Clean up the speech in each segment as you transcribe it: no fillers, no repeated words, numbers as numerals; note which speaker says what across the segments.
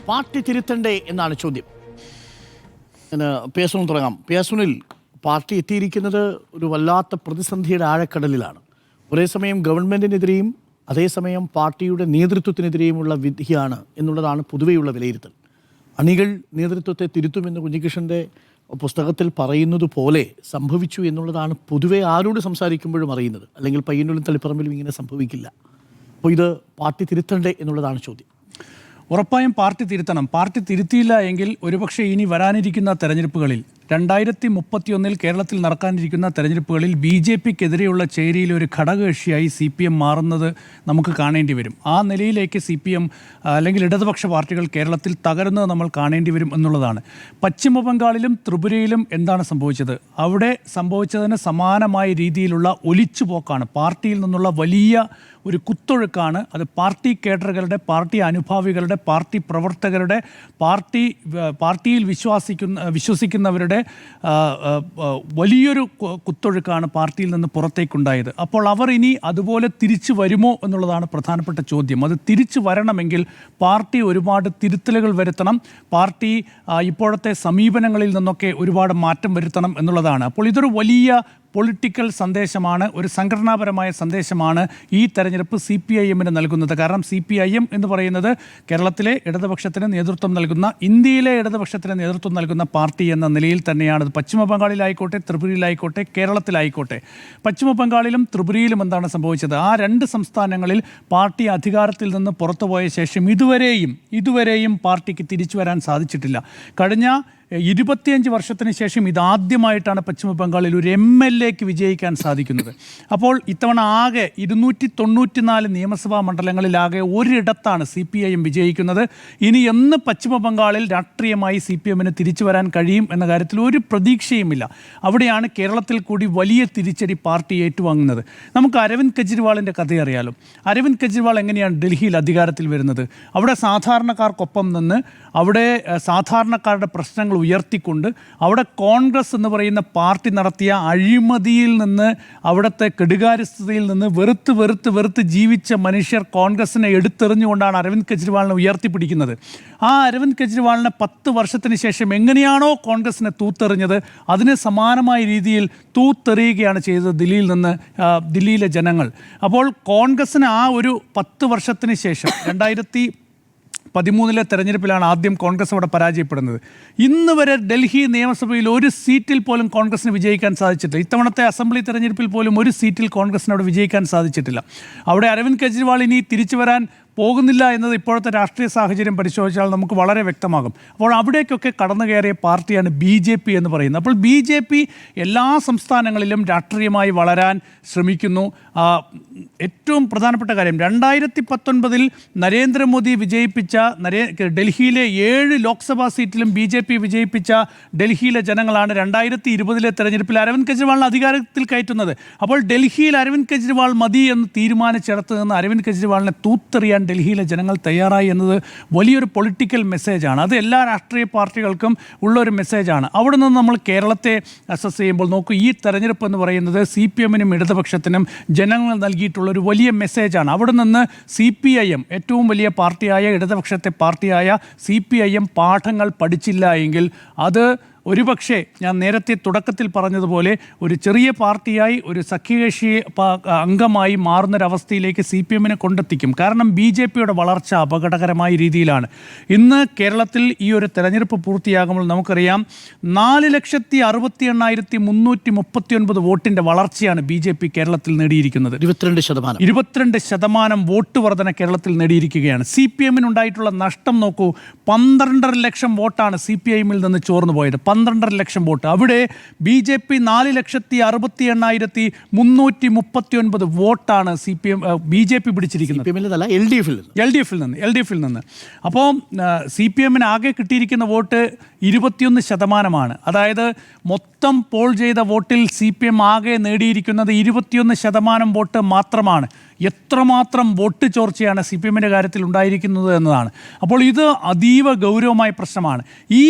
Speaker 1: Party തിരുത്തണ്ടേ എന്നാണ് ചോദ്യം. Personal തുടങ്ങാം. പേഴ്സണൽ പാർട്ടി എത്തിയിരിക്കുന്നത് ഒരു വല്ലാത്ത പ്രതിസന്ധിയുടെ ആഴക്കടലിലാണ്. ഒരേ സമയം ഗവൺമെൻറ്റിനെതിരെയും അതേസമയം പാർട്ടിയുടെ നേതൃത്വത്തിനെതിരെയുമുള്ള വിധിയാണ് എന്നുള്ളതാണ് പൊതുവെയുള്ള വിലയിരുത്തൽ. അണികൾ നേതൃത്വത്തെ തിരുത്തുമെന്ന് കുഞ്ഞികൃഷ്ണൻ്റെ പുസ്തകത്തിൽ പറയുന്നത് പോലെ സംഭവിച്ചു എന്നുള്ളതാണ് പൊതുവെ ആരോട് സംസാരിക്കുമ്പോഴും അറിയുന്നത്. അല്ലെങ്കിൽ പയ്യന്നൂരും തളിപ്പറമ്പിലും ഇങ്ങനെ സംഭവിക്കില്ല. അപ്പോൾ ഇത് പാർട്ടി തിരുത്തണ്ടേ എന്നുള്ളതാണ് ചോദ്യം.
Speaker 2: ഉറപ്പായും പാർട്ടി തിരുത്തണം. പാർട്ടി തിരുത്തിയില്ല എങ്കിൽ ഒരുപക്ഷെ ഇനി വരാനിരിക്കുന്ന തെരഞ്ഞെടുപ്പുകളിൽ 2031 കേരളത്തിൽ നടക്കാനിരിക്കുന്ന തെരഞ്ഞെടുപ്പുകളിൽ BJPക്കെതിരെയുള്ള ചേരിയിൽ ഒരു ഘടകകക്ഷിയായി CPM മാറുന്നത് നമുക്ക് കാണേണ്ടി വരും. ആ നിലയിലേക്ക് CPM അല്ലെങ്കിൽ ഇടതുപക്ഷ പാർട്ടികൾ കേരളത്തിൽ തകരുന്നത് നമ്മൾ കാണേണ്ടി വരും എന്നുള്ളതാണ്. പശ്ചിമ ബംഗാളിലും ത്രിപുരയിലും എന്താണ് സംഭവിച്ചത്? അവിടെ സംഭവിച്ചതിന് സമാനമായ രീതിയിലുള്ള ഒലിച്ചുപോക്കാണ്. പാർട്ടിയിൽ നിന്നുള്ള വലിയ ഒരു കുത്തൊഴുക്കാണ്. അത് പാർട്ടി കേഡറുകളുടെ, പാർട്ടി അനുഭാവികളുടെ, പാർട്ടി പ്രവർത്തകരുടെ, പാർട്ടിയിൽ വിശ്വസിക്കുന്നവരുടെ വലിയൊരു കുത്തൊഴുക്കാണ് പാർട്ടിയിൽ നിന്ന് പുറത്തേക്കുണ്ടായത്. അപ്പോൾ അവർ ഇനി അതുപോലെ തിരിച്ചു വരുമോ എന്നുള്ളതാണ് പ്രധാനപ്പെട്ട ചോദ്യം. അത് തിരിച്ചു വരണമെങ്കിൽ പാർട്ടി ഒരുപാട് തിരുത്തലുകൾ വരുത്തണം. പാർട്ടി ഇപ്പോഴത്തെ സമീപനങ്ങളിൽ നിന്നൊക്കെ ഒരുപാട് മാറ്റം വരുത്തണം എന്നുള്ളതാണ്. അപ്പോൾ ഇതൊരു വലിയ പൊളിറ്റിക്കൽ സന്ദേശമാണ്, ഒരു സംഘടനാപരമായ സന്ദേശമാണ് ഈ തെരഞ്ഞെടുപ്പ് CPIMന് നൽകുന്നത്. കാരണം CPIM എന്ന് പറയുന്നത് കേരളത്തിലെ ഇടതുപക്ഷത്തിന് നേതൃത്വം നൽകുന്ന, ഇന്ത്യയിലെ ഇടതുപക്ഷത്തിന് നേതൃത്വം നൽകുന്ന പാർട്ടി എന്ന നിലയിൽ തന്നെയാണ്. പശ്ചിമ ബംഗാളിലായിക്കോട്ടെ, ത്രിപുരയിലായിക്കോട്ടെ, കേരളത്തിലായിക്കോട്ടെ. പശ്ചിമ ബംഗാളിലും ത്രിപുരയിലും എന്താണ് സംഭവിച്ചത്? ആ രണ്ട് സംസ്ഥാനങ്ങളിൽ പാർട്ടി അധികാരത്തിൽ നിന്ന് പുറത്തുപോയ ശേഷം ഇതുവരെയും പാർട്ടിക്ക് തിരിച്ചു വരാൻ സാധിച്ചിട്ടില്ല. കഴിഞ്ഞ 25 വർഷത്തിന് ശേഷം ഇതാദ്യമായിട്ടാണ് പശ്ചിമ ബംഗാളിൽ ഒരു MLAക്ക് വിജയിക്കാൻ സാധിക്കുന്നത്. അപ്പോൾ ഇത്തവണ ആകെ 294 നിയമസഭാ മണ്ഡലങ്ങളിലാകെ ഒരിടത്താണ് CPIM വിജയിക്കുന്നത്. ഇനി എന്ന് പശ്ചിമ ബംഗാളിൽ രാഷ്ട്രീയമായി CPMന് തിരിച്ചു വരാൻ കഴിയും എന്ന കാര്യത്തിൽ ഒരു പ്രതീക്ഷയുമില്ല. അവിടെയാണ് കേരളത്തിൽ കൂടി വലിയ തിരിച്ചടി പാർട്ടി ഏറ്റുവാങ്ങുന്നത്. നമുക്ക് അരവിന്ദ് കെജ്രിവാളിൻ്റെ കഥയറിയാലോ. അരവിന്ദ് കെജ്രിവാൾ എങ്ങനെയാണ് ഡൽഹിയിൽ അധികാരത്തിൽ വരുന്നത്? അവിടെ സാധാരണക്കാർക്കൊപ്പം നിന്ന്, അവിടെ സാധാരണക്കാരുടെ പ്രശ്നങ്ങൾ ഉയർത്തിക്കൊണ്ട്, അവിടെ കോൺഗ്രസ് എന്ന് പറയുന്ന പാർട്ടി നടത്തിയ അഴിമതിയിൽ നിന്ന്, അവിടുത്തെ കെടുകാര്യസ്ഥതയിൽ നിന്ന് വെറുത്ത് ജീവിച്ച മനുഷ്യർ കോൺഗ്രസിനെ എടുത്തെറിഞ്ഞുകൊണ്ടാണ് അരവിന്ദ് കെജ്രിവാളിനെ ഉയർത്തിപ്പിടിക്കുന്നത്. ആ അരവിന്ദ് കെജ്രിവാളിനെ 10 വർഷത്തിന് ശേഷം എങ്ങനെയാണോ കോൺഗ്രസിനെ തൂത്തെറിഞ്ഞത്, അതിന് സമാനമായ രീതിയിൽ തൂത്തെറിയുകയാണ് ചെയ്തത് ദില്ലിയിലെ ജനങ്ങൾ. അപ്പോൾ കോൺഗ്രസിന് ആ ഒരു 10 വർഷത്തിന് ശേഷം 2013 തെരഞ്ഞെടുപ്പിലാണ് ആദ്യം കോൺഗ്രസ് അവിടെ പരാജയപ്പെടുന്നത്. ഇന്ന് വരെ ഡൽഹി നിയമസഭയിൽ ഒരു സീറ്റിൽ പോലും കോൺഗ്രസിന് വിജയിക്കാൻ സാധിച്ചിട്ടില്ല. ഇത്തവണത്തെ അസംബ്ലി തെരഞ്ഞെടുപ്പിൽ പോലും ഒരു സീറ്റിൽ കോൺഗ്രസിന് അവിടെ വിജയിക്കാൻ സാധിച്ചിട്ടില്ല. അവിടെ അരവിന്ദ് കെജ്രിവാൾ ഇനി തിരിച്ചു വരാൻ പോകുന്നില്ല എന്നത് ഇപ്പോഴത്തെ രാഷ്ട്രീയ സാഹചര്യം പരിശോധിച്ചാൽ നമുക്ക് വളരെ വ്യക്തമാകും. അപ്പോൾ അവിടേക്കൊക്കെ കടന്നു കയറിയ പാർട്ടിയാണ് BJP എന്ന് പറയുന്നത്. അപ്പോൾ BJP എല്ലാ സംസ്ഥാനങ്ങളിലും രാഷ്ട്രീയമായി വളരാൻ ശ്രമിക്കുന്നു. ഏറ്റവും പ്രധാനപ്പെട്ട കാര്യം, 2019 നരേന്ദ്രമോദി വിജയിപ്പിച്ച ഡൽഹിയിലെ 7 ലോക്സഭാ സീറ്റിലും BJP വിജയിപ്പിച്ച ഡൽഹിയിലെ ജനങ്ങളാണ് 2020 തെരഞ്ഞെടുപ്പിൽ അരവിന്ദ് കെജ്രിവാളിനെ അധികാരത്തിൽ കയറ്റുന്നത്. അപ്പോൾ ഡൽഹിയിൽ അരവിന്ദ് കെജ്രിവാൾ മതി എന്ന് തീരുമാനിച്ചിടത്ത് നിന്ന് അരവിന്ദ് കെജ്രിവാളിനെ തൂത്തെറിയാൻ ഡൽഹിയിലെ ജനങ്ങൾ തയ്യാറായി എന്നത് വലിയൊരു പൊളിറ്റിക്കൽ മെസ്സേജാണ്. അത് എല്ലാ രാഷ്ട്രീയ പാർട്ടികൾക്കും ഉള്ളൊരു മെസ്സേജാണ്. അവിടെ നിന്ന് നമ്മൾ കേരളത്തെ അസസ് ചെയ്യുമ്പോൾ നോക്കൂ, ഈ തെരഞ്ഞെടുപ്പ് എന്ന് പറയുന്നത് CPMനും ഇടതുപക്ഷത്തിനും ജനങ്ങൾ നൽകിയിട്ടുള്ളൊരു വലിയ മെസ്സേജാണ്. അവിടെ നിന്ന് CPIM, ഏറ്റവും വലിയ പാർട്ടിയായ ഇടതുപക്ഷത്തെ പാർട്ടിയായ CPIM പാഠങ്ങൾ പഠിച്ചില്ല എങ്കിൽ അത് ഒരുപക്ഷെ ഞാൻ നേരത്തെ തുടക്കത്തിൽ പറഞ്ഞതുപോലെ ഒരു ചെറിയ പാർട്ടിയായി, ഒരു സഖ്യകക്ഷി അംഗമായി മാറുന്നൊരവസ്ഥയിലേക്ക് CPMനെ കൊണ്ടെത്തിക്കും. കാരണം BJPയുടെ വളർച്ച അപകടകരമായ രീതിയിലാണ്. ഇന്ന് കേരളത്തിൽ ഈ ഒരു തെരഞ്ഞെടുപ്പ് പൂർത്തിയാകുമ്പോൾ നമുക്കറിയാം 4,68,339 വോട്ടിൻ്റെ വളർച്ചയാണ് BJP കേരളത്തിൽ നേടിയിരിക്കുന്നത്. 22% വോട്ട് വർധന കേരളത്തിൽ നേടിയിരിക്കുകയാണ്. CPMനുണ്ടായിട്ടുള്ള നഷ്ടം നോക്കൂ, 12.5 ലക്ഷം വോട്ടാണ് CPIMൽ നിന്ന് ചോർന്നു പോയത്. 12.5 ലക്ഷം വോട്ട്. അവിടെ BJP 4,68,339 വോട്ടാണ് BJP പിടിച്ചിരിക്കുന്നത്. LDFിൽ നിന്ന്. അപ്പോൾ CPMന് ആകെ കിട്ടിയിരിക്കുന്ന വോട്ട് 21%. അതായത് മൊത്തം പോൾ ചെയ്ത വോട്ടിൽ CPM ആകെ നേടിയിരിക്കുന്നത് 21% വോട്ട് മാത്രമാണ്. എത്രമാത്രം വോട്ട് ചോർച്ചയാണ് CPMൻ്റെ കാര്യത്തിൽ ഉണ്ടായിരിക്കുന്നത് എന്നതാണ്. അപ്പോൾ ഇത് അതീവ ഗൗരവമായ പ്രശ്നമാണ്. ഈ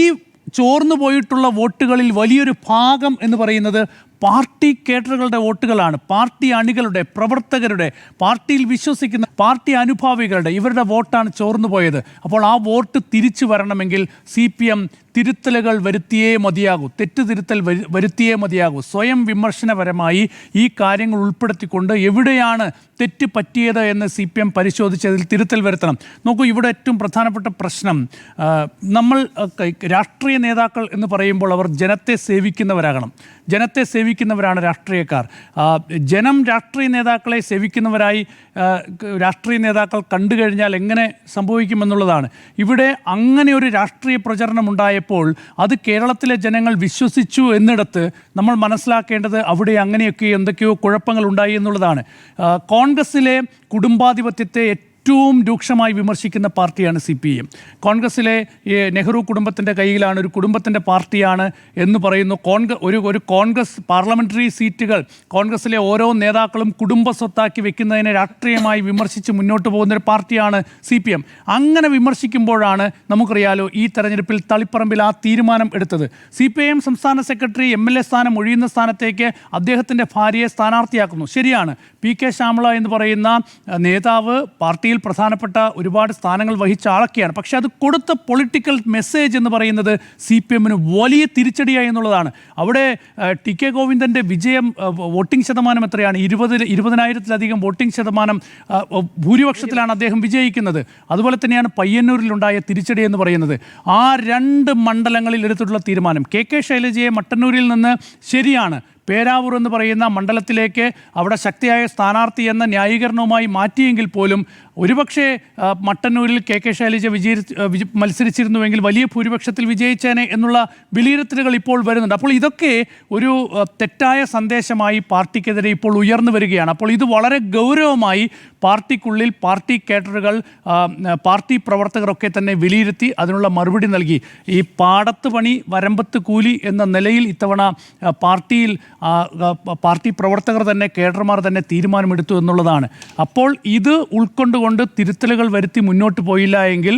Speaker 2: ചോർന്നു പോയിട്ടുള്ള വോട്ടുകളിൽ വലിയൊരു ഭാഗം എന്ന് പറയുന്നത് പാർട്ടി കേഡറുകളുടെ വോട്ടുകളാണ്. പാർട്ടി അണികളുടെ, പ്രവർത്തകരുടെ, പാർട്ടിയിൽ വിശ്വസിക്കുന്ന പാർട്ടി അനുഭാവികളുടെ, ഇവരുടെ വോട്ടാണ് ചോർന്നു പോയത്. അപ്പോൾ ആ വോട്ട് തിരിച്ചു വരണമെങ്കിൽ CPM തിരുത്തലുകൾ വരുത്തിയേ മതിയാകൂ, തെറ്റുതിരുത്തൽ വരുത്തിയേ മതിയാകൂ. സ്വയം വിമർശനപരമായി ഈ കാര്യങ്ങൾ ഉൾപ്പെടുത്തിക്കൊണ്ട് എവിടെയാണ് തെറ്റ് പറ്റിയത് എന്ന് CPM പരിശോധിച്ചതിൽ തിരുത്തൽ വരുത്തണം. നോക്കൂ, ഇവിടെ ഏറ്റവും പ്രധാനപ്പെട്ട പ്രശ്നം, നമ്മൾ രാഷ്ട്രീയ നേതാക്കൾ എന്ന് പറയുമ്പോൾ അവർ ജനത്തെ സേവിക്കുന്നവരാകണം. ജനത്തെ സേവിക്കുന്നവരാണ് രാഷ്ട്രീയക്കാർ. ജനം രാഷ്ട്രീയ നേതാക്കളെ സേവിക്കുന്നവരായി രാഷ്ട്രീയ നേതാക്കൾ കണ്ടു കഴിഞ്ഞാൽ എങ്ങനെ സംഭവിക്കുമെന്നുള്ളതാണ്. ഇവിടെ അങ്ങനെ ഒരു രാഷ്ട്രീയ പ്രചരണം ഉണ്ടായപ്പോൾ അത് കേരളത്തിലെ ജനങ്ങൾ വിശ്വസിച്ചു എന്നിടത്ത് നമ്മൾ മനസ്സിലാക്കേണ്ടത് അവിടെ അങ്ങനെയൊക്കെ എന്തൊക്കെയോ കുഴപ്പങ്ങൾ ഉണ്ടായി എന്നുള്ളതാണ്. കോൺഗ്രസ്സിലെ കുടുംബാധിപത്യത്തെ ഏറ്റവും രൂക്ഷമായി വിമർശിക്കുന്ന പാർട്ടിയാണ് CPM. കോൺഗ്രസ്സിലെ നെഹ്റു കുടുംബത്തിൻ്റെ കയ്യിലാണ്, ഒരു കുടുംബത്തിൻ്റെ പാർട്ടിയാണ് എന്ന് പറയുന്നു. ഒരു കോൺഗ്രസ് പാർലമെൻ്ററി സീറ്റുകൾ കോൺഗ്രസ്സിലെ ഓരോ നേതാക്കളും കുടുംബ സ്വത്താക്കി വെക്കുന്നതിനെ രാഷ്ട്രീയമായി വിമർശിച്ച് മുന്നോട്ട് പോകുന്നൊരു പാർട്ടിയാണ് CPM. അങ്ങനെ വിമർശിക്കുമ്പോഴാണ് നമുക്കറിയാലോ ഈ തെരഞ്ഞെടുപ്പിൽ തളിപ്പറമ്പിൽ ആ തീരുമാനം എടുത്തത്. CPIM സംസ്ഥാന സെക്രട്ടറി MLA സ്ഥാനം ഒഴിയുന്ന സ്ഥാനത്തേക്ക് അദ്ദേഹത്തിൻ്റെ ഭാര്യയെ സ്ഥാനാർത്ഥിയാക്കുന്നു. ശരിയാണ്, PK ശ്യാമള എന്ന് പറയുന്ന നേതാവ് പാർട്ടിയിൽ പ്രധാനപ്പെട്ട ഒരുപാട് സ്ഥാനങ്ങൾ വഹിച്ച ആളൊക്കെയാണ്. പക്ഷേ അത് കൊടുത്ത പൊളിറ്റിക്കൽ മെസ്സേജ് എന്ന് പറയുന്നത് CPM-ന് വലിയ തിരിച്ചടിയായി എന്നുള്ളതാണ്. അവിടെ TK ഗോവിന്ദൻ്റെ വിജയം, വോട്ടിംഗ് ശതമാനം എത്രയാണ്? 20,000-ലധികം വോട്ടിംഗ് ശതമാനം ഭൂരിപക്ഷത്തിലാണ് അദ്ദേഹം വിജയിക്കുന്നത്. അതുപോലെ തന്നെയാണ് പയ്യന്നൂരിലുണ്ടായ തിരിച്ചടി എന്ന് പറയുന്നത്. ആ 2 മണ്ഡലങ്ങളിൽ എടുത്തിട്ടുള്ള തീരുമാനം, KK ശൈലജയെ മട്ടന്നൂരിൽ നിന്ന് ശരിയാണ് പേരാവൂർ എന്ന് പറയുന്ന മണ്ഡലത്തിലേക്ക് അവിടെ ശക്തിയായ സ്ഥാനാർത്ഥി എന്ന ന്യായീകരണവുമായി മാറ്റിയെങ്കിൽ പോലും ഒരുപക്ഷെ മട്ടന്നൂരിൽ KK ശൈലജ മത്സരിച്ചിരുന്നുവെങ്കിൽ വലിയ ഭൂരിപക്ഷത്തിൽ വിജയിച്ചേനെ എന്നുള്ള വിലയിരുത്തലുകൾ ഇപ്പോൾ വരുന്നുണ്ട്. അപ്പോൾ ഇതൊക്കെ ഒരു തെറ്റായ സന്ദേശമായി പാർട്ടിക്കെതിരെ ഇപ്പോൾ ഉയർന്നു വരികയാണ്. അപ്പോൾ ഇത് വളരെ ഗൗരവമായി പാർട്ടിക്കുള്ളിൽ പാർട്ടി കേഡറുകൾ, പാർട്ടി പ്രവർത്തകരൊക്കെ തന്നെ വിലയിരുത്തി അതിനുള്ള മറുപടി നൽകി. ഈ പാടത്ത് പണി വരമ്പത്ത് കൂലി എന്ന നിലയിൽ ഇത്തവണ പാർട്ടി പ്രവർത്തകർ തന്നെ, കേഡർമാർ തന്നെ തീരുമാനമെടുത്തു എന്നുള്ളതാണ്. അപ്പോൾ ഇത് ഉൾക്കൊണ്ടുകൊണ്ട് തിരുത്തലുകൾ വരുത്തി മുന്നോട്ട് പോയില്ല എങ്കിൽ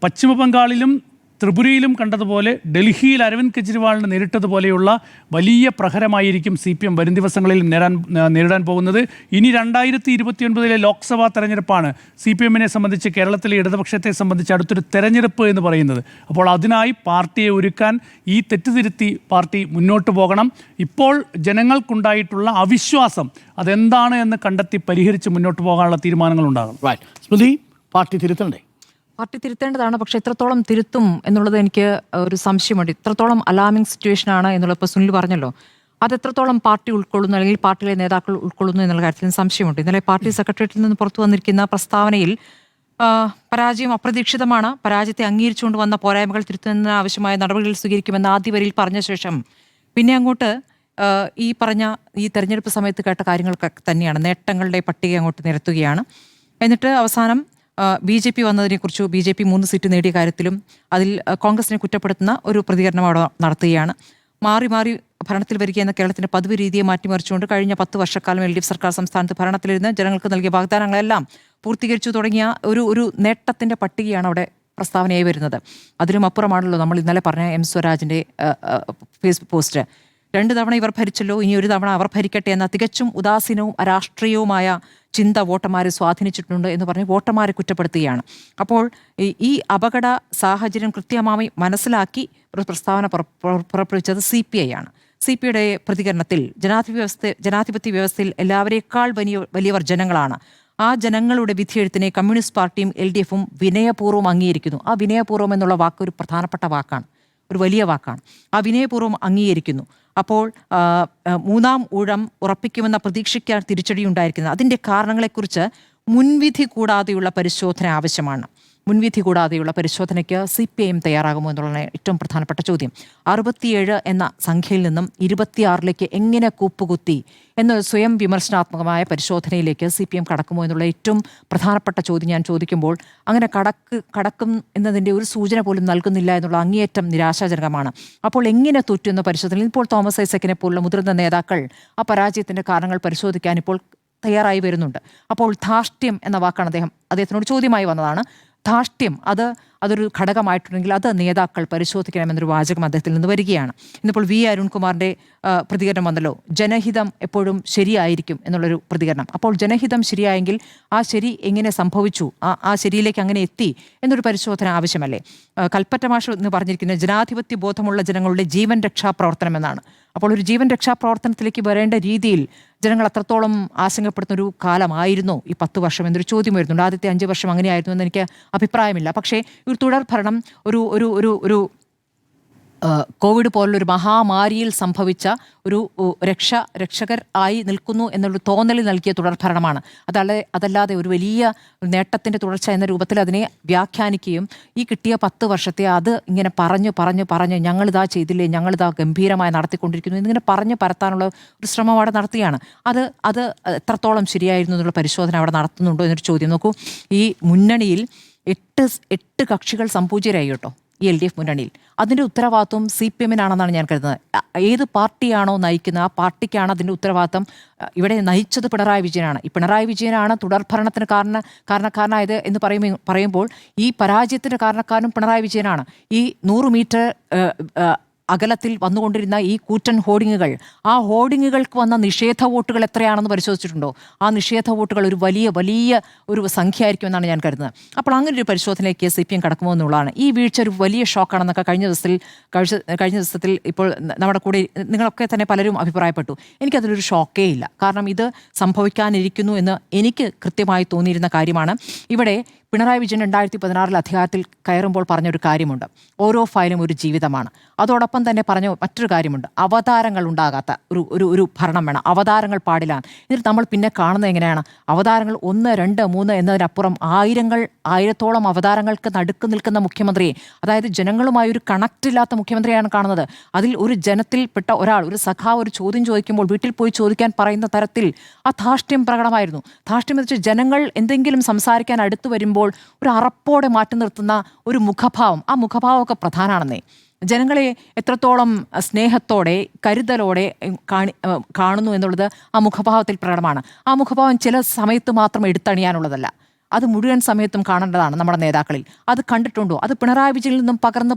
Speaker 2: പശ്ചിമ ബംഗാളിലും ത്രിപുരയിലും കണ്ടതുപോലെ ഡൽഹിയിൽ അരവിന്ദ് കെജ്രിവാളിന് നേരിട്ടതുപോലെയുള്ള വലിയ പ്രഹരമായിരിക്കും CPM വരും ദിവസങ്ങളിൽ നേരിടാൻ പോകുന്നത്. ഇനി 2029 ലോക്സഭാ തെരഞ്ഞെടുപ്പാണ് CPM-നെ സംബന്ധിച്ച്, കേരളത്തിലെ ഇടതുപക്ഷത്തെ സംബന്ധിച്ച് അടുത്തൊരു തെരഞ്ഞെടുപ്പ് എന്ന് പറയുന്നത്. അപ്പോൾ അതിനായി പാർട്ടിയെ ഒരുക്കാൻ ഈ തെറ്റുതിരുത്തി പാർട്ടി മുന്നോട്ട് പോകണം. ഇപ്പോൾ ജനങ്ങൾക്കുണ്ടായിട്ടുള്ള അവിശ്വാസം അതെന്താണ് എന്ന് കണ്ടെത്തി പരിഹരിച്ച് മുന്നോട്ട് പോകാനുള്ള തീരുമാനങ്ങൾ ഉണ്ടാകണം.
Speaker 1: സ്മൃതി, പാർട്ടി തിരുത്തണ്ടേ?
Speaker 3: പാർട്ടി തിരുത്തേണ്ടതാണ്. പക്ഷേ എത്രത്തോളം തിരുത്തും എന്നുള്ളത് എനിക്ക് ഒരു സംശയമുണ്ട്. ഇത്രത്തോളം അലാമിംഗ് സിറ്റുവേഷൻ ആണ് എന്നുള്ളത് ഇപ്പോൾ സുനിൽ പറഞ്ഞല്ലോ. അത് എത്രത്തോളം പാർട്ടി ഉൾക്കൊള്ളുന്നു അല്ലെങ്കിൽ പാർട്ടിയിലെ നേതാക്കൾ ഉൾക്കൊള്ളുന്നു എന്നുള്ള കാര്യത്തിൽ സംശയമുണ്ട്. ഇന്നലെ പാർട്ടി സെക്രട്ടേറിയറ്റിൽ നിന്ന് പുറത്തു വന്നിരിക്കുന്ന പ്രസ്താവനയിൽ പരാജയം അപ്രതീക്ഷിതമാണ്, പരാജയത്തെ അംഗീകരിച്ചുകൊണ്ട് വന്ന പോരായ്മകൾ തിരുത്തുന്നതിന് ആവശ്യമായ നടപടികൾ സ്വീകരിക്കുമെന്ന് ആദ്യ വരിയിൽ പറഞ്ഞ ശേഷം പിന്നെ അങ്ങോട്ട് ഈ തെരഞ്ഞെടുപ്പ് സമയത്ത് കേട്ട കാര്യങ്ങളൊക്കെ തന്നെയാണ്, നേട്ടങ്ങളുടെ പട്ടിക അങ്ങോട്ട് നിരത്തുകയാണ്. എന്നിട്ട് അവസാനം BJP വന്നതിനെക്കുറിച്ച്, BJP 3 സീറ്റ് നേടിയ കാര്യത്തിലും അതിൽ കോൺഗ്രസിനെ കുറ്റപ്പെടുത്തുന്ന ഒരു പ്രതികരണം അവിടെ നടത്തുകയാണ്. മാറി മാറി ഭരണത്തിൽ വരികയെന്ന കേരളത്തിന്റെ പതിവ് രീതിയെ മാറ്റിമറിച്ചുകൊണ്ട് കഴിഞ്ഞ 10 വർഷക്കാലം LDF സർക്കാർ സംസ്ഥാനത്ത് ഭരണത്തിലിരുന്ന് ജനങ്ങൾക്ക് നൽകിയ വാഗ്ദാനങ്ങളെല്ലാം പൂർത്തീകരിച്ചു തുടങ്ങിയ ഒരു നേട്ടത്തിന്റെ പട്ടികയാണ് അവിടെ പ്രസ്താവനയായി വരുന്നത്. അതിലും അപ്പുറമാണല്ലോ നമ്മൾ ഇന്നലെ പറഞ്ഞ M സ്വരാജിന്റെ ഫേസ്ബുക്ക് പോസ്റ്റ്. 2 തവണ ഇവർ ഭരിച്ചല്ലോ, ഇനി ഒരു തവണ അവർ ഭരിക്കട്ടെ എന്ന തികച്ചും ഉദാസീനവും അരാഷ്ട്രീയവുമായ ചിന്ത വോട്ടർമാരെ സ്വാധീനിച്ചിട്ടുണ്ട് എന്ന് പറഞ്ഞ് വോട്ടർമാരെ കുറ്റപ്പെടുത്തുകയാണ്. അപ്പോൾ ഈ അപകട സാഹചര്യം കൃത്യമായി മനസ്സിലാക്കി ഒരു പ്രസ്താവന പുറപ്പെടുവിച്ചത് CPI ആണ്. CPIയുടെ പ്രതികരണത്തിൽ ജനാധിപത്യ വ്യവസ്ഥയിൽ എല്ലാവരേക്കാൾ വലിയവർ ജനങ്ങളാണ്. ആ ജനങ്ങളുടെ വിധിയെഴുത്തിനെ കമ്മ്യൂണിസ്റ്റ് പാർട്ടിയും LDF-ഉം വിനയപൂർവ്വം അംഗീകരിക്കുന്നു. ആ വിനയപൂർവ്വം എന്നുള്ള വാക്ക് ഒരു പ്രധാനപ്പെട്ട വാക്കാണ്, ഒരു വലിയ വാക്കാണ്. ആ വിനയപൂർവ്വം അംഗീകരിക്കുന്നു. അപ്പോൾ 3-ാം ഊഴം ഉറപ്പിക്കുമെന്ന പ്രതീക്ഷയ്ക്കാണ് തിരിച്ചടി ഉണ്ടായിരിക്കുന്നത്. അതിൻ്റെ കാരണങ്ങളെക്കുറിച്ച് മുൻവിധി കൂടാതെയുള്ള പരിശോധന ആവശ്യമാണ്. മുൻവിധി കൂടാതെയുള്ള പരിശോധനയ്ക്ക് CPIM തയ്യാറാകുമോ എന്നുള്ളതാണ് ഏറ്റവും പ്രധാനപ്പെട്ട ചോദ്യം. 67 എന്ന സംഖ്യയിൽ നിന്നും 26ലേക്ക് എങ്ങനെ കൂപ്പുകുത്തി എന്ന സ്വയം വിമർശനാത്മകമായ പരിശോധനയിലേക്ക് CPIM കടക്കുമോ എന്നുള്ള ഏറ്റവും പ്രധാനപ്പെട്ട ചോദ്യം ഞാൻ ചോദിക്കുമ്പോൾ അങ്ങനെ കടക്കും എന്നതിൻ്റെ ഒരു സൂചന പോലും നൽകുന്നില്ല എന്നുള്ള അങ്ങേയറ്റം നിരാശാജനകമാണ്. അപ്പോൾ എങ്ങനെ തോറ്റുന്ന പരിശോധനയിൽ ഇപ്പോൾ തോമസ് ഐസക്കിനെ പോലുള്ള മുതിർന്ന നേതാക്കൾ ആ പരാജയത്തിൻ്റെ കാരണങ്ങൾ പരിശോധിക്കാൻ ഇപ്പോൾ തയ്യാറായി വരുന്നുണ്ട്. അപ്പോൾ ധാർഷ്ട്യം എന്ന വാക്കാണ് അദ്ദേഹത്തിനോട് ചോദ്യമായി വന്നതാണ്. ധാർഷ്ട്യം അതൊരു ഘടകമായിട്ടുണ്ടെങ്കിൽ അത് നേതാക്കൾ പരിശോധിക്കണമെന്നൊരു വാചകം അദ്ദേഹത്തിൽ നിന്ന് വരികയാണ്. ഇന്നിപ്പോൾ വി അരുൺകുമാറിൻ്റെ പ്രതികരണം വന്നല്ലോ, ജനഹിതം എപ്പോഴും ശരിയായിരിക്കും എന്നുള്ളൊരു പ്രതികരണം. അപ്പോൾ ജനഹിതം ശരിയായെങ്കിൽ ആ ശരി എങ്ങനെ സംഭവിച്ചു, ആ ശരിയിലേക്ക് അങ്ങനെ എത്തി എന്നൊരു പരിശോധന ആവശ്യമല്ലേ? കൽപ്പറ്റ മാഷ് എന്ന് പറഞ്ഞിരിക്കുന്നത് ജനാധിപത്യ ബോധമുള്ള ജനങ്ങളുടെ ജീവൻ രക്ഷാ പ്രവർത്തനം എന്നാണ്. അപ്പോൾ ഒരു ജീവൻ രക്ഷാ പ്രവർത്തനത്തിലേക്ക് വരേണ്ട രീതിയിൽ ജനങ്ങൾ അത്രത്തോളം ആശങ്കപ്പെടുന്ന ഒരു കാലമായിരുന്നു ഈ 10 വർഷം എന്നൊരു ചോദ്യം വരുന്നുണ്ട്. ആദ്യത്തെ 5 വർഷം അങ്ങനെയായിരുന്നു എന്ന് എനിക്ക് അഭിപ്രായമില്ല. പക്ഷേ ഒരു തുടർ ഭരണം ഒരു കോവിഡ് പോലുള്ളൊരു മഹാമാരിയിൽ സംഭവിച്ച ഒരു രക്ഷകർ ആയി നിൽക്കുന്നു എന്നുള്ള തോന്നൽ നൽകിയ തുടർഭരണമാണ്. അതല്ലാതെ ഒരു വലിയ നേട്ടത്തിൻ്റെ തുടർച്ച എന്ന രൂപത്തിൽ അതിനെ വ്യാഖ്യാനിക്കുകയും ഈ കിട്ടിയ 10 വർഷത്തെ അത് ഇങ്ങനെ പറഞ്ഞ് ഞങ്ങളിതാ ചെയ്തില്ലേ, ഞങ്ങളിതാ ഗംഭീരമായി നടത്തിക്കൊണ്ടിരിക്കുന്നു എന്നിങ്ങനെ പറഞ്ഞ് പരത്താനുള്ള ഒരു ശ്രമം അവിടെ നടത്തുകയാണ്. അത് എത്രത്തോളം ശരിയായിരുന്നു എന്നുള്ള പരിശോധന അവിടെ നടത്തുന്നുണ്ടോ എന്നൊരു ചോദ്യം. നോക്കൂ, ഈ മുന്നണിയിൽ 8 കക്ഷികൾ സംപൂജ്യരായി കേട്ടോ, ഈ LDF മുന്നണിയിൽ. അതിൻ്റെ ഉത്തരവാദിത്വം CPM-നാണെന്നാണ് ഞാൻ കരുതുന്നത്. ഏത് പാർട്ടിയാണോ നയിക്കുന്നത് ആ പാർട്ടിക്കാണ് അതിൻ്റെ ഉത്തരവാദിത്വം. ഇവിടെ നയിച്ചത് പിണറായി വിജയനാണ്. ഈ പിണറായി വിജയനാണ് തുടർഭരണത്തിന് കാരണക്കാരനായത് എന്ന് പറയുമ്പോൾ ഈ പരാജയത്തിൻ്റെ കാരണക്കാരനും പിണറായി വിജയനാണ്. ഈ 100 മീറ്റർ അകലത്തിൽ വന്നുകൊണ്ടിരുന്ന ഈ കൂറ്റൻ ഹോർഡിങ്ങുകൾ, ആ ഹോർഡിങ്ങുകൾക്ക് വന്ന നിഷേധ വോട്ടുകൾ എത്രയാണെന്ന് പരിശോധിച്ചിട്ടുണ്ടോ? ആ നിഷേധ വോട്ടുകൾ ഒരു വലിയ ഒരു സംഖ്യ ആയിരിക്കും എന്നാണ് ഞാൻ കരുതുന്നത്. അപ്പോൾ അങ്ങനെ ഒരു പരിശോധനയിലേക്ക് CPM കടക്കുമോ എന്നുള്ളതാണ്. ഈ വീഴ്ച ഒരു വലിയ ഷോക്കാണെന്നൊക്കെ കഴിഞ്ഞ ദിവസത്തിൽ ഇപ്പോൾ നമ്മുടെ കൂടെ നിങ്ങളൊക്കെ തന്നെ പലരും അഭിപ്രായപ്പെട്ടു. എനിക്കതിലൊരു ഷോക്കേ ഇല്ല. കാരണം ഇത് സംഭവിക്കാനിരിക്കുന്നു എന്ന് എനിക്ക് കൃത്യമായി തോന്നിയിരുന്ന കാര്യമാണ്. ഇവിടെ പിണറായി വിജയൻ 2016 അധികാരത്തിൽ കയറുമ്പോൾ പറഞ്ഞൊരു കാര്യമുണ്ട്, ഓരോ ഫയലും ഒരു ജീവിതമാണ്. അതോടൊപ്പം തന്നെ പറഞ്ഞ മറ്റൊരു കാര്യമുണ്ട്, അവതാരങ്ങൾ ഉണ്ടാകാത്ത ഒരു ഭരണം വേണം, അവതാരങ്ങൾ പാടില്ല. എന്നിട്ട് നമ്മൾ പിന്നെ കാണുന്നത് എങ്ങനെയാണ്? അവതാരങ്ങൾ 1, 2, 3 എന്നതിനപ്പുറം ആയിരത്തോളം അവതാരങ്ങൾക്ക് നടുക്ക് നിൽക്കുന്ന മുഖ്യമന്ത്രിയെ, അതായത് ജനങ്ങളുമായി ഒരു കണക്റ്റ് ഇല്ലാത്ത മുഖ്യമന്ത്രിയാണ് കാണുന്നത്. അതിൽ ഒരു ജനത്തിൽപ്പെട്ട ഒരാൾ, ഒരു സഖാവ് ഒരു ചോദ്യം ചോദിക്കുമ്പോൾ വീട്ടിൽ പോയി ചോദിക്കാൻ പറയുന്ന തരത്തിൽ ആ ധാർഷ്ട്യം പ്രകടമായിരുന്നു. ധാർഷ്ട്യം എന്ന് വെച്ചാൽ ജനങ്ങൾ എന്തെങ്കിലും സംസാരിക്കാൻ അടുത്ത് വരുമ്പോൾ ഒരു അറപ്പോടെ മാറ്റി നിർത്തുന്ന ഒരു മുഖഭാവം, ആ മുഖഭാവമൊക്കെ പ്രധാനമാണെന്നേ. ജനങ്ങളെ എത്രത്തോളം സ്നേഹത്തോടെ കരുതലോടെ കാണുന്നു എന്നുള്ളത് ആ മുഖഭാവത്തിൽ പ്രകടമാണ്. ആ മുഖഭാവം ചില സമയത്ത് മാത്രം എടുത്തണിയാനുള്ളതല്ല, അത് മുഴുവൻ സമയത്തും കാണേണ്ടതാണ് നമ്മുടെ നേതാക്കളിൽ. അത് കണ്ടിട്ടുണ്ടോ? അത് പിണറായി വിജയനിൽ നിന്നും പകർന്ന്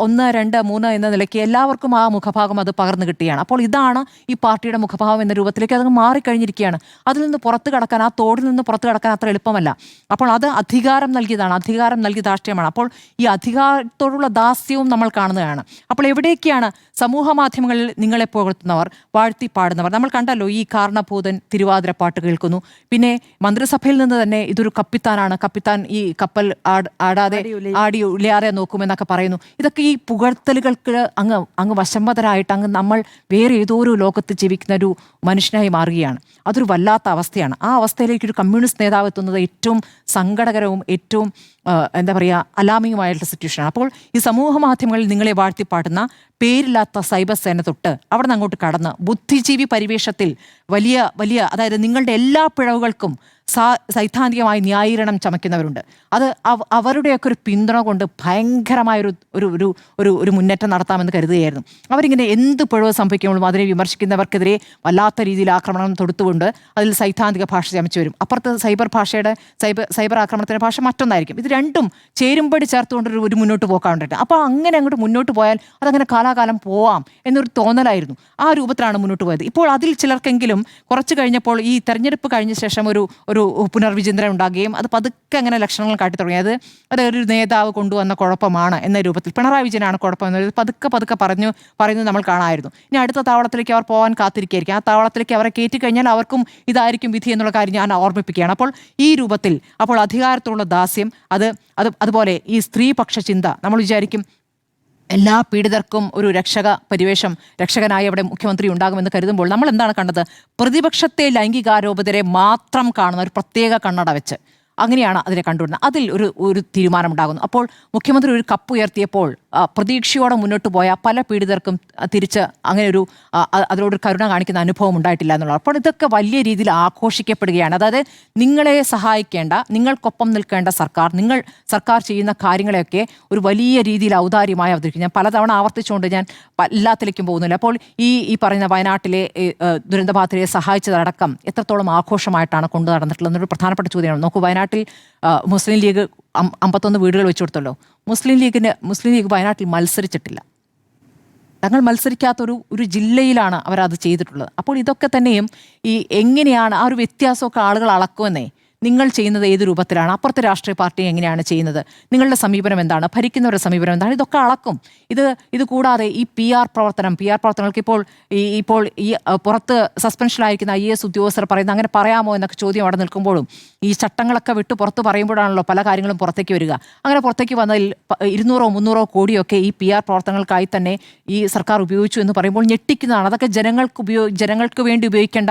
Speaker 3: 1, 2, 3 എന്ന നിലയ്ക്ക് എല്ലാവർക്കും ആ മുഖഭാഗം അത് പകർന്നു കിട്ടുകയാണ്. അപ്പോൾ ഇതാണ് ഈ പാർട്ടിയുടെ മുഖഭാവം എന്ന രൂപത്തിലേക്ക് അത് മാറിക്കഴിഞ്ഞിരിക്കുകയാണ്. അതിൽ നിന്ന് പുറത്ത് കടക്കാൻ, ആ തോടിൽ നിന്ന് പുറത്ത് കടക്കാൻ അത്ര എളുപ്പമല്ല. അപ്പോൾ അത് അധികാരം നൽകിയതാണ്, അധികാരം നൽകിയ ധാർഷ്ട്യമാണ്. അപ്പോൾ ഈ അധികാരത്തോടുള്ള ദാസ്യവും നമ്മൾ കാണുന്നതാണ്. അപ്പോൾ എവിടേക്കാണ് സമൂഹ മാധ്യമങ്ങളിൽ നിങ്ങളെ പുകഴ്ത്തുന്നവർ, വാഴ്ത്തി പാടുന്നവർ? നമ്മൾ കണ്ടല്ലോ, ഈ കാരണഭൂതൻ തിരുവാതിരപ്പാട്ട് കേൾക്കുന്നു. പിന്നെ മന്ത്രിസഭയിൽ നിന്ന് തന്നെ ഇതൊരു കപ്പിത്താനാണ്, കപ്പിത്താൻ ഈ കപ്പൽ ആടി ഉലയാതെ നോക്കുമെന്നൊക്കെ പറയുന്നു. ഇതൊക്കെ ഈ പുകഴ്ത്തലുകൾക്ക് അങ്ങ് വശംവദരായിട്ട് നമ്മൾ വേറെ ഏതോ ഒരു ലോകത്ത് ജീവിക്കുന്ന ഒരു മനുഷ്യനായി മാറുകയാണ്. അതൊരു വല്ലാത്ത അവസ്ഥയാണ്. ആ അവസ്ഥയിലേക്ക് ഒരു കമ്മ്യൂണിസ്റ്റ് നേതാവ് എത്തുന്നത് ഏറ്റവും സങ്കടകരവും ഏറ്റവും എന്താ പറയുക, അലാമിങ്ങുമായിട്ടുള്ള സിറ്റുവേഷനാണ്. അപ്പോൾ ഈ സമൂഹ മാധ്യമങ്ങളിൽ നിങ്ങളെ വാഴ്ത്തിപ്പാടുന്ന പേരില്ലാത്ത സൈബർ സേന തൊട്ട് അവിടെ നിന്ന് അങ്ങോട്ട് കടന്ന് ബുദ്ധിജീവി പരിവേഷത്തിൽ വലിയ അതായത് നിങ്ങളുടെ എല്ലാ പിഴവുകൾക്കും സൈദ്ധാന്തികമായി ന്യായീകരണം ചമയ്ക്കുന്നവരുണ്ട്. അത് അവരുടെയൊക്കെ ഒരു പിന്തുണ കൊണ്ട് ഭയങ്കരമായൊരു ഒരു മുന്നേറ്റം നടത്താമെന്ന് കരുതുകയായിരുന്നു. അവരിങ്ങനെ എന്ത് പിഴവ് സംഭവിക്കുമ്പോഴും അതിനെ വിമർശിക്കുന്നവർക്കെതിരെ വല്ലാത്ത രീതിയിൽ ആക്രമണം തൊടുത്തുകൊണ്ട് അതിൽ സൈദ്ധാന്തിക ഭാഷ ചമച്ചു വരും. അപ്പുറത്ത് സൈബർ ആക്രമണത്തിൻ്റെ ഭാഷ മറ്റൊന്നായിരിക്കും. ഇത് രണ്ടും ചേരുമ്പടി ചേർത്തുകൊണ്ട് ഒരു മുന്നോട്ട് പോക്കാണ്ടിട്ട്, അപ്പോൾ അങ്ങനെ അങ്ങോട്ട് മുന്നോട്ട് പോയാൽ അതങ്ങനെ കാലാകാലം പോവാം എന്നൊരു തോന്നലായിരുന്നു. ആ രൂപത്തിലാണ് മുന്നോട്ട് പോയത്. ഇപ്പോൾ അതിൽ ചിലർക്കെങ്കിലും കുറച്ച് കഴിഞ്ഞപ്പോൾ ഈ തെരഞ്ഞെടുപ്പ് കഴിഞ്ഞ ശേഷം ഒരു പുനർവിചിന്തനം ഉണ്ടാകുകയും അത് പതുക്കെ അങ്ങനെ ലക്ഷണങ്ങൾ കാട്ടി തുടങ്ങി. അത് ഒരു നേതാവ് കൊണ്ടുവന്ന കുഴപ്പമാണ് എന്ന രൂപത്തിൽ, പിണറായി വിജയനാണ് കുഴപ്പം എന്നത് പതുക്കെ പറയുന്നത് നമ്മൾ കാണാമായിരുന്നു. ഇനി അടുത്ത താവളത്തിലേക്ക് അവർ പോകാൻ കാത്തിരിക്കുകയായിരിക്കും. ആ താവളത്തിലേക്ക് അവരെ കയറ്റിക്കഴിഞ്ഞാൽ അവർക്കും ഇതായിരിക്കും വിധി എന്നുള്ള കാര്യം ഞാൻ ഓർമ്മിപ്പിക്കുകയാണ്. അപ്പോൾ ഈ രൂപത്തിൽ അപ്പോൾ അധികാരത്തിലുള്ള ദാസ്യം, അതുപോലെ ഈ സ്ത്രീപക്ഷ ചിന്ത, നമ്മൾ വിചാരിക്കും എല്ലാ പീഡിതർക്കും ഒരു രക്ഷകനായി അവിടെ മുഖ്യമന്ത്രി ഉണ്ടാകുമെന്ന് കരുതുമ്പോൾ നമ്മൾ എന്താണ് കണ്ടത്? പ്രതിപക്ഷത്തെ ലൈംഗികാരോപിതരെ മാത്രം കാണുന്ന ഒരു പ്രത്യേക കണ്ണട വെച്ച് അങ്ങനെയാണ് അതിനെ കണ്ടുവരുന്നത്. അതിൽ ഒരു തീരുമാനമുണ്ടാകുന്നു. അപ്പോൾ മുഖ്യമന്ത്രി ഒരു കപ്പ് ഉയർത്തിയപ്പോൾ പ്രതീക്ഷയോടെ മുന്നോട്ട് പോയ പല പീഡിതർക്കും തിരിച്ച് അങ്ങനെ അതിലൊരു കരുണ കാണിക്കുന്ന അനുഭവം ഉണ്ടായിട്ടില്ല എന്നുള്ളത്. അപ്പോൾ ഇതൊക്കെ വലിയ രീതിയിൽ ആഘോഷിക്കപ്പെടുകയാണ്. അതായത് നിങ്ങളെ സഹായിക്കേണ്ട, നിങ്ങൾക്കൊപ്പം നിൽക്കേണ്ട സർക്കാർ ചെയ്യുന്ന കാര്യങ്ങളെയൊക്കെ ഒരു വലിയ രീതിയിൽ ഔദാര്യമായി അവതരിക്കും. ഞാൻ പലതവണ ആവർത്തിച്ചുകൊണ്ട് ഞാൻ എല്ലാത്തിലേക്കും പോകുന്നില്ല. അപ്പോൾ ഈ പറയുന്ന വയനാട്ടിലെ ദുരന്തബാധിതരെ സഹായിച്ചതടക്കം എത്രത്തോളം ആഘോഷമായിട്ടാണ് കൊണ്ടു നടന്നിട്ടുള്ളതെന്നൊരു പ്രധാനപ്പെട്ട ചോദ്യമാണ്. നോക്കൂ, വയനാട്ടിൽ വയനാട്ടിൽ മുസ്ലിം ലീഗ് 51 വീടുകൾ വെച്ചു കൊടുത്തല്ലോ. മുസ്ലിം ലീഗ് വയനാട്ടിൽ മത്സരിച്ചിട്ടില്ല. തങ്ങൾ മത്സരിക്കാത്തൊരു ജില്ലയിലാണ് അവരത് ചെയ്തിട്ടുള്ളത്. അപ്പോൾ ഇതൊക്കെ തന്നെയും ഈ എങ്ങനെയാണ് ആ ഒരു വ്യത്യാസമൊക്കെ ആളുകൾ അളക്കുമെന്നേ. നിങ്ങൾ ചെയ്യുന്നത് ഏത് രൂപത്തിലാണ്, അപ്പുറത്തെ രാഷ്ട്രീയ പാർട്ടി എങ്ങനെയാണ് ചെയ്യുന്നത്, നിങ്ങളുടെ സമീപനം എന്താണ്, ഭരിക്കുന്നവരുടെ സമീപനം എന്താണ്, ഇതൊക്കെ അളക്കും. ഇത് കൂടാതെ ഈ പി ആർ പ്രവർത്തനങ്ങൾക്ക് ഇപ്പോൾ ഈ പുറത്ത് സസ്പെൻഷനിലായിരിക്കുന്ന IAS ഉദ്യോഗസ്ഥർ പറയുന്നത് അങ്ങനെ പറയാമോ എന്നൊക്കെ ചോദ്യം അവിടെ നിൽക്കുമ്പോഴും ഈ ചട്ടങ്ങളൊക്കെ വിട്ട് പുറത്ത് പറയുമ്പോഴാണല്ലോ പല കാര്യങ്ങളും പുറത്തേക്ക് വരിക. അങ്ങനെ പുറത്തേക്ക് വന്നതിൽ 200-300 കോടിയൊക്കെ ഈ PR പ്രവർത്തനങ്ങൾക്കായി തന്നെ ഈ സർക്കാർ ഉപയോഗിച്ചു എന്ന് പറയുമ്പോൾ ഞെട്ടിക്കുന്നതാണ്. അതൊക്കെ ജനങ്ങൾക്ക് വേണ്ടി ഉപയോഗിക്കേണ്ട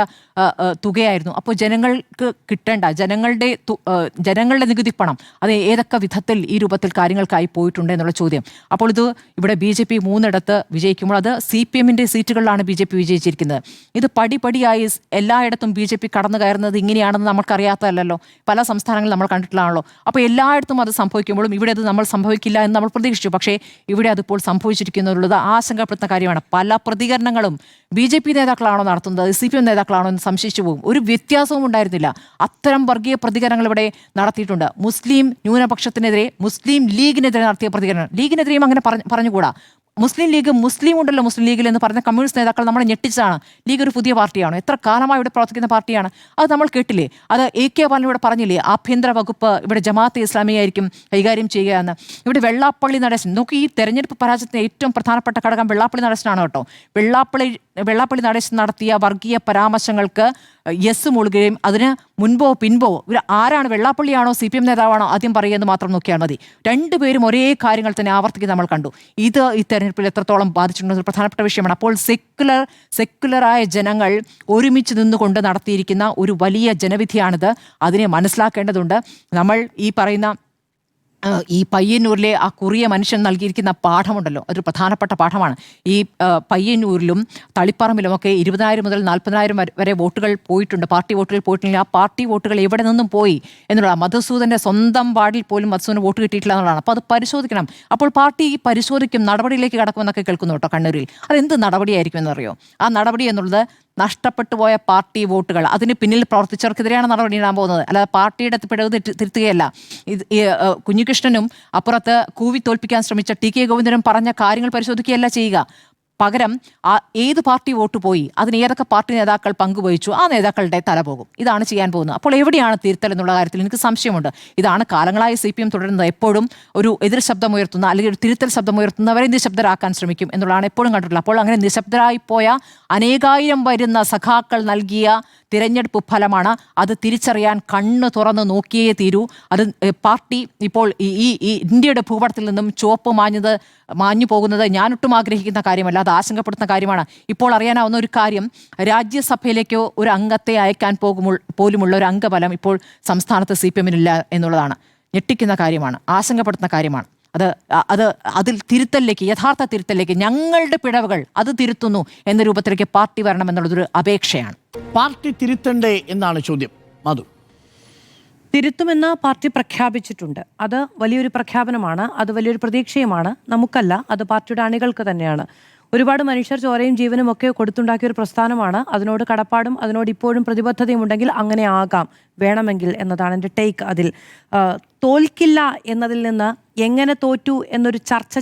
Speaker 3: തുകയായിരുന്നു. അപ്പോൾ ജനങ്ങൾക്ക് കിട്ടേണ്ട ജനങ്ങളുടെ നികുതി പണം അത് ഏതൊക്കെ വിധത്തിൽ ഈ രൂപത്തിൽ കാര്യങ്ങൾക്കായി പോയിട്ടുണ്ട് എന്നുള്ള ചോദ്യം. അപ്പോൾ ഇവിടെ BJP 3 വിജയിക്കുമ്പോൾ അത് CPM-ന്റെ സീറ്റുകളിലാണ് BJP വിജയിച്ചിരിക്കുന്നത്. ഇത് പടിപടിയായി എല്ലായിടത്തും BJP കടന്നു കയറുന്നത് ഇങ്ങനെയാണെന്ന് നമുക്കറിയാത്തതല്ലോ. പല സംസ്ഥാനങ്ങളിൽ നമ്മൾ കണ്ടിട്ടുള്ളതാണല്ലോ. അപ്പോൾ എല്ലായിടത്തും അത് സംഭവിക്കുമ്പോഴും ഇവിടെ അത് നമ്മൾ സംഭവിക്കില്ല എന്ന് നമ്മൾ പ്രതീക്ഷിച്ചു. പക്ഷേ ഇവിടെ അതിപ്പോൾ സംഭവിച്ചിരിക്കുന്നുള്ളത് ആശങ്കപ്പെടുന്ന കാര്യമാണ്. പല പ്രതികരണങ്ങളും BJP നേതാക്കളാണോ നടത്തുന്നത്, CPM നേതാക്കളാണോ എന്ന് സംശയിച്ചു പോകും. ഒരു വ്യത്യാസവും ഉണ്ടായിരുന്നില്ല. അത്തരം വർഗീയ പ്രതികരണങ്ങൾ ഇവിടെ നടത്തിയിട്ടുണ്ട്. മുസ്ലിം ന്യൂനപക്ഷത്തിനെതിരെ, മുസ്ലിം ലീഗിനെതിരെ നടത്തിയ പ്രതികരണം, ലീഗിനെതിരെയും അങ്ങനെ പറഞ്ഞുകൂടാ. മുസ്ലിം ലീഗിൽ മുസ്ലിം ലീഗിൽ എന്ന് പറഞ്ഞ കമ്മ്യൂണിസ്റ്റ് നേതാക്കൾ നമ്മളെ ഞെട്ടിച്ചതാണ്. ലീഗ് ഒരു പുതിയ പാർട്ടിയാണ്, എത്ര കാലമായി ഇവിടെ പ്രവർത്തിക്കുന്ന പാർട്ടിയാണ്, അത് നമ്മൾ കേട്ടില്ലേ. അത് AK ബാലൻ ഇവിടെ പറഞ്ഞില്ലേ, ആഭ്യന്തര വകുപ്പ് ഇവിടെ ജമാഅത്തെ ഇസ്ലാമി ആയിരിക്കും കൈകാര്യം ചെയ്യുക എന്ന്. ഇവിടെ വെള്ളാപ്പള്ളി നടേശൻ, നോക്കി ഈ തെരഞ്ഞെടുപ്പ് പരാജയത്തിന് ഏറ്റവും പ്രധാനപ്പെട്ട ഘടകം വെള്ളാപ്പള്ളി നടേശനാണ് കേട്ടോ. വെള്ളാപ്പള്ളി നടേശൻ നടത്തിയ വർഗീയ പരാമർശങ്ങൾക്ക് യെസ് മുളുകയും അതിന് മുൻപോ പിൻപോ ഇവർ ആരാണ്, വെള്ളാപ്പള്ളിയാണോ CPM നേതാവാണോ ആദ്യം പറയുമെന്ന് മാത്രം നോക്കിയാൽ മതി. രണ്ടുപേരും ഒരേ കാര്യങ്ങൾ തന്നെ ആവർത്തിക്കുന്നത് നമ്മൾ കണ്ടു. ഇത് ഈ തെരഞ്ഞെടുപ്പിൽ എത്രത്തോളം ബാധിച്ചിട്ടുണ്ടെന്ന് പ്രധാനപ്പെട്ട വിഷയമാണ്. അപ്പോൾ സെക്കുലറായ ജനങ്ങൾ ഒരുമിച്ച് നിന്നുകൊണ്ട് നടത്തിയിരിക്കുന്ന ഒരു വലിയ ജനവിധിയാണിത്. അതിനെ മനസ്സിലാക്കേണ്ടതുണ്ട്. നമ്മൾ ഈ പറയുന്ന ഈ പയ്യന്നൂരിലെ ആ കുറിയ മനുഷ്യൻ നൽകിയിരിക്കുന്ന പാഠമുണ്ടല്ലോ, അതൊരു പ്രധാനപ്പെട്ട പാഠമാണ്. ഈ പയ്യന്നൂരിലും തളിപ്പറമ്പിലുമൊക്കെ 20,000 മുതൽ 40,000 വരെ വോട്ടുകൾ പോയിട്ടുണ്ട്, പാർട്ടി വോട്ടുകൾ പോയിട്ടില്ല. ആ പാർട്ടി വോട്ടുകൾ എവിടെ നിന്നും പോയി എന്നുള്ളതാണ്. മധുസൂദൻ്റെ സ്വന്തം വാർഡിൽ പോലും മധുസൂദന് വോട്ട് കിട്ടിയിട്ടില്ല എന്നുള്ളതാണ്. അപ്പോൾ അത് പരിശോധിക്കണം. അപ്പോൾ പാർട്ടി പരിശോധിക്കും, നടപടിയിലേക്ക് കടക്കുമെന്നൊക്കെ കേൾക്കുന്നു കേട്ടോ കണ്ണൂരിൽ. അതെന്ത് നടപടിയായിരിക്കും എന്നറിയോ? ആ നടപടി എന്നുള്ളത് നഷ്ടപ്പെട്ടു പോയ പാർട്ടി വോട്ടുകൾ, അതിന് പിന്നിൽ പ്രവർത്തിച്ചവർക്കെതിരെയാണ് നടപടി ഇടാൻ പോകുന്നത്. അല്ലാതെ പാർട്ടിയുടെ പിഴവ് തിരുത്തുകയല്ല. കുഞ്ഞികൃഷ്ണനും അപ്പുറത്ത് കൂവി തോൽപ്പിക്കാൻ ശ്രമിച്ച TK ഗോവിന്ദനും പറഞ്ഞ കാര്യങ്ങൾ പരിശോധിക്കുകയല്ല ചെയ്യുക. പകരം ഏത് പാർട്ടി വോട്ട് പോയി, അതിന് ഏതൊക്കെ പാർട്ടി നേതാക്കൾ പങ്കുവഹിച്ചു, ആ നേതാക്കളുടെ തല പോകും. ഇതാണ് ചെയ്യാൻ പോകുന്നത്. അപ്പോൾ എവിടെയാണ് തിരുത്തൽ എന്നുള്ള കാര്യത്തിൽ എനിക്ക് സംശയമുണ്ട്. ഇതാണ് കാലങ്ങളായി CPM തുടരുന്നത്. എപ്പോഴും ഒരു എതിർ ശബ്ദമുയർത്തുന്ന അല്ലെങ്കിൽ ഒരു തിരുത്തൽ ശബ്ദമുയർത്തുന്നവരെ നിശബ്ദരാക്കാൻ ശ്രമിക്കും എന്നുള്ളതാണ് എപ്പോഴും കണ്ടിട്ടുള്ളത്. അപ്പോൾ അങ്ങനെ നിശബ്ദരായി പോയ അനേകായിരം വരുന്ന സഖാക്കൾ നൽകിയ തിരഞ്ഞെടുപ്പ് ഫലമാണ്. അത് തിരിച്ചറിയാൻ കണ്ണ് തുറന്ന് നോക്കിയേ തീരൂ. അത് പാർട്ടി ഇപ്പോൾ ഈ ഇന്ത്യയുടെ ഭൂപടത്തിൽ നിന്നും ചുവപ്പ് മാഞ്ഞു പോകുന്നത് ഞാനൊട്ടും ആഗ്രഹിക്കുന്ന കാര്യമല്ല, അത് ആശങ്കപ്പെടുത്തുന്ന കാര്യമാണ്. ഇപ്പോൾ അറിയാനാവുന്ന ഒരു കാര്യം, രാജ്യസഭയിലേക്കോ ഒരു അംഗത്തെ അയക്കാൻ പോലുമുള്ള ഒരു അംഗബലം ഇപ്പോൾ സംസ്ഥാനത്ത് CPM-നില്ല എന്നുള്ളതാണ്. ഞെട്ടിക്കുന്ന കാര്യമാണ്, ആശങ്കപ്പെടുത്തുന്ന കാര്യമാണ്. അതിൽ തിരുത്തലിലേക്ക്, യഥാർത്ഥ തിരുത്തലിലേക്ക്, ഞങ്ങളുടെ പിഴവുകൾ അത് തിരുത്തുന്നു എന്ന രൂപത്തിലേക്ക് പാർട്ടി വരണം എന്നുള്ളതൊരു അപേക്ഷയാണ്.
Speaker 1: പാർട്ടി തിരുത്തണ്ടേ എന്നാണ് ചോദ്യം. മധു,
Speaker 4: തിരുത്തുമെന്ന് പാർട്ടി പ്രഖ്യാപിച്ചിട്ടുണ്ട്. അത് വലിയൊരു പ്രഖ്യാപനമാണ്, അത് വലിയൊരു പ്രതീക്ഷയുമാണ്. നമുക്കല്ല, അത് പാർട്ടിയുടെ അണികൾക്ക് തന്നെയാണ്. ഒരുപാട് മനുഷ്യർ ചോരയും ജീവനും ഒക്കെ കൊടുത്തുണ്ടാക്കിയ ഒരു പ്രസ്ഥാനമാണ്. അതിനോട് കടപ്പാടും അതിനോട് ഇപ്പോഴും പ്രതിബദ്ധതയും ഉണ്ടെങ്കിൽ അങ്ങനെ ആകാം, വേണമെങ്കിൽ എന്നതാണ് എൻ്റെ ടേക്ക്. അതിൽ തോൽക്കില്ല എന്നതിൽ നിന്ന് എങ്ങനെ തോറ്റു എന്നൊരു ചർച്ച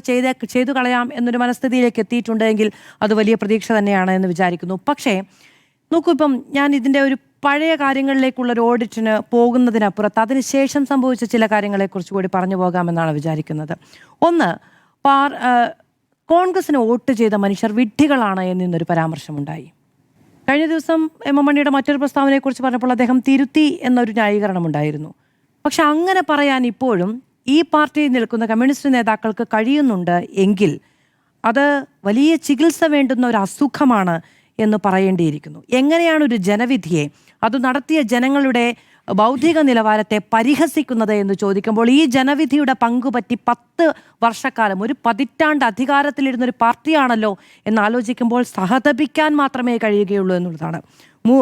Speaker 4: ചെയ്തു കളയാം എന്നൊരു മനസ്ഥിതിയിലേക്ക് എത്തിയിട്ടുണ്ടെങ്കിൽ അത് വലിയ പ്രതീക്ഷ തന്നെയാണ് എന്ന് വിചാരിക്കുന്നു. പക്ഷേ നോക്കൂ, ഇപ്പം ഞാൻ ഇതിൻ്റെ ഒരു പഴയ കാര്യങ്ങളിലേക്കുള്ളൊരു ഓഡിറ്റിന് പോകുന്നതിനപ്പുറത്ത് അതിനുശേഷം സംഭവിച്ച ചില കാര്യങ്ങളെക്കുറിച്ച് കൂടി പറഞ്ഞു പോകാമെന്നാണ് വിചാരിക്കുന്നത്. ഒന്ന്, കോൺഗ്രസിന് വോട്ട് ചെയ്ത മനുഷ്യർ വിഡ്ഢികളാണ് എന്നൊരു പരാമർശമുണ്ടായി. കഴിഞ്ഞ ദിവസം M.M. മണിയുടെ മറ്റൊരു പ്രസ്താവനയെക്കുറിച്ച് പറഞ്ഞപ്പോൾ അദ്ദേഹം തിരുത്തി എന്നൊരു ന്യായീകരണമുണ്ടായിരുന്നു. പക്ഷെ അങ്ങനെ പറയാൻ ഇപ്പോഴും ഈ പാർട്ടിയിൽ നിൽക്കുന്ന കമ്മ്യൂണിസ്റ്റ് നേതാക്കൾക്ക് കഴിയുന്നുണ്ട് എങ്കിൽ അത് വലിയ ചികിത്സ വേണ്ടുന്ന ഒരു അസുഖമാണ് എന്ന് പറയേണ്ടിയിരിക്കുന്നു. എങ്ങനെയാണ് ഒരു ജനവിധിയെ, അത് നടത്തിയ ജനങ്ങളുടെ ബൗദ്ധിക നിലവാരത്തെ പരിഹസിക്കുന്നത് എന്ന് ചോദിക്കുമ്പോൾ, ഈ ജനവിധിയുടെ പങ്കുപറ്റി 10 വർഷക്കാലം, ഒരു പതിറ്റാണ്ട് അധികാരത്തിലിരുന്നൊരു പാർട്ടിയാണല്ലോ എന്നാലോചിക്കുമ്പോൾ സഹതപിക്കാൻ മാത്രമേ കഴിയുകയുള്ളൂ എന്നുള്ളതാണ്.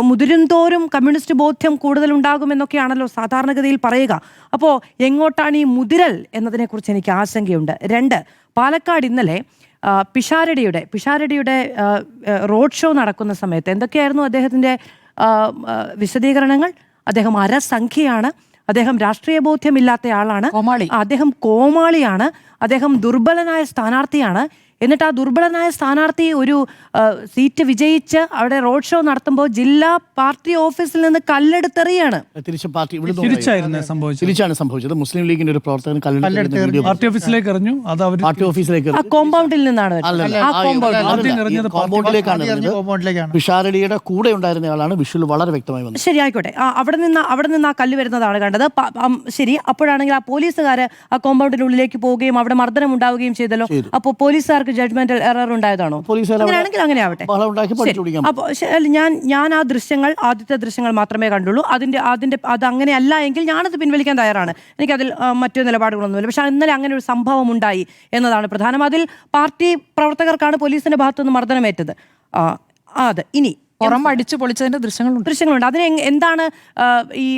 Speaker 4: മുതിരുംതോറും കമ്മ്യൂണിസ്റ്റ് ബോധ്യം കൂടുതലുണ്ടാകുമെന്നൊക്കെയാണല്ലോ സാധാരണഗതിയിൽ പറയുക. അപ്പോൾ എങ്ങോട്ടാണ് ഈ മുതിരൽ എന്നതിനെക്കുറിച്ച് എനിക്ക് ആശങ്കയുണ്ട്. 2, പാലക്കാട് ഇന്നലെ പിഷാരടിയുടെ റോഡ് ഷോ നടക്കുന്ന സമയത്ത് എന്തൊക്കെയായിരുന്നു അദ്ദേഹത്തിൻ്റെ വിശദീകരണങ്ങൾ? അദ്ദേഹം അരസംഖ്യയാണ്, അദ്ദേഹം രാഷ്ട്രീയ ബോധ്യമില്ലാത്ത ആളാണ്,
Speaker 3: കോമാളി.
Speaker 4: അദ്ദേഹം കോമാളിയാണ്, അദ്ദേഹം ദുർബലനായ സ്ഥാനാർത്ഥിയാണ്. എന്നിട്ട് ആ ദുർബലനായ സ്ഥാനാർത്ഥി ഒരു സീറ്റ് വിജയിച്ച് അവിടെ റോഡ് ഷോ നടത്തുമ്പോൾ ജില്ലാ പാർട്ടി ഓഫീസിൽ നിന്ന് കല്ലെടുത്തെറിയാണ്.
Speaker 1: തിരിച്ച് പാർട്ടി ഇവിടെ
Speaker 2: തിരിച്ചായിരുന്നു സംഭവിച്ചത്.
Speaker 1: തിരിച്ചാണ് സംഭവിച്ചത്. മുസ്ലിം ലീഗിന്റെ ഒരു പ്രവർത്തകൻ കല്ലെടുത്ത് വീഡിയോ
Speaker 2: പാർട്ടി ഓഫീസിലേക്ക് എറിഞ്ഞു. അത് അവർ
Speaker 1: പാർട്ടി ഓഫീസിലേക്ക്
Speaker 4: ആ കോമ്പൗണ്ടിൽ നിന്നാണ് വരുന്നത്. ആ കോമ്പൗണ്ട്
Speaker 2: ആദ്യം എറിഞ്ഞത്
Speaker 1: കോമ്പൗണ്ടിലേക്കാണ് എറിഞ്ഞത്. പിഷാരടിയുടെ കൂടെ ഉണ്ടായിരുന്ന ആളാണ് വിഷ്വൽ വളരെ വ്യക്തമായി വന്നത്.
Speaker 4: ശരി, ആയിക്കോട്ടെ. അവിടെ നിന്ന് ആ കല്ല് വരുന്നതാണ് കണ്ടത്. ശരി, അപ്പോഴാണെങ്കിൽ ആ പോലീസുകാർ ആ കോമ്പൗണ്ടിന്റെ ഉള്ളിലേക്ക് പോവുകയും അവിടെ മർദ്ദനം ഉണ്ടാവുകയും ചെയ്തല്ലോ. അപ്പോൾ പോലീസുകാർക്ക് ജഡ്ജ്മെന്റൽ എറർ ഉണ്ടായതാണോ? അങ്ങനെയാണെങ്കിൽ അങ്ങനെ ആവട്ടെ. അപ്പോൾ ഞാൻ ആ ആദ്യത്തെ ദൃശ്യങ്ങൾ മാത്രമേ കണ്ടുള്ളൂ. അത് അങ്ങനെയല്ല എങ്കിൽ ഞാനത് പിൻവലിക്കാൻ തയ്യാറാണ്. എനിക്കതിൽ മറ്റു നിലപാടുകളൊന്നുമില്ല. പക്ഷെ ഇന്നലെ അങ്ങനെ ഒരു സംഭവം ഉണ്ടായി എന്നതാണ് പ്രധാനം. അതിൽ പാർട്ടി പ്രവർത്തകർക്കാണ് പോലീസിന്റെ ഭാഗത്തുനിന്ന് മർദ്ദനമേറ്റത്. അത് ഇനി
Speaker 3: പുറം അടിച്ചു പൊളിച്ചതിന്റെ ദൃശ്യങ്ങളുണ്ട്.
Speaker 4: അതിന് എന്താണ് ഈ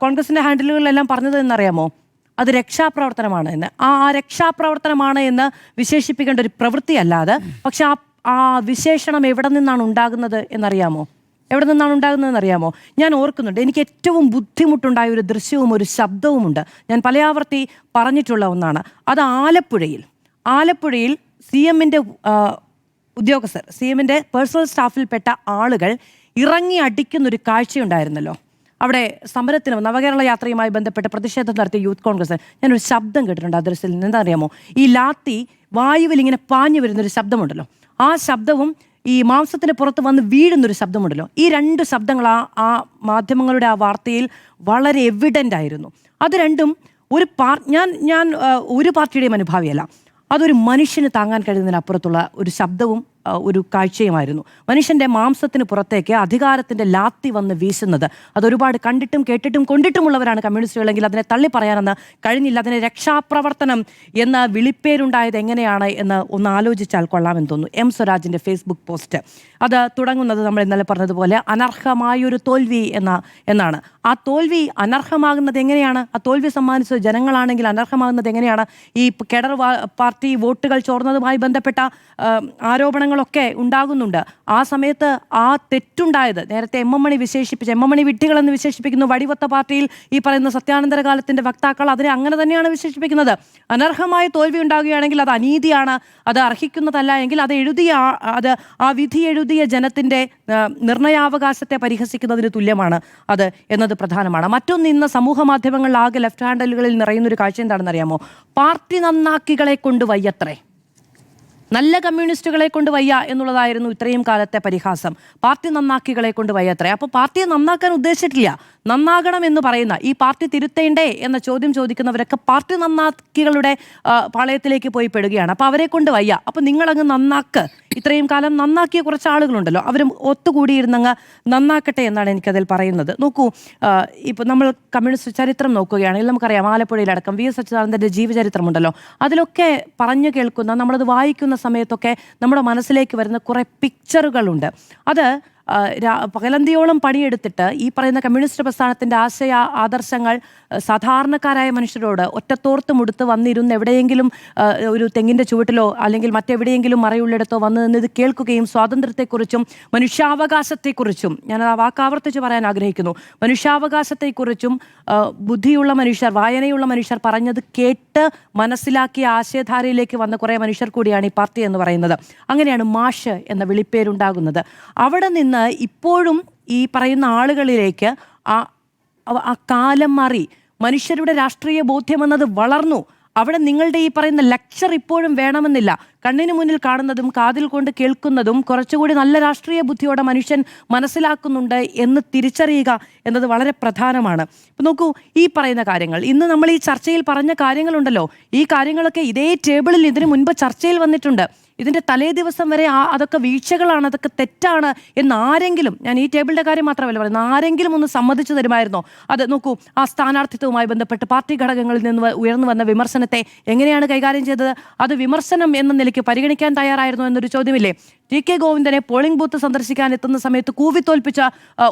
Speaker 4: കോൺഗ്രസിന്റെ ഹാൻഡിലുകളിലെല്ലാം പറഞ്ഞത് എന്നറിയാമോ? അത് രക്ഷാപ്രവർത്തനമാണ് എന്ന്. ആ രക്ഷാപ്രവർത്തനമാണ് എന്ന് വിശേഷിപ്പിക്കേണ്ട ഒരു പ്രവൃത്തിയല്ലാതെ, പക്ഷെ ആ വിശേഷണം എവിടെ നിന്നാണ് ഉണ്ടാകുന്നത് എന്നറിയാമോ? ഞാൻ ഓർക്കുന്നുണ്ട്, എനിക്ക് ഏറ്റവും ബുദ്ധിമുട്ടുണ്ടായ ഒരു ദൃശ്യവും ഒരു ശബ്ദവുമുണ്ട്. ഞാൻ പലയാവർത്തി പറഞ്ഞിട്ടുള്ള ഒന്നാണ്. അത് ആലപ്പുഴയിൽ CMന്റെ ഉദ്യോഗസ്ഥർ, CMന്റെ പേഴ്സണൽ സ്റ്റാഫിൽപ്പെട്ട ആളുകൾ ഇറങ്ങി അടിക്കുന്നൊരു കാഴ്ചയുണ്ടായിരുന്നല്ലോ. അവിടെ സമരത്തിനും നവകേരള യാത്രയുമായി ബന്ധപ്പെട്ട് പ്രതിഷേധം നടത്തിയ യൂത്ത് കോൺഗ്രസ്. ഞാനൊരു ശബ്ദം കേട്ടിട്ടുണ്ട് ആ ദൃശ്യത്തിൽ. എന്താ അറിയാമോ? ഈ ലാത്തി വായുവിൽ ഇങ്ങനെ പാഞ്ഞു വരുന്നൊരു ശബ്ദമുണ്ടല്ലോ, ആ ശബ്ദവും ഈ മാംസത്തിന് പുറത്ത് വന്ന് വീഴുന്നൊരു ശബ്ദമുണ്ടല്ലോ, ഈ രണ്ട് ശബ്ദങ്ങൾ ആ മാധ്യമങ്ങളുടെ ആ വാർത്തയിൽ വളരെ എവിഡൻ്റ് ആയിരുന്നു. അത് രണ്ടും ഞാൻ ഒരു പാർട്ടിയുടെയും അനുഭാവിയല്ല. അതൊരു മനുഷ്യന് താങ്ങാൻ കഴിയുന്നതിനപ്പുറത്തുള്ള ഒരു ശബ്ദവും ഒരു കാഴ്ചയുമായിരുന്നു. മനുഷ്യൻ്റെ മാംസത്തിന് പുറത്തേക്ക് അധികാരത്തിൻ്റെ ലാത്തി വന്ന് വീശുന്നത് അതൊരുപാട് കണ്ടിട്ടും കേട്ടിട്ടും കൊണ്ടിട്ടുമുള്ളവരാണ് കമ്മ്യൂണിസ്റ്റുകളെങ്കിൽ അതിനെ തള്ളി പറയാനെന്ന് കഴിഞ്ഞില്ല. അതിനെ രക്ഷാപ്രവർത്തനം എന്ന വിളിപ്പേരുണ്ടായത് എങ്ങനെയാണ് എന്ന് ഒന്ന് ആലോചിച്ചാൽ കൊള്ളാമെന്ന് തോന്നുന്നു. M. സ്വരാജിൻ്റെ ഫേസ്ബുക്ക് പോസ്റ്റ് അത് തുടങ്ങുന്നത് നമ്മൾ ഇന്നലെ പറഞ്ഞതുപോലെ അനർഹമായൊരു തോൽവി എന്നാണ്. ആ തോൽവി അനർഹമാകുന്നത് എങ്ങനെയാണ്? ആ തോൽവി സമ്മാനിച്ചത് ജനങ്ങളാണെങ്കിൽ അനർഹമാകുന്നത് എങ്ങനെയാണ്? ഈ കേഡർ പാർട്ടി വോട്ടുകൾ ചോർന്നതുമായി ബന്ധപ്പെട്ട ആരോപണങ്ങളൊക്കെ ഉണ്ടാകുന്നുണ്ട്. ആ സമയത്ത് ആ തെറ്റുണ്ടായത് നേരത്തെ എം എം മണി വിഡ്ഢികളെന്ന് വിശേഷിപ്പിക്കുന്നു. വടിവത്ത പാർട്ടിയിൽ ഈ പറയുന്ന സത്യാനന്തര കാലത്തിന്റെ വക്താക്കൾ അതിനെ അങ്ങനെ തന്നെയാണ് വിശേഷിപ്പിക്കുന്നത്. അനർഹമായ തോൽവി ഉണ്ടാകുകയാണെങ്കിൽ അത് അനീതിയാണ്, അത് അർഹിക്കുന്നതല്ല എങ്കിൽ അത് ആ വിധി എഴുതിയ ജനത്തിന്റെ നിർണയാവകാശത്തെ പരിഹസിക്കുന്നതിന് തുല്യമാണ് അത് എന്നത് പ്രധാനമാണ്. മറ്റൊന്ന്, ഇന്ന് സമൂഹ മാധ്യമങ്ങളിൽ ആകെ ലെഫ്റ്റ് ഹാൻഡലുകളിൽ നിറയുന്നൊരു കാഴ്ച എന്താണെന്ന് അറിയാമോ? പാർട്ടി നന്നാക്കികളെ കൊണ്ട് വയ്യത്രേ, നല്ല കമ്മ്യൂണിസ്റ്റുകളെ കൊണ്ട് വയ്യ എന്നുള്ളതായിരുന്നു ഇത്രയും കാലത്തെ പരിഹാസം. പാർട്ടി നന്നാക്കികളെ കൊണ്ട് വയ്യത്രേ. അപ്പോൾ പാർട്ടിയെ നന്നാക്കാൻ ഉദ്ദേശിച്ചിട്ടില്ല, നന്നാകണം എന്ന് പറയുന്ന, ഈ പാർട്ടി തിരുത്തേണ്ടേ എന്ന ചോദ്യം ചോദിക്കുന്നവരൊക്കെ പാർട്ടി നന്നാക്കികളുടെ പാളയത്തിലേക്ക് പോയി പെടുകയാണ്. അപ്പോൾ അവരെ കൊണ്ട് വയ്യ, അപ്പോൾ നിങ്ങളങ്ങ് നന്നാക്ക്. ഇത്രയും കാലം നന്നാക്കിയ കുറച്ച് ആളുകളുണ്ടല്ലോ, അവരും ഒത്തുകൂടിയിരുന്നങ്ങ് നന്നാക്കട്ടെ എന്നാണ് എനിക്കതിൽ പറയുന്നത്. നോക്കൂ, ഇപ്പോൾ നമ്മൾ കമ്മ്യൂണിസ്റ്റ് ചരിത്രം നോക്കുകയാണെങ്കിൽ നമുക്കറിയാം, ആലപ്പുഴയിലടക്കം VS അച്യുതാനന്ദൻ്റെ ജീവചരിത്രമുണ്ടല്ലോ, അതിലൊക്കെ പറഞ്ഞു കേൾക്കുന്ന, നമ്മളത് വായിക്കുന്ന സമയത്തൊക്കെ നമ്മുടെ മനസ്സിലേക്ക് വരുന്ന കുറേ പിക്ചറുകളുണ്ട്. അത് പകലന്തിയോളം പണിയെടുത്തിട്ട് ഈ പറയുന്ന കമ്മ്യൂണിസ്റ്റ് പ്രസ്ഥാനത്തിൻ്റെ ആശയ ആദർശങ്ങൾ സാധാരണക്കാരായ മനുഷ്യരോട് ഒറ്റത്തോർത്ത് മുടുത്ത് വന്നിരുന്ന് എവിടെയെങ്കിലും ഒരു തെങ്ങിൻ്റെ ചുവട്ടിലോ അല്ലെങ്കിൽ മറ്റെവിടെയെങ്കിലും മറയുള്ളിടത്തോ വന്ന് നിന്ന് ഇത് കേൾക്കുകയും സ്വാതന്ത്ര്യത്തെക്കുറിച്ചും മനുഷ്യാവകാശത്തെക്കുറിച്ചും, ഞാൻ ആ വാക്ക് ആവർത്തിച്ച് പറയാൻ ആഗ്രഹിക്കുന്നു, മനുഷ്യാവകാശത്തെക്കുറിച്ചും ബുദ്ധിയുള്ള മനുഷ്യർ, വായനയുള്ള മനുഷ്യർ പറഞ്ഞത് കേട്ട് മനസ്സിലാക്കിയ ആശയധാരയിലേക്ക് വന്ന കുറേ മനുഷ്യർ കൂടിയാണ് ഈ പാർട്ടി എന്ന് പറയുന്നത്. അങ്ങനെയാണ് മാഷ് എന്ന വിളിപ്പേരുണ്ടാകുന്നത്. അവിടെ നിന്ന് ഇപ്പോഴും ഈ പറയുന്ന ആളുകളിലേക്ക് ആ കാലം മാറി മനുഷ്യരുടെ രാഷ്ട്രീയ ബോധ്യമെന്നത് വളർന്നു. അവിടെ നിങ്ങളുടെ ഈ പറയുന്ന ലെക്ചർ ഇപ്പോഴും വേണമെന്നില്ല. കണ്ണിന് മുന്നിൽ കാണുന്നതും കാതിൽ കൊണ്ട് കേൾക്കുന്നതും കുറച്ചുകൂടി നല്ല രാഷ്ട്രീയ ബുദ്ധിയോടെ മനുഷ്യൻ മനസ്സിലാക്കുന്നുണ്ട് എന്ന് തിരിച്ചറിയുക എന്നത് വളരെ പ്രധാനമാണ്. ഇപ്പം നോക്കൂ, ഈ പറയുന്ന കാര്യങ്ങൾ, ഇന്ന് നമ്മൾ ഈ ചർച്ചയിൽ പറഞ്ഞ കാര്യങ്ങളുണ്ടല്ലോ, ഈ കാര്യങ്ങളൊക്കെ ഇതേ ടേബിളിൽ ഇതിനു മുൻപ് ചർച്ചയിൽ വന്നിട്ടുണ്ട്. ഇതിൻ്റെ തലേ ദിവസം വരെ അതൊക്കെ വീഴ്ചകളാണ്, അതൊക്കെ തെറ്റാണ് എന്നാരെങ്കിലും, ഞാൻ ഈ ടേബിളിൻ്റെ കാര്യം മാത്രമല്ല പറയുന്നത്, ആരെങ്കിലും ഒന്ന് സമ്മതിച്ചു തരുമായിരുന്നോ? അത് നോക്കൂ, ആ സ്ഥാനാർത്ഥിത്വവുമായി ബന്ധപ്പെട്ട് പാർട്ടി ഘടകങ്ങളിൽ നിന്ന് ഉയർന്നു വന്ന വിമർശനത്തെ എങ്ങനെയാണ് കൈകാര്യം ചെയ്തത്? അത് വിമർശനം എന്ന നിലയ്ക്ക് പരിഗണിക്കാൻ തയ്യാറായിരുന്നോ എന്നൊരു ചോദ്യമില്ലേ? TK ഗോവിന്ദനെ പോളിംഗ് ബൂത്ത് സന്ദർശിക്കാൻ എത്തുന്ന സമയത്ത് കൂവിത്തോൽപ്പിച്ച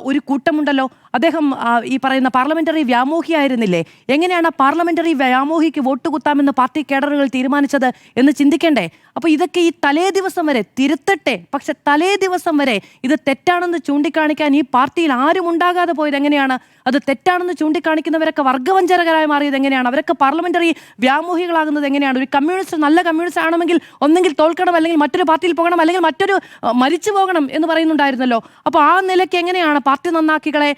Speaker 4: ഒരു കൂട്ടമുണ്ടല്ലോ, അദ്ദേഹം ഈ പറയുന്ന പാർലമെന്ററി വ്യാമോഹിയായിരുന്നില്ലേ? എങ്ങനെയാണ് ആ പാർലമെന്ററി വ്യാമോഹിക്ക് വോട്ട് കുത്താമെന്ന് പാർട്ടി കേഡറുകൾ തീരുമാനിച്ചത് എന്ന് ചിന്തിക്കണ്ടേ? അപ്പോൾ ഇതൊക്കെ ഈ തലേ ദിവസം വരെ തിരുത്തട്ടെ, പക്ഷെ തലേ ദിവസം വരെ ഇത് തെറ്റാണെന്ന് ചൂണ്ടിക്കാണിക്കാൻ ഈ പാർട്ടിയിൽ ആരും ഉണ്ടാകാതെ പോയത് എങ്ങനെയാണ്? അത് തെറ്റാണെന്ന് ചൂണ്ടിക്കാണിക്കുന്നവരൊക്കെ വർഗ്ഗവഞ്ചകരായി മാറിയത് എങ്ങനെയാണ്? അവരൊക്കെ പാർലമെന്ററി വ്യാമോഹികളാകുന്നത് എങ്ങനെയാണ്? ഒരു കമ്മ്യൂണിസ്റ്റ് നല്ല കമ്മ്യൂണിസ്റ്റ് ആണെങ്കിൽ ഒന്നെങ്കിൽ തോൽക്കണം, അല്ലെങ്കിൽ മറ്റൊരു പാർട്ടിയിൽ പോകണം, അല്ലെങ്കിൽ മറ്റൊരു മരിച്ചു പോകണം എന്ന് പറയുന്നുണ്ടായിരുന്നല്ലോ. അപ്പോൾ ആ നിലയ്ക്ക് എങ്ങനെയാണ് പാർട്ടി നന്നാക്കികളെ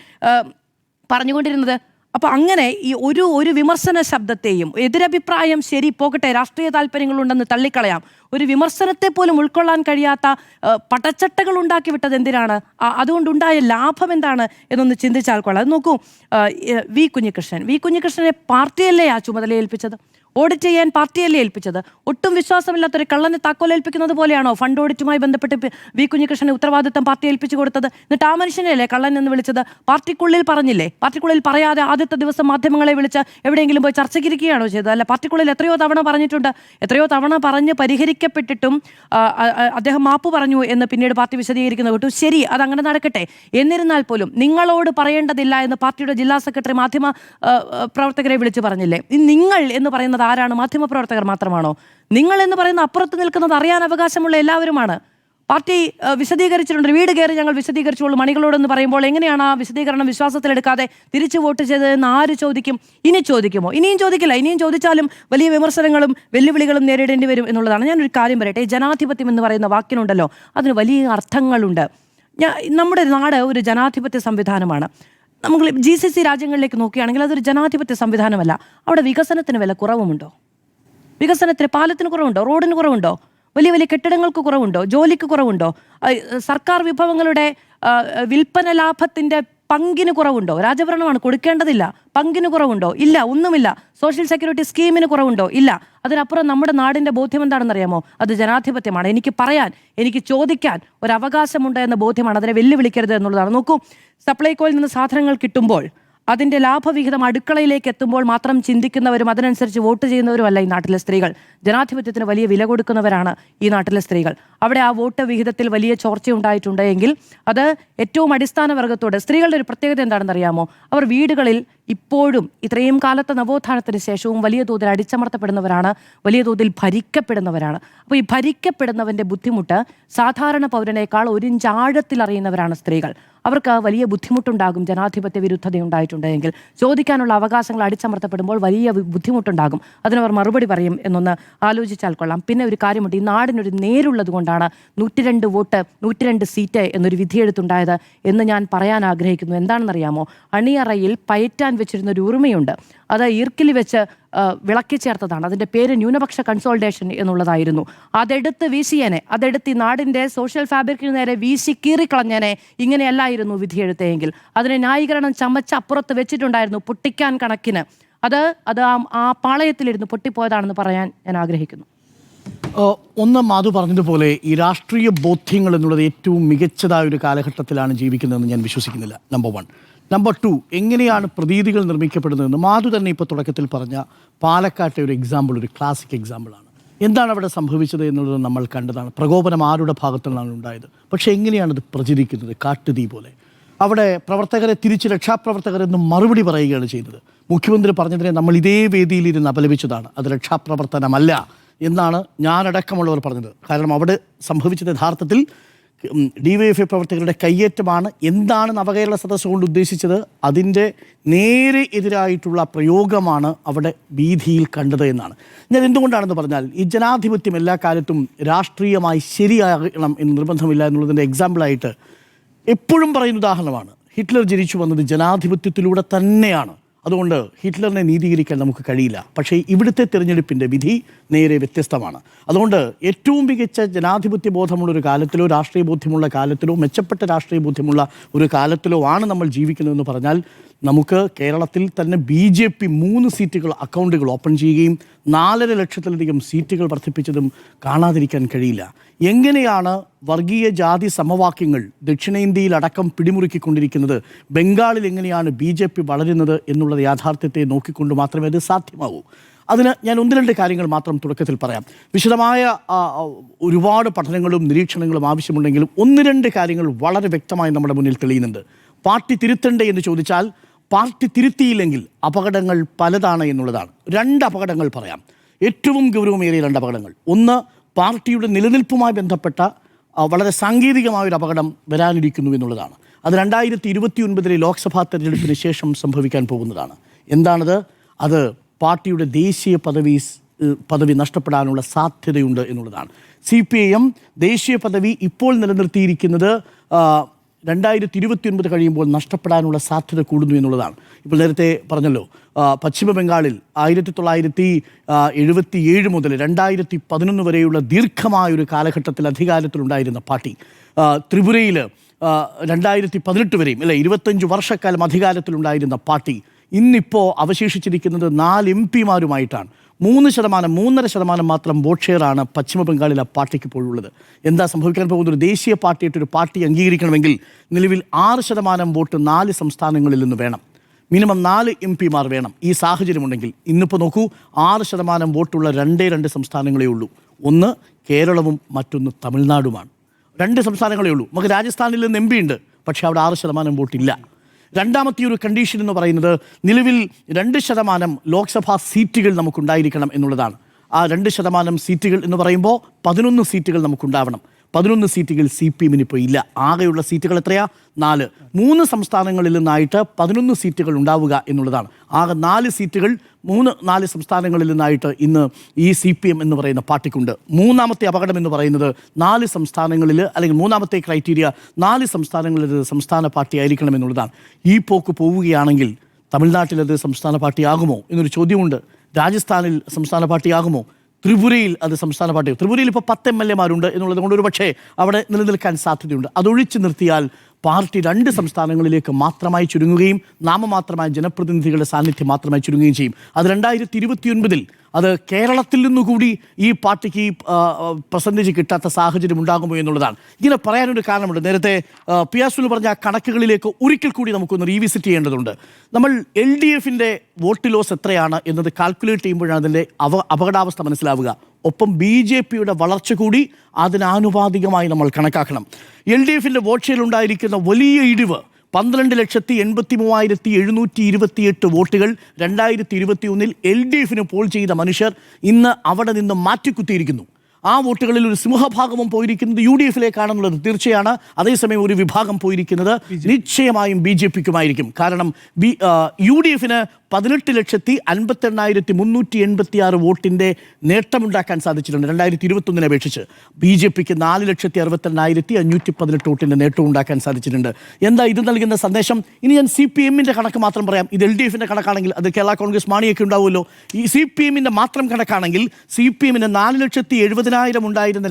Speaker 4: പറഞ്ഞുകൊണ്ടിരുന്നത്? അപ്പോൾ അങ്ങനെ ഈ ഒരു വിമർശന ശബ്ദത്തെയും എതിരഭിപ്രായം ശരി പോകട്ടെ, രാഷ്ട്രീയ താല്പര്യങ്ങളുണ്ടെന്ന് തള്ളിക്കളയാം, ഒരു വിമർശനത്തെ പോലും ഉൾക്കൊള്ളാൻ കഴിയാത്ത പടച്ചട്ടകൾ ഉണ്ടാക്കി വിട്ടത് എന്തിനാണ്? അതുകൊണ്ടുണ്ടായ ലാഭം എന്താണ് എന്നൊന്ന് ചിന്തിച്ചാൽ കൊള്ളാം. അത് നോക്കൂ, വി കുഞ്ഞികൃഷ്ണനെ പാർട്ടിയല്ലേ ആ ചുമതല ഏൽപ്പിച്ചത്? ഓഡിറ്റ് ചെയ്യാൻ പാർട്ടിയല്ലേ ഏൽപ്പിച്ചത്? ഒട്ടും വിശ്വാസമില്ലാത്തൊരു കള്ളനെ താക്കോലേൽപ്പിക്കുന്നത് പോലെയാണോ ഫണ്ട് ഓഡിറ്റുമായി ബന്ധപ്പെട്ട് വി കുഞ്ഞികൃഷ്ണന് ഉത്തരവാദിത്തം പാർട്ടി ഏൽപ്പിച്ചു കൊടുത്തത്? എന്നിട്ട് ആ മനുഷ്യനെയല്ലേ കള്ളൻ എന്ന് വിളിച്ചത്? പാർട്ടിക്കുള്ളിൽ പറഞ്ഞില്ലേ? പാർട്ടിക്കുള്ളിൽ പറയാതെ ആദ്യത്തെ ദിവസം മാധ്യമങ്ങളെ വിളിച്ച് എവിടെയെങ്കിലും പോയി ചർച്ചയ്ക്കിരിക്കുകയാണോ ചെയ്തത്? അല്ല, പാർട്ടിക്കുള്ളിൽ എത്രയോ തവണ പറഞ്ഞിട്ടുണ്ട്. എത്രയോ തവണ പറഞ്ഞ് പരിഹരിക്കപ്പെട്ടിട്ടും അദ്ദേഹം മാപ്പ് പറഞ്ഞു എന്ന് പിന്നീട് പാർട്ടി വിശദീകരിക്കുന്നത് കേട്ടു. ശരി, അതങ്ങനെ നടക്കട്ടെ. എന്നിരുന്നാൽ പോലും നിങ്ങളോട് പറയേണ്ടതില്ല എന്ന് പാർട്ടിയുടെ ജില്ലാ സെക്രട്ടറി മാധ്യമ പ്രവർത്തകരെ വിളിച്ചു പറഞ്ഞില്ലേ? നിങ്ങൾ എന്ന് പറയുന്നത് ആരാണ്? മാധ്യമപ്രവർത്തകർ മാത്രമാണോ? നിങ്ങൾ എന്ന് പറയുന്ന അപ്പുറത്ത് നിൽക്കുന്നത് അറിയാൻ അവകാശമുള്ള എല്ലാവരുമാണ്. പാർട്ടി വിശദീകരിച്ചിട്ടുണ്ട്, വീട് കയറി ഞങ്ങൾ വിശദീകരിച്ചോളൂ മണികളോടെന്ന് പറയുമ്പോൾ എങ്ങനെയാണ് ആ വിശദീകരണം വിശ്വാസത്തിലെടുക്കാതെ തിരിച്ചു വോട്ട് ചെയ്തതെന്ന് ആര് ചോദിക്കും? ഇനി ചോദിക്കുമോ? ഇനിയും ചോദിക്കില്ല. ഇനിയും ചോദിച്ചാലും വലിയ വിമർശനങ്ങളും വെല്ലുവിളികളും നേരിടേണ്ടി വരും എന്നുള്ളതാണ്. ഞാനൊരു കാര്യം പറയട്ടെ, ജനാധിപത്യം എന്ന് പറയുന്ന വാക്കിനുണ്ടല്ലോ, അതിന് വലിയ അർത്ഥങ്ങളുണ്ട്. നമ്മുടെ നാട് ഒരു ജനാധിപത്യ സംവിധാനമാണ്. നമുക്ക് GCC രാജ്യങ്ങളിലേക്ക് നോക്കുകയാണെങ്കിൽ അതൊരു ജനാധിപത്യ സംവിധാനമല്ല. അവിടെ വികസനത്തിന് വല്ല കുറവുമുണ്ടോ? വികസനത്തിന് പാലത്തിന് കുറവുണ്ടോ? റോഡിന് കുറവുണ്ടോ? വലിയ വലിയ കെട്ടിടങ്ങൾക്ക് കുറവുണ്ടോ? ജോലിക്ക് കുറവുണ്ടോ? സർക്കാർ വിഭവങ്ങളുടെ വിൽപ്പന ലാഭത്തിൻ്റെ പങ്കിന് കുറവുണ്ടോ? രാജഭരണമാണ്, കൊടുക്കേണ്ടതില്ല. പങ്കിന് കുറവുണ്ടോ? ഇല്ല, ഒന്നുമില്ല. സോഷ്യൽ സെക്യൂരിറ്റി സ്കീമിന് കുറവുണ്ടോ? ഇല്ല. അതിനപ്പുറം നമ്മുടെ നാടിൻ്റെ ബോധ്യം എന്താണെന്നറിയാമോ? അത് ജനാധിപത്യമാണ്. എനിക്ക് പറയാൻ, എനിക്ക് ചോദിക്കാൻ ഒരു അവകാശമുണ്ട് എന്ന ബോധ്യമാണ്. അതിനെ വെല്ലുവിളിക്കരുത് എന്നുള്ളതാണ്. നോക്കൂ, സപ്ലൈകോയിൽ നിന്ന് സാധനങ്ങൾ കിട്ടുമ്പോൾ അതിൻ്റെ ലാഭവിഹിതം അടുക്കളയിലേക്ക് എത്തുമ്പോൾ മാത്രം ചിന്തിക്കുന്നവരും അതിനനുസരിച്ച് വോട്ട് ചെയ്യുന്നവരുമല്ല ഈ നാട്ടിലെ സ്ത്രീകൾ. ജനാധിപത്യത്തിന് വലിയ വില കൊടുക്കുന്നവരാണ് ഈ നാട്ടിലെ സ്ത്രീകൾ. അവിടെ ആ വോട്ട് വിഹിതത്തിൽ വലിയ ചോർച്ചയുണ്ടായിട്ടുണ്ട് എങ്കിൽ അത് ഏറ്റവും അടിസ്ഥാന വർഗത്തോട്. സ്ത്രീകളുടെ ഒരു പ്രത്യേകത എന്താണെന്ന് അറിയാമോ? അവർ വീടുകളിൽ ഇപ്പോഴും ഇത്രയും കാലത്തെ നവോത്ഥാനത്തിന് ശേഷവും വലിയ തോതിൽ അടിച്ചമർത്തപ്പെടുന്നവരാണ്, വലിയ തോതിൽ ഭരിക്കപ്പെടുന്നവരാണ്. അപ്പോൾ ഈ ഭരിക്കപ്പെടുന്നവൻ്റെ ബുദ്ധിമുട്ട് സാധാരണ പൗരനേക്കാൾ ഒരിഞ്ചാഴത്തിൽ അറിയുന്നവരാണ് സ്ത്രീകൾ. അവർക്ക് വലിയ ബുദ്ധിമുട്ടുണ്ടാകും ജനാധിപത്യ വിരുദ്ധതയുണ്ടായിട്ടുണ്ടെങ്കിൽ. ചോദിക്കാനുള്ള അവകാശങ്ങൾ അടിച്ചമർത്തപ്പെടുമ്പോൾ വലിയ ബുദ്ധിമുട്ടുണ്ടാകും. അതിനവർ മറുപടി പറയും എന്നൊന്ന് ആലോചിച്ചാൽ കൊള്ളാം. പിന്നെ ഒരു കാര്യമുണ്ട്, ഈ നാടിനൊരു നേരുള്ളത് കൊണ്ടാണ് 102 വോട്ട് 102 സീറ്റ് എന്നൊരു വിധിയെഴുത്തുണ്ടായത് എന്ന് ഞാൻ പറയാൻ ആഗ്രഹിക്കുന്നു. എന്താണെന്നറിയാമോ? അണിയറയിൽ പയറ്റാൻ വെച്ചിരുന്ന ഒരു ഉറുമയുണ്ട്. അത് ഈർക്കിലി വെച്ച് വിളക്കി ചേർത്തതാണ്. അതിൻ്റെ പേര് ന്യൂനപക്ഷ കൺസോൾട്ടേഷൻ എന്നുള്ളതായിരുന്നു. അതെടുത്ത് വീശിയനെ, അതെടുത്ത് ഈ നാടിൻ്റെ സോഷ്യൽ ഫാബ്രിക്കിന് നേരെ വീശി കീറിക്കളഞ്ഞനെ. ഇങ്ങനെയല്ലായിരുന്നു വിധിയെഴുത്തെങ്കിൽ അതിനെ ന്യായീകരണം ചമച്ച് അപ്പുറത്ത് വെച്ചിട്ടുണ്ടായിരുന്നു പൊട്ടിക്കാൻ കണക്കിന്. അത് ആ പാളയത്തിലിരുന്ന് പൊട്ടിപ്പോയതാണെന്ന് പറയാൻ ഞാൻ ആഗ്രഹിക്കുന്നു.
Speaker 1: ഒന്ന് മാധു പറഞ്ഞതുപോലെ ഈ രാഷ്ട്രീയ ബോധ്യങ്ങൾ എന്നുള്ളത് ഏറ്റവും മികച്ചതായ ഒരു കാലഘട്ടത്തിലാണ് ജീവിക്കുന്നതെന്ന് ഞാൻ വിശ്വസിക്കുന്നില്ല. നമ്പർ 1. നമ്പർ 2, എങ്ങനെയാണ് പ്രതീതികൾ നിർമ്മിക്കപ്പെടുന്നതെന്ന് മാധു തന്നെ ഇപ്പോൾ തുടക്കത്തിൽ പറഞ്ഞ പാലക്കാട്ടെ ഒരു എക്സാമ്പിൾ, ഒരു ക്ലാസിക് എക്സാമ്പിളാണ്. എന്താണ് അവിടെ സംഭവിച്ചത് എന്നുള്ളത് നമ്മൾ കണ്ടതാണ്. പ്രകോപനം ആരുടെ ഭാഗത്തു നിന്നാണ് ഉണ്ടായത്? പക്ഷേ എങ്ങനെയാണത് പ്രചരിക്കുന്നത്? കാട്ടുതീ പോലെ. അവിടെ പ്രവർത്തകരെ തിരിച്ച് രക്ഷാപ്രവർത്തകരെന്ന് മറുപടി പറയുകയാണ് ചെയ്യുന്നത്. മുഖ്യമന്ത്രി പറഞ്ഞതിനെ നമ്മൾ ഇതേ വേദിയിലിരുന്ന് അപലപിച്ചതാണ്. അത് രക്ഷാപ്രവർത്തനമല്ല എന്നാണ് ഞാനടക്കമുള്ളവർ പറഞ്ഞത്. കാരണം അവിടെ സംഭവിച്ചത് യഥാർത്ഥത്തിൽ DYFI പ്രവർത്തകരുടെ കയ്യേറ്റമാണ്. എന്താണ് നവകേരള സദസ്സ് കൊണ്ട് ഉദ്ദേശിച്ചത്? അതിൻ്റെ നേരെ എതിരായിട്ടുള്ള പ്രയോഗമാണ് അവിടെ വീതിയിൽ കണ്ടത് എന്നാണ്. ഞാൻ എന്തുകൊണ്ടാണെന്ന് പറഞ്ഞാൽ, ഈ ജനാധിപത്യം എല്ലാ കാലത്തും രാഷ്ട്രീയമായി ശരിയാകണം എന്ന് നിർബന്ധമില്ല എന്നുള്ളതിൻ്റെ എക്സാമ്പിളായിട്ട് എപ്പോഴും പറയുന്ന ഉദാഹരണമാണ്. ഹിറ്റ്ലർ ജനിച്ചു വന്നത് ജനാധിപത്യത്തിലൂടെ തന്നെയാണ്. അതുകൊണ്ട് ഹിറ്റ്ലറിനെ നീതീകരിക്കാൻ നമുക്ക് കഴിയില്ല. പക്ഷേ ഇവിടുത്തെ തിരഞ്ഞെടുപ്പിൻ്റെ വിധി നേരെ വ്യത്യസ്തമാണ്. അതുകൊണ്ട് ഏറ്റവും മികച്ച ജനാധിപത്യ ബോധമുള്ളൊരു കാലത്തിലോ രാഷ്ട്രീയ ബോധ്യമുള്ള കാലത്തിലോ മെച്ചപ്പെട്ട രാഷ്ട്രീയ ബോധ്യമുള്ള ഒരു കാലത്തിലോ ആണ് നമ്മൾ ജീവിക്കുന്നതെന്ന് പറഞ്ഞാൽ നമുക്ക് കേരളത്തിൽ തന്നെ BJP 3 സീറ്റുകൾ അക്കൗണ്ടുകൾ ഓപ്പൺ ചെയ്യുകയും 4.5 ലക്ഷത്തിലധികം സീറ്റുകൾ വർദ്ധിപ്പിച്ചതും കാണാതിരിക്കാൻ കഴിയില്ല. എങ്ങനെയാണ് വർഗീയ ജാതി സമവാക്യങ്ങൾ ദക്ഷിണേന്ത്യയിൽ അടക്കം പിടിമുറുക്കിക്കൊണ്ടിരിക്കുന്നത്? ബംഗാളിൽ എങ്ങനെയാണ് BJP വളരുന്നത് എന്നുള്ളത് യാഥാർത്ഥ്യത്തെ നോക്കിക്കൊണ്ട് മാത്രമേ അത് സാധ്യമാവൂ. അതിന് ഞാൻ 1-2 കാര്യങ്ങൾ മാത്രം തുടക്കത്തിൽ പറയാം. വിശദമായ ഒരുപാട് പഠനങ്ങളും നിരീക്ഷണങ്ങളും ആവശ്യമുണ്ടെങ്കിലും 1-2 കാര്യങ്ങൾ വളരെ വ്യക്തമായി നമ്മുടെ മുന്നിൽ തെളിയുന്നുണ്ട്. പാർട്ടി തിരുത്തണ്ടേ എന്ന് ചോദിച്ചാൽ, പാർട്ടി തിരുത്തിയില്ലെങ്കിൽ അപകടങ്ങൾ പലതാണ് എന്നുള്ളതാണ്. 2 അപകടങ്ങൾ പറയാം, ഏറ്റവും ഗൗരവമേറിയ 2 അപകടങ്ങൾ. ഒന്ന്, പാർട്ടിയുടെ നിലനിൽപ്പുമായി ബന്ധപ്പെട്ട വളരെ സാങ്കേതികമായൊരു അപകടം വരാനിരിക്കുന്നു എന്നുള്ളതാണ്. അത് 2029 ലോക്സഭാ തെരഞ്ഞെടുപ്പിന് ശേഷം സംഭവിക്കാൻ പോകുന്നതാണ്. എന്താണത്? അത് പാർട്ടിയുടെ ദേശീയ പദവി നഷ്ടപ്പെടാനുള്ള സാധ്യതയുണ്ട് എന്നുള്ളതാണ്. CPIM ദേശീയ പദവി ഇപ്പോൾ നിലനിർത്തിയിരിക്കുന്നത് 2029 കഴിയുമ്പോൾ നഷ്ടപ്പെടാനുള്ള സാധ്യത കൂടുന്നു എന്നുള്ളതാണ്. ഇപ്പോൾ നേരത്തെ പറഞ്ഞല്ലോ, പശ്ചിമ ബംഗാളിൽ 1977 മുതൽ 2011 വരെയുള്ള ദീർഘമായൊരു കാലഘട്ടത്തിൽ അധികാരത്തിലുണ്ടായിരുന്ന പാർട്ടി, ത്രിപുരയിൽ 2018 വരെയും 25 വർഷക്കാലം അധികാരത്തിലുണ്ടായിരുന്ന പാർട്ടി ഇന്നിപ്പോൾ അവശേഷിച്ചിരിക്കുന്നത് 4 MP-മാരുമായിട്ടാണ്. 3.5% മാത്രം വോട്ട് ഷെയറാണ് പശ്ചിമ ബംഗാളിൽ ആ പാർട്ടിക്ക് ഇപ്പോഴുള്ളത്. എന്താ സംഭവിക്കാൻ പോകുന്നത്? ഒരു ദേശീയ പാർട്ടിയായിട്ടൊരു പാർട്ടി അംഗീകരിക്കണമെങ്കിൽ നിലവിൽ 6% വോട്ട് 4 സംസ്ഥാനങ്ങളിൽ നിന്ന് വേണം. മിനിമം 4 MP-മാർ വേണം. ഈ സാഹചര്യമുണ്ടെങ്കിൽ ഇന്നിപ്പോൾ നോക്കൂ, 6% വോട്ടുള്ള 2 സംസ്ഥാനങ്ങളേ ഉള്ളൂ. ഒന്ന് കേരളവും മറ്റൊന്ന് തമിഴ്നാടുമാണ്. 2 സംസ്ഥാനങ്ങളേ ഉള്ളൂ. നമുക്ക് രാജസ്ഥാനിൽ നിന്ന് MP ഉണ്ട്, പക്ഷേ അവിടെ 6% വോട്ടില്ല. രണ്ടാമത്തെ ഒരു കണ്ടീഷൻ എന്ന് പറയുന്നത് നിലവിൽ 2% ലോക്സഭാ സീറ്റുകൾ നമുക്കുണ്ടായിരിക്കണം എന്നുള്ളതാണ്. ആ 2% സീറ്റുകൾ എന്ന് പറയുമ്പോൾ 11 സീറ്റുകൾ നമുക്കുണ്ടാവണം. 11 സീറ്റുകൾ CPM-ന് ഇപ്പോൾ ഇല്ല. ആകെയുള്ള സീറ്റുകൾ എത്രയാ? 4. 3 സംസ്ഥാനങ്ങളിൽ നിന്നായിട്ട് 11 സീറ്റുകൾ ഉണ്ടാവുക എന്നുള്ളതാണ്. ആകെ 4 സീറ്റുകൾ 4 സംസ്ഥാനങ്ങളിൽ നിന്നായിട്ട് ഇന്ന് ഈ CPM എന്ന് പറയുന്ന പാർട്ടിക്കുണ്ട്. മൂന്നാമത്തെ അപകടം എന്ന് പറയുന്നത് 4 സംസ്ഥാനങ്ങളിൽ, അല്ലെങ്കിൽ മൂന്നാമത്തെ ക്രൈറ്റീരിയ 4 സംസ്ഥാനങ്ങളിൽ സംസ്ഥാന പാർട്ടി ആയിരിക്കണം എന്നുള്ളതാണ്. ഈ പോക്ക് പോവുകയാണെങ്കിൽ തമിഴ്നാട്ടിലത് സംസ്ഥാന പാർട്ടിയാകുമോ എന്നൊരു ചോദ്യമുണ്ട്. രാജസ്ഥാനിൽ സംസ്ഥാന പാർട്ടിയാകുമോ? ത്രിപുരയിൽ അത് സംസ്ഥാന പാർട്ടി. ത്രിപുരയിൽ ഇപ്പോൾ 10 MLA-മാരുണ്ട് എന്നുള്ളത് കൊണ്ട് ഒരു പക്ഷേ അവിടെ നിലനിൽക്കാൻ സാധ്യതയുണ്ട്. അതൊഴിച്ചു നിർത്തിയാൽ പാർട്ടി 2 സംസ്ഥാനങ്ങളിലേക്ക് മാത്രമായി ചുരുങ്ങുകയും നാമമാത്രമായ ജനപ്രതിനിധികളുടെ സാന്നിധ്യം മാത്രമായി ചുരുങ്ങുകയും ചെയ്യും. അത് 2029 അത് കേരളത്തിൽ നിന്നുകൂടി ഈ പാർട്ടിക്ക് പെർസെൻറ്റേജ് കിട്ടാത്ത സാഹചര്യം ഉണ്ടാകുമോ എന്നുള്ളതാണ്. ഇങ്ങനെ പറയാനൊരു കാരണമുണ്ട്. നേരത്തെ പിയാസുൽ പറഞ്ഞ ആ കണക്കുകളിലേക്ക് ഒരിക്കൽ കൂടി നമുക്കൊന്ന് റീവിസിറ്റ് ചെയ്യേണ്ടതുണ്ട്. നമ്മൾ LDF-ന്റെ വോട്ട് ലോസ് എത്രയാണ് എന്നത് കാൽക്കുലേറ്റ് ചെയ്യുമ്പോഴാണ് അതിൻ്റെ അപകടാവസ്ഥ മനസ്സിലാവുക. ഒപ്പം BJP-യുടെ വളർച്ച കൂടി അതിനാനുപാതികമായി നമ്മൾ കണക്കാക്കണം. LDF-ന്റെ വോട്ട് ഷെയറിൽ ഉണ്ടായിരിക്കുന്ന വലിയ ഇടിവ് 12,83,728 വോട്ടുകൾ 2021 LDF-ന് പോൾ ചെയ്ത മനുഷ്യർ ഇന്ന് അവിടെ നിന്ന് മാറ്റിക്കുത്തിയിരിക്കുന്നു. ആ വോട്ടുകളിൽ ഒരു സിംഹഭാഗവും പോയിരിക്കുന്നത് UDF-ലേക്കാണെന്നുള്ളത് തീർച്ചയാണ്. അതേസമയം ഒരു വിഭാഗം പോയിരിക്കുന്നത് നിശ്ചയമായും BJP-ക്കുമായിരിക്കും. കാരണം UDF-ന് 18,58,386 വോട്ടിൻ്റെ നേട്ടമുണ്ടാക്കാൻ സാധിച്ചിട്ടുണ്ട് 2021 അപേക്ഷിച്ച്. BJP-ക്ക് 4,62,518 വോട്ടിൻ്റെ നേട്ടം ഉണ്ടാക്കാൻ സാധിച്ചിട്ടുണ്ട്. എന്താ ഇത് നൽകുന്ന സന്ദേശം? ഇനി ഞാൻ CPM-ന്റെ കണക്ക് മാത്രം പറയാം. ഇത് LDF-ന്റെ കണക്കാണെങ്കിൽ അത് കേരള കോൺഗ്രസ് മാണിയൊക്കെ ഉണ്ടാവുമല്ലോ. ഈ CPM-ന്റെ മാത്രം കണക്കാണെങ്കിൽ CPM-ന് 4,70,000 ഉണ്ടായിരുന്ന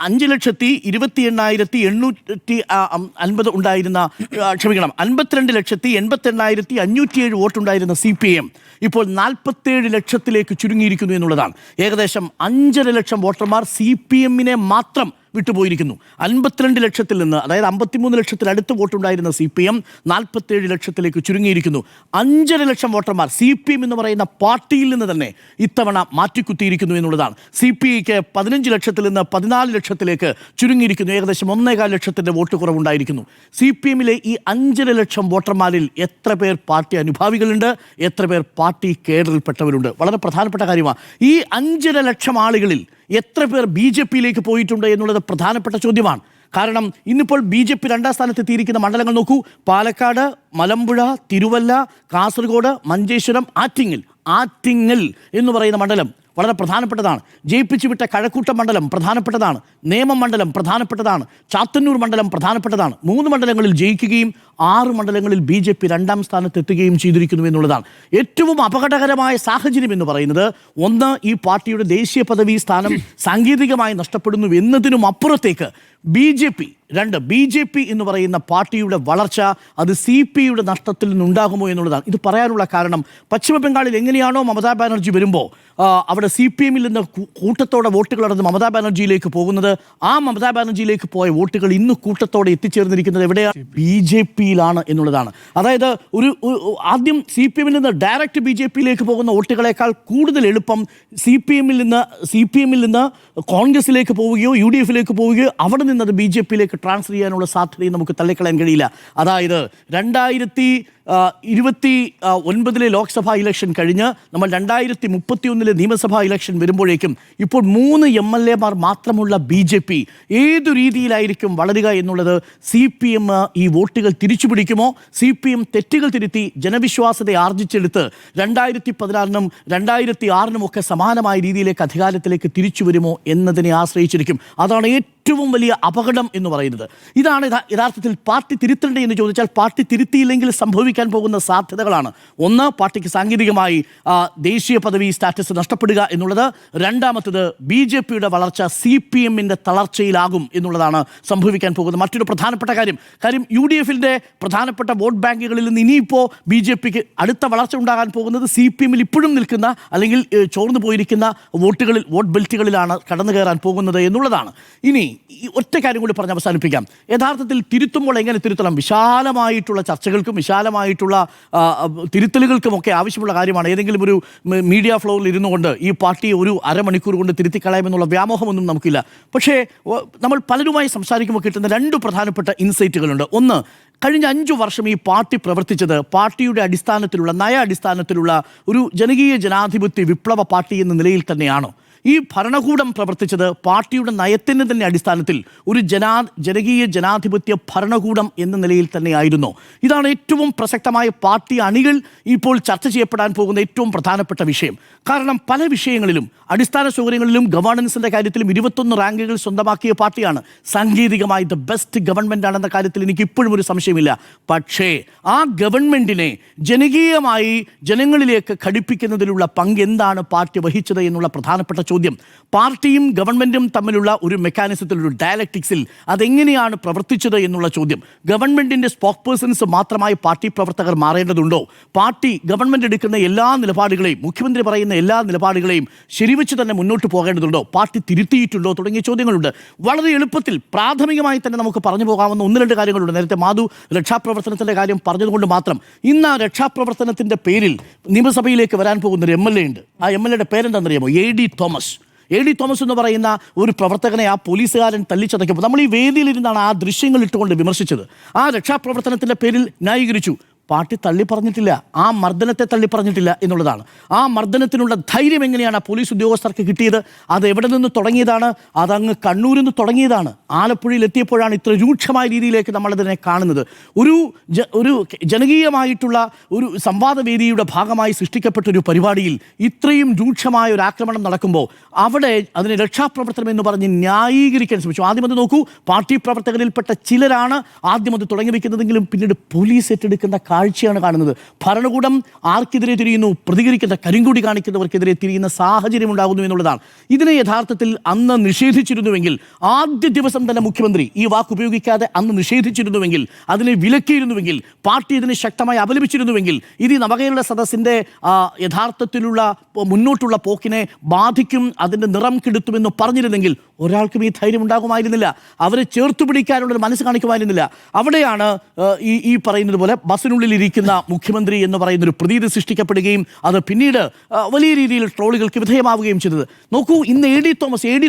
Speaker 1: 5,28,850 ഉണ്ടായിരുന്ന 52,88,507 വോട്ടുണ്ടായിരുന്ന CPM ഇപ്പോൾ 47 ലക്ഷത്തിലേക്ക് ചുരുങ്ങിയിരിക്കുന്നു എന്നുള്ളതാണ്. ഏകദേശം 5.5 ലക്ഷം വോട്ടർമാർ CPM-നെ മാത്രം വിട്ടുപോയിരിക്കുന്നു. 52 ലക്ഷത്തിൽ നിന്ന്, അതായത് 53 ലക്ഷത്തിൽ അടുത്ത് വോട്ടുണ്ടായിരുന്ന CPM 47 ലക്ഷത്തിലേക്ക് ചുരുങ്ങിയിരിക്കുന്നു. 5.5 ലക്ഷം വോട്ടർമാർ CPM എന്ന് പറയുന്ന പാർട്ടിയിൽ നിന്ന് തന്നെ ഇത്തവണ മാറ്റിക്കുത്തിയിരിക്കുന്നു എന്നുള്ളതാണ്. CPIക്ക് 15 ലക്ഷത്തിൽ നിന്ന് 14 ലക്ഷത്തിലേക്ക് ചുരുങ്ങിയിരിക്കുന്നു. ഏകദേശം 1.25 ലക്ഷത്തിൻ്റെ വോട്ട് കുറവുണ്ടായിരിക്കുന്നു. CPM-ലെ ഈ 5.5 ലക്ഷം വോട്ടർമാരിൽ എത്ര പേർ പാർട്ടി അനുഭാവികളുണ്ട്, എത്ര പേർ പാർട്ടി കേഡറിൽപ്പെട്ടവരുണ്ട്? വളരെ പ്രധാനപ്പെട്ട കാര്യമാണ്. ഈ 5.5 ലക്ഷം ആളുകളിൽ എത്ര പേർ BJP-യിലേക്ക് പോയിട്ടുണ്ട് എന്നുള്ളത് പ്രധാനപ്പെട്ട ചോദ്യമാണ്. കാരണം ഇന്നിപ്പോൾ BJP 2ാം സ്ഥാനത്ത് എത്തിയിരിക്കുന്ന മണ്ഡലങ്ങൾ നോക്കൂ. പാലക്കാട്, മലമ്പുഴ, തിരുവല്ല, കാസർഗോഡ്, മഞ്ചേശ്വരം, ആറ്റിങ്ങൽ എന്ന് പറയുന്ന മണ്ഡലം വളരെ പ്രധാനപ്പെട്ടതാണ്. ജയിപ്പിച്ചു വിട്ട കഴക്കൂട്ടം മണ്ഡലം പ്രധാനപ്പെട്ടതാണ്. നേമം മണ്ഡലം പ്രധാനപ്പെട്ടതാണ്. ചാത്തന്നൂർ മണ്ഡലം പ്രധാനപ്പെട്ടതാണ്. 3 മണ്ഡലങ്ങളിൽ ജയിക്കുകയും 6 മണ്ഡലങ്ങളിൽ BJP 2ാം സ്ഥാനത്ത് എത്തുകയും ചെയ്തിരിക്കുന്നു എന്നുള്ളതാണ്. ഏറ്റവും അപകടകരമായ സാഹചര്യം എന്ന് പറയുന്നത്, ഒന്ന്, ഈ പാർട്ടിയുടെ ദേശീയ പദവി സ്ഥാനം സാങ്കേതികമായി നഷ്ടപ്പെടുന്നു എന്നതിനും അപ്പുറത്തേക്ക് BJP എന്ന് പറയുന്ന പാർട്ടിയുടെ വളർച്ച അത് CPI-യുടെ നഷ്ടത്തിൽ നിന്നുണ്ടാകുമോ എന്നുള്ളതാണ്. ഇത് പറയാനുള്ള കാരണം, പശ്ചിമ ബംഗാളിൽ എങ്ങനെയാണോ മമതാ ബാനർജി വരുമ്പോൾ അവിടെ CPM-ൽ നിന്ന് കൂട്ടത്തോടെ വോട്ടുകൾ നടന്ന് മമതാ ബാനർജിയിലേക്ക് പോകുന്നത്, ആ മമതാ ബാനർജിയിലേക്ക് പോയ വോട്ടുകൾ ഇന്ന് കൂട്ടത്തോടെ എത്തിച്ചേർന്നിരിക്കുന്നത് എവിടെയാണ്? BJP-യിലാണ് എന്നുള്ളതാണ്. അതായത് ആദ്യം CPM-ൽ നിന്ന് ഡയറക്റ്റ് BJP-യിലേക്ക് പോകുന്ന വോട്ടുകളേക്കാൾ കൂടുതൽ എളുപ്പം CPM-ൽ നിന്ന് കോൺഗ്രസിലേക്ക് പോവുകയോ UDF-ലേക്ക് പോവുകയോ അവിടെ നിന്നത് BJP-യിലേക്ക് ട്രാൻസ്ഫർ ചെയ്യാനുള്ള സാധ്യതയും നമുക്ക് തള്ളിക്കളയാൻ കഴിയില്ല. അതായത് 2029 ലോക്സഭാ ഇലക്ഷൻ കഴിഞ്ഞ് നമ്മൾ 2031 നിയമസഭാ ഇലക്ഷൻ വരുമ്പോഴേക്കും ഇപ്പോൾ 3 MLA-മാർ മാത്രമുള്ള BJP ഏതു രീതിയിലായിരിക്കും വളരുക എന്നുള്ളത് CPM ഈ വോട്ടുകൾ തിരിച്ചു പിടിക്കുമോ, CPM തെറ്റുകൾ തിരുത്തി ജനവിശ്വാസത്തെ ആർജിച്ചെടുത്ത് 2016-നും 2006-നും ഒക്കെ സമാനമായ രീതിയിലേക്ക് അധികാരത്തിലേക്ക് തിരിച്ചു വരുമോ എന്നതിനെ ആശ്രയിച്ചിരിക്കും. അതാണ് ഏറ്റവും വലിയ അപകടം എന്ന് പറയുന്നത്. ഇതാണ് യഥാർത്ഥത്തിൽ പാർട്ടി തിരുത്തണ്ടേ എന്ന് ചോദിച്ചാൽ പാർട്ടി തിരുത്തിയില്ലെങ്കിൽ സംഭവിക്കാൻ പോകുന്ന സാധ്യതകളാണ്. ഒന്ന്, പാർട്ടിക്ക് സാങ്കേതികമായി ദേശീയ പദവി സ്റ്റാറ്റസ് നഷ്ടപ്പെടുക എന്നുള്ളത്. രണ്ടാമത്തത്, BJP-യുടെ വളർച്ച CPM-ന്റെ തളർച്ചയിലാകും എന്നുള്ളതാണ് സംഭവിക്കാൻ പോകുന്നത്. മറ്റൊരു പ്രധാനപ്പെട്ട കാര്യം UDF-ന്റെ പ്രധാനപ്പെട്ട വോട്ട് ബാങ്കുകളിൽ നിന്ന് ഇനിയിപ്പോൾ BJP-ക്ക് അടുത്ത വളർച്ച ഉണ്ടാകാൻ പോകുന്നത് CPM-ൽ ഇപ്പോഴും നിൽക്കുന്ന അല്ലെങ്കിൽ ചോർന്നു പോയിരിക്കുന്ന വോട്ട് ബെൽറ്റുകളിലാണ് കടന്നു കയറാൻ പോകുന്നത് എന്നുള്ളതാണ്. ഇനി ഈ ഒറ്റ കാര്യം കൂടി പറഞ്ഞ് അവസാനിപ്പിക്കാം. യഥാർത്ഥത്തിൽ തിരുത്തുമ്പോൾ എങ്ങനെ തിരുത്തണം? വിശാലമായിട്ടുള്ള ചർച്ചകൾക്കും വിശാലമായിട്ടുള്ള തിരുത്തലുകൾക്കുമൊക്കെ ആവശ്യമുള്ള കാര്യമാണ്. ഏതെങ്കിലും ഒരു മീഡിയ ഫ്ലോറിൽ ഇരുന്നു കൊണ്ട് ഈ പാർട്ടി ഒരു അരമണിക്കൂർ കൊണ്ട് തിരുത്തിക്കളയാമെന്നുള്ള വ്യാമോഹമൊന്നും നമുക്കില്ല. പക്ഷേ നമ്മൾ പലരുമായി സംസാരിക്കുമ്പോൾ കിട്ടുന്ന 2 പ്രധാനപ്പെട്ട ഇൻസൈറ്റുകളുണ്ട്. ഒന്ന്, കഴിഞ്ഞ 5 വർഷം ഈ പാർട്ടി പ്രവർത്തിച്ചത് പാർട്ടിയുടെ അടിസ്ഥാനത്തിലുള്ള നയ അടിസ്ഥാനത്തിലുള്ള ഒരു ജനകീയ ജനാധിപത്യ വിപ്ലവ പാർട്ടി എന്ന നിലയിൽ തന്നെയാണോ? ഈ ഭരണകൂടം പ്രവർത്തിച്ചത് പാർട്ടിയുടെ നയത്തിൻ്റെ തന്നെ അടിസ്ഥാനത്തിൽ ഒരു ജനകീയ ജനാധിപത്യ ഭരണകൂടം എന്ന നിലയിൽ തന്നെയായിരുന്നു? ഇതാണ് ഏറ്റവും പ്രസക്തമായ പാർട്ടി അണികൾ ഇപ്പോൾ ചർച്ച ചെയ്യപ്പെടാൻ പോകുന്ന ഏറ്റവും പ്രധാനപ്പെട്ട വിഷയം. കാരണം പല വിഷയങ്ങളിലും അടിസ്ഥാന സൗകര്യങ്ങളിലും ഗവേണൻസിൻ്റെ കാര്യത്തിലും 21 റാങ്കുകൾ സ്വന്തമാക്കിയ പാർട്ടിയാണ്. സാങ്കേതികമായി ദ ബെസ്റ്റ് ഗവൺമെൻറ് ആണെന്ന കാര്യത്തിൽ എനിക്ക് ഇപ്പോഴും ഒരു സംശയമില്ല. പക്ഷേ ആ ഗവൺമെൻറ്റിനെ ജനകീയമായി ജനങ്ങളിലേക്ക് ഘടിപ്പിക്കുന്നതിലുള്ള പങ്ക് എന്താണ് പാർട്ടി വഹിച്ചത് എന്നുള്ള പ്രധാനപ്പെട്ട ചോദ്യം. പാർട്ടിയും ഗവൺമെൻറ്റും തമ്മിലുള്ള ഒരു മെക്കാനിസത്തിലൊരു ഡയലക്ടിക്സിൽ അതെങ്ങനെയാണ് പ്രവർത്തിച്ചത് എന്നുള്ള ചോദ്യം. ഗവൺമെൻറ്റിൻ്റെ സ്പോക്ക് പേഴ്സൺസ് മാത്രമായി പാർട്ടി പ്രവർത്തകർ മാറേണ്ടതുണ്ടോ? ഗവൺമെൻറ് എടുക്കുന്ന എല്ലാ നിലപാടുകളെയും, മുഖ്യമന്ത്രി പറയുന്ന എല്ലാ നിലപാടുകളെയും ശരിവെച്ച് തന്നെ മുന്നോട്ട് പോകേണ്ടതുണ്ടോ? പാർട്ടി തിരുത്തിയിട്ടുണ്ടോ? തുടങ്ങിയ ചോദ്യങ്ങളുണ്ട്. വളരെ എളുപ്പത്തിൽ പ്രാഥമികമായി തന്നെ നമുക്ക് പറഞ്ഞു പോകാവുന്ന 1-2 കാര്യങ്ങളുണ്ട്. നേരത്തെ മാധു രക്ഷാപ്രവർത്തനത്തിൻ്റെ കാര്യം പറഞ്ഞതുകൊണ്ട് മാത്രം ഇന്ന് ആ രക്ഷാപ്രവർത്തനത്തിൻ്റെ പേരിൽ നിയമസഭയിലേക്ക് വരാൻ പോകുന്ന ഒരു MLA ഉണ്ട്. ആ MLA-യുടെ പേരെന്താണെന്നറിയാമോ? AD തോമസ് എന്ന് പറയുന്ന ഒരു പ്രവർത്തകനെ ആ പോലീസുകാരൻ തല്ലിച്ചതയ്ക്കുമ്പോൾ നമ്മൾ ഈ വേദിയിലിരുന്നാണ് ആ ദൃശ്യങ്ങൾ ഇട്ടുകൊണ്ട് വിമർശിച്ചത്. ആ രക്ഷാപ്രവർത്തനത്തിൻ്റെ പേരിൽ ന്യായീകരിച്ചു. പാർട്ടി തള്ളി പറഞ്ഞിട്ടില്ല, ആ മർദ്ദനത്തെ തള്ളി പറഞ്ഞിട്ടില്ല എന്നുള്ളതാണ്. ആ മർദ്ദനത്തിനുള്ള ധൈര്യം എങ്ങനെയാണ് ആ പോലീസ് ഉദ്യോഗസ്ഥർക്ക് കിട്ടിയത്? അത് എവിടെ നിന്ന് തുടങ്ങിയതാണ്? അതങ്ങ് കണ്ണൂരിൽ നിന്ന് തുടങ്ങിയതാണ്. ആലപ്പുഴയിൽ എത്തിയപ്പോഴാണ് ഇത്ര രൂക്ഷമായ രീതിയിലേക്ക് നമ്മളതിനെ കാണുന്നത്. ഒരു ജനകീയമായിട്ടുള്ള ഒരു സംവാദവേദിയുടെ ഭാഗമായി സൃഷ്ടിക്കപ്പെട്ട ഒരു പരിപാടിയിൽ ഇത്രയും രൂക്ഷമായ ഒരു ആക്രമണം നടക്കുമ്പോൾ അവിടെ അതിനെ രക്ഷാപ്രവർത്തനം എന്ന് പറഞ്ഞ് ന്യായീകരിക്കാൻ ശ്രമിച്ചു. ആദ്യം അത് നോക്കൂ, പാർട്ടി പ്രവർത്തകരിൽപ്പെട്ട ചിലരാണ് ആദ്യം അത് തുടങ്ങി വയ്ക്കുന്നതെങ്കിലും പിന്നീട് പോലീസ് ഏറ്റെടുക്കുന്ന കാഴ്ചയാണ് കാണുന്നത്. ഭരണകൂടം ആർക്കെതിരെ തിരിയുന്നു? പ്രതികരിക്കുന്ന, കരിങ്കൊടി കാണിക്കുന്നവർക്കെതിരെ തിരിയുന്ന സാഹചര്യം ഉണ്ടാകുന്നു എന്നുള്ളതാണ്. ഇതിനെ യഥാർത്ഥത്തിൽ അന്ന് നിഷേധിച്ചിരുന്നുവെങ്കിൽ, ആദ്യ ദിവസം തന്നെ മുഖ്യമന്ത്രി ഈ വാക്ക് ഉപയോഗിക്കാതെ അന്ന് നിഷേധിച്ചിരുന്നുവെങ്കിൽ, അതിനെ വിലക്കിയിരുന്നുവെങ്കിൽ, പാർട്ടി ഇതിനെ ശക്തമായി അപലപിച്ചിരുന്നുവെങ്കിൽ, ഇത് നവകേരള സദസ്സിൻ്റെ യഥാർത്ഥത്തിലുള്ള മുന്നോട്ടുള്ള പോക്കിനെ ബാധിക്കും, അതിൻ്റെ നിറം കെടുത്തുമെന്ന് പറഞ്ഞിരുന്നെങ്കിൽ ഒരാൾക്കും ഈ ധൈര്യം ഉണ്ടാകുമായിരുന്നില്ല. അവരെ ചേർത്തു പിടിക്കാനുള്ളൊരു മനസ്സ് കാണിക്കുമായിരുന്നില്ല. അവിടെയാണ് ഈ പറയുന്നത് പോലെ ബസ്സിനുള്ളിലിരിക്കുന്ന മുഖ്യമന്ത്രി എന്ന് പറയുന്നൊരു പ്രതീതി സൃഷ്ടിക്കപ്പെടുകയും അത് പിന്നീട് വലിയ രീതിയിൽ ട്രോളുകൾക്ക് വിധേയമാവുകയും ചെയ്തത്. നോക്കൂ, ഇന്ന് AD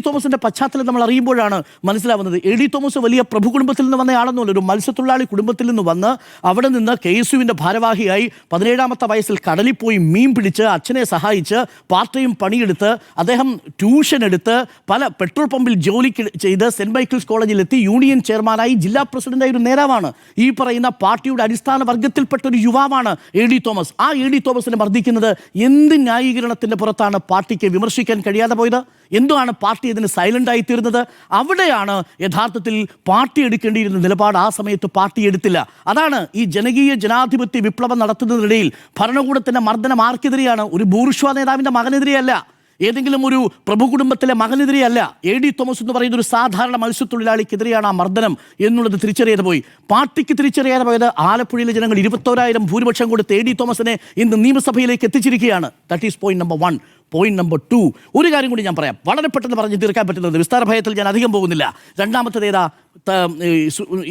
Speaker 1: തോമസിൻ്റെ പശ്ചാത്തലം നമ്മൾ അറിയുമ്പോഴാണ് മനസ്സിലാവുന്നത്. AD തോമസ് വലിയ പ്രഭു കുടുംബത്തിൽ നിന്ന് വന്നയാളെന്നല്ല, ഒരു മത്സ്യത്തൊഴിലാളി കുടുംബത്തിൽ നിന്ന് വന്ന് അവിടെ നിന്ന് KSUവിൻ്റെ ഭാരവാഹിയായി 17ാമത്തെ വയസ്സിൽ കടലിൽ പോയി മീൻ പിടിച്ച് അച്ഛനെ സഹായിച്ച് പാർട്ട് ടൈം പണിയെടുത്ത് അദ്ദേഹം ട്യൂഷൻ എടുത്ത് പല പെട്രോൾ പമ്പിൽ ജോലി ചെയ്ത് സെൻറ്റ് മൈക്കിൾസ് കോളേജിലെത്തി യൂണിയൻ ചെയർമാനായി ജില്ലാ പ്രസിഡന്റായ ഒരു നേതാവാണ്. ഈ പറയുന്ന പാർട്ടിയുടെ അടിസ്ഥാന വർഗത്തിൽപ്പെട്ട ഒരു യുവാവാണ് AD തോമസ്. ആ AD തോമസിനെ മർദ്ദിക്കുന്നത് എന്ത് ന്യായീകരണത്തിൻ്റെ പുറത്താണ് പാർട്ടിക്ക് വിമർശിക്കാൻ കഴിയാതെ പോയത്? എന്താണ് പാർട്ടി ഇതിന് സൈലൻ്റായി തീർന്നത്? അവിടെയാണ് യഥാർത്ഥത്തിൽ പാർട്ടി എടുക്കേണ്ടിയിരുന്ന നിലപാട് ആ സമയത്ത് പാർട്ടി എടുത്തില്ല. അതാണ് ഈ ജനകീയ ജനാധിപത്യ വിപ്ലവം നടത്തുന്നതിനിടയിൽ ഭരണകൂടത്തിൻ്റെ മർദ്ദനം ആർക്കെതിരെയാണ്? ഒരു ബൂർഷ്വാ നേതാവിൻ്റെ മകനെതിരെയല്ല, ഏതെങ്കിലും ഒരു പ്രഭു കുടുംബത്തിലെ മകനെതിരെയല്ല. AD തോമസ് എന്ന് പറയുന്ന ഒരു സാധാരണ മത്സ്യത്തൊഴിലാളിക്കെതിരെയാണ് ആ മർദ്ദനം എന്നുള്ളത് തിരിച്ചറിയാതെ പോയി. പാർട്ടിക്ക് തിരിച്ചറിയാതെ പോയത് ആലപ്പുഴയിലെ ജനങ്ങൾ 21,000 ഭൂരിപക്ഷം കൊടുത്ത് AD തോമസിനെ ഇന്ന് നിയമസഭയിലേക്ക് എത്തിച്ചിരിക്കുകയാണ്. That is point number 1. Point number 2, ഒരു കാര്യം കൂടി ഞാൻ പറയാം, വളരെ പെട്ടെന്ന് പറഞ്ഞ് തീർക്കാൻ പറ്റുന്നത്, വിസ്താര ഭയത്തിൽ ഞാൻ അധികം പോകുന്നില്ല. രണ്ടാമത്തേത് ഏതാ?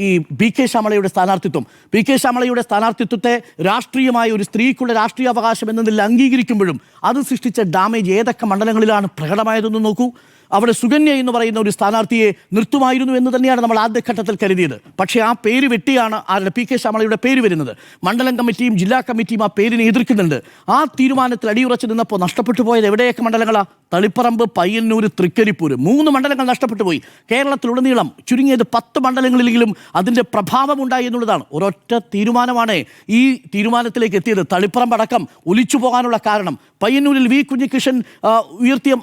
Speaker 1: ഈ PK ശ്യാമളയുടെ സ്ഥാനാർത്ഥിത്വം. PK ശ്യാമളയുടെ സ്ഥാനാർത്ഥിത്വത്തെ രാഷ്ട്രീയമായ ഒരു സ്ത്രീക്കുള്ള രാഷ്ട്രീയ അവകാശം എന്നതിൽ അംഗീകരിക്കുമ്പോഴും അത് സൃഷ്ടിച്ച ഡാമേജ് ഏതൊക്കെ മണ്ഡലങ്ങളിലാണ് പ്രകടമായതെന്ന് നോക്കൂ. അവിടെ സുകന്യ എന്ന് പറയുന്ന ഒരു സ്ഥാനാർത്ഥിയെ നിർത്തുമായിരുന്നു എന്ന് തന്നെയാണ് നമ്മൾ ആദ്യഘട്ടത്തിൽ കരുതിയത്. പക്ഷേ ആ പേര് വെട്ടിയാണ് ആരുടെ പി കെ ശ്യാമളയുടെ പേര് വരുന്നത്. മണ്ഡലം കമ്മിറ്റിയും ജില്ലാ കമ്മിറ്റിയും ആ പേരിനെ എതിർക്കുന്നുണ്ട്. ആ തീരുമാനത്തിൽ അടിയുറച്ചു നിന്നപ്പോൾ നഷ്ടപ്പെട്ടു പോയത് എവിടെയൊക്കെ മണ്ഡലങ്ങളാണ്? തളിപ്പറമ്പ്, പയ്യന്നൂർ, തൃക്കരിപ്പൂർ 3 മണ്ഡലങ്ങൾ നഷ്ടപ്പെട്ടു പോയി. കേരളത്തിലുടനീളം ചുരുങ്ങിയത് 10 മണ്ഡലങ്ങളിലെങ്കിലും അതിൻ്റെ പ്രഭാവം ഉണ്ടായി എന്നുള്ളതാണ്. ഒരൊറ്റ തീരുമാനമാണ് ഈ തീരുമാനത്തിലേക്ക് എത്തിയത്. തളിപ്പറമ്പടക്കം ഒലിച്ചു പോകാനുള്ള കാരണം പയ്യന്നൂരിൽ വി കുഞ്ഞികൃഷ്ണൻ ഉയർത്തിയ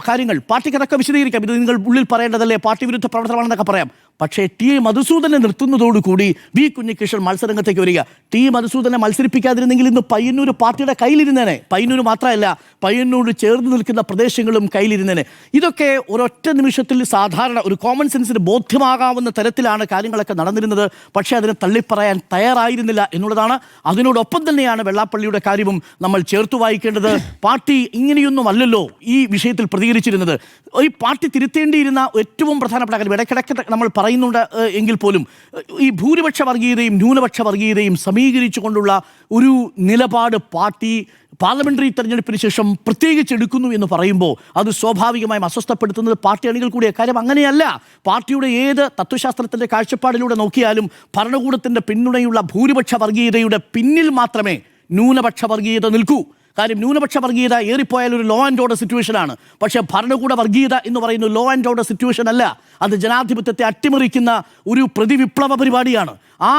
Speaker 1: കാര്യങ്ങൾ പാർട്ടിക്കടക്കം വിശദീകരിക്കാം. ഇത് നിങ്ങൾ ഉള്ളിൽ പറയേണ്ടതല്ലേ, പാർട്ടി വിരുദ്ധ പ്രവർത്തനമാണെന്നൊക്കെ പറയാം. പക്ഷേ ടി മധുസൂദനെ നിർത്തുന്നതോടുകൂടി വി കുഞ്ഞികൃഷ്ണൻ മത്സരരംഗത്തേക്ക് വരിക. ടി മധുസൂദനെ മത്സരിപ്പിക്കാതിരുന്നെങ്കിൽ ഇന്ന് പയ്യന്നൂർ പാർട്ടിയുടെ കയ്യിലിരുന്നേനെ. പയ്യന്നൂർ മാത്രമല്ല, പയ്യന്നൂർ ചേർന്ന് നിൽക്കുന്ന പ്രദേശങ്ങളും കയ്യിലിരുന്നേനെ. ഇതൊക്കെ ഒരൊറ്റ നിമിഷത്തിൽ സാധാരണ ഒരു കോമൺ സെൻസിന് ബോധ്യമാകാവുന്ന തരത്തിലാണ് കാര്യങ്ങളൊക്കെ നടന്നിരുന്നത്. പക്ഷേ അതിനെ തള്ളിപ്പറയാൻ തയ്യാറായിരുന്നില്ല എന്നുള്ളതാണ്. അതിനോടൊപ്പം തന്നെയാണ് വെള്ളാപ്പള്ളിയുടെ കാര്യവും നമ്മൾ ചേർത്ത് വായിക്കേണ്ടത്. പാർട്ടി ഇങ്ങനെയൊന്നും അല്ലല്ലോ ഈ വിഷയത്തിൽ പ്രതികരിച്ചിരുന്നത്. ഈ പാർട്ടി തിരുത്തേണ്ടിയിരുന്ന ഏറ്റവും പ്രധാനപ്പെട്ട കാര്യം ഇടയ്ക്കിടയ്ക്ക് നമ്മൾ പറയുന്നുണ്ട് എങ്കിൽ പോലും ഈ ഭൂരിപക്ഷ വർഗീയതയും ന്യൂനപക്ഷ വർഗീയതയും സമീകരിച്ചുകൊണ്ടുള്ള ഒരു നിലപാട് പാർട്ടി പാർലമെന്ററി തെരഞ്ഞെടുപ്പിന് ശേഷം പ്രത്യേകിച്ച് എടുക്കുന്നു എന്ന് പറയുമ്പോൾ അത് സ്വാഭാവികമായും അസ്വസ്ഥപ്പെടുത്തുന്നത് പാർട്ടി അണികൾ കൂടിയ കാര്യം. അങ്ങനെയല്ല. പാർട്ടിയുടെ ഏത് തത്വശാസ്ത്രത്തിൻ്റെ കാഴ്ചപ്പാടിലൂടെ നോക്കിയാലും ഭരണകൂടത്തിൻ്റെ പിന്തുണയുള്ള ഭൂരിപക്ഷ വർഗീയതയുടെ പിന്നിൽ മാത്രമേ ന്യൂനപക്ഷ വർഗീയത നിൽക്കൂ. കാര്യം ന്യൂനപക്ഷ വർഗീയത ഏറിപ്പോയാൽ ഒരു ലോ ആൻഡ് ഓർഡർ സിറ്റുവേഷനാണ്. പക്ഷേ ഭരണകൂട വർഗീയത എന്ന് പറയുന്ന ലോ ആൻഡ് ഓർഡർ സിറ്റുവേഷൻ അല്ല. അത് ജനാധിപത്യത്തെ അട്ടിമറിക്കുന്ന ഒരു പ്രതിവിപ്ലവ പരിപാടിയാണ്. ആ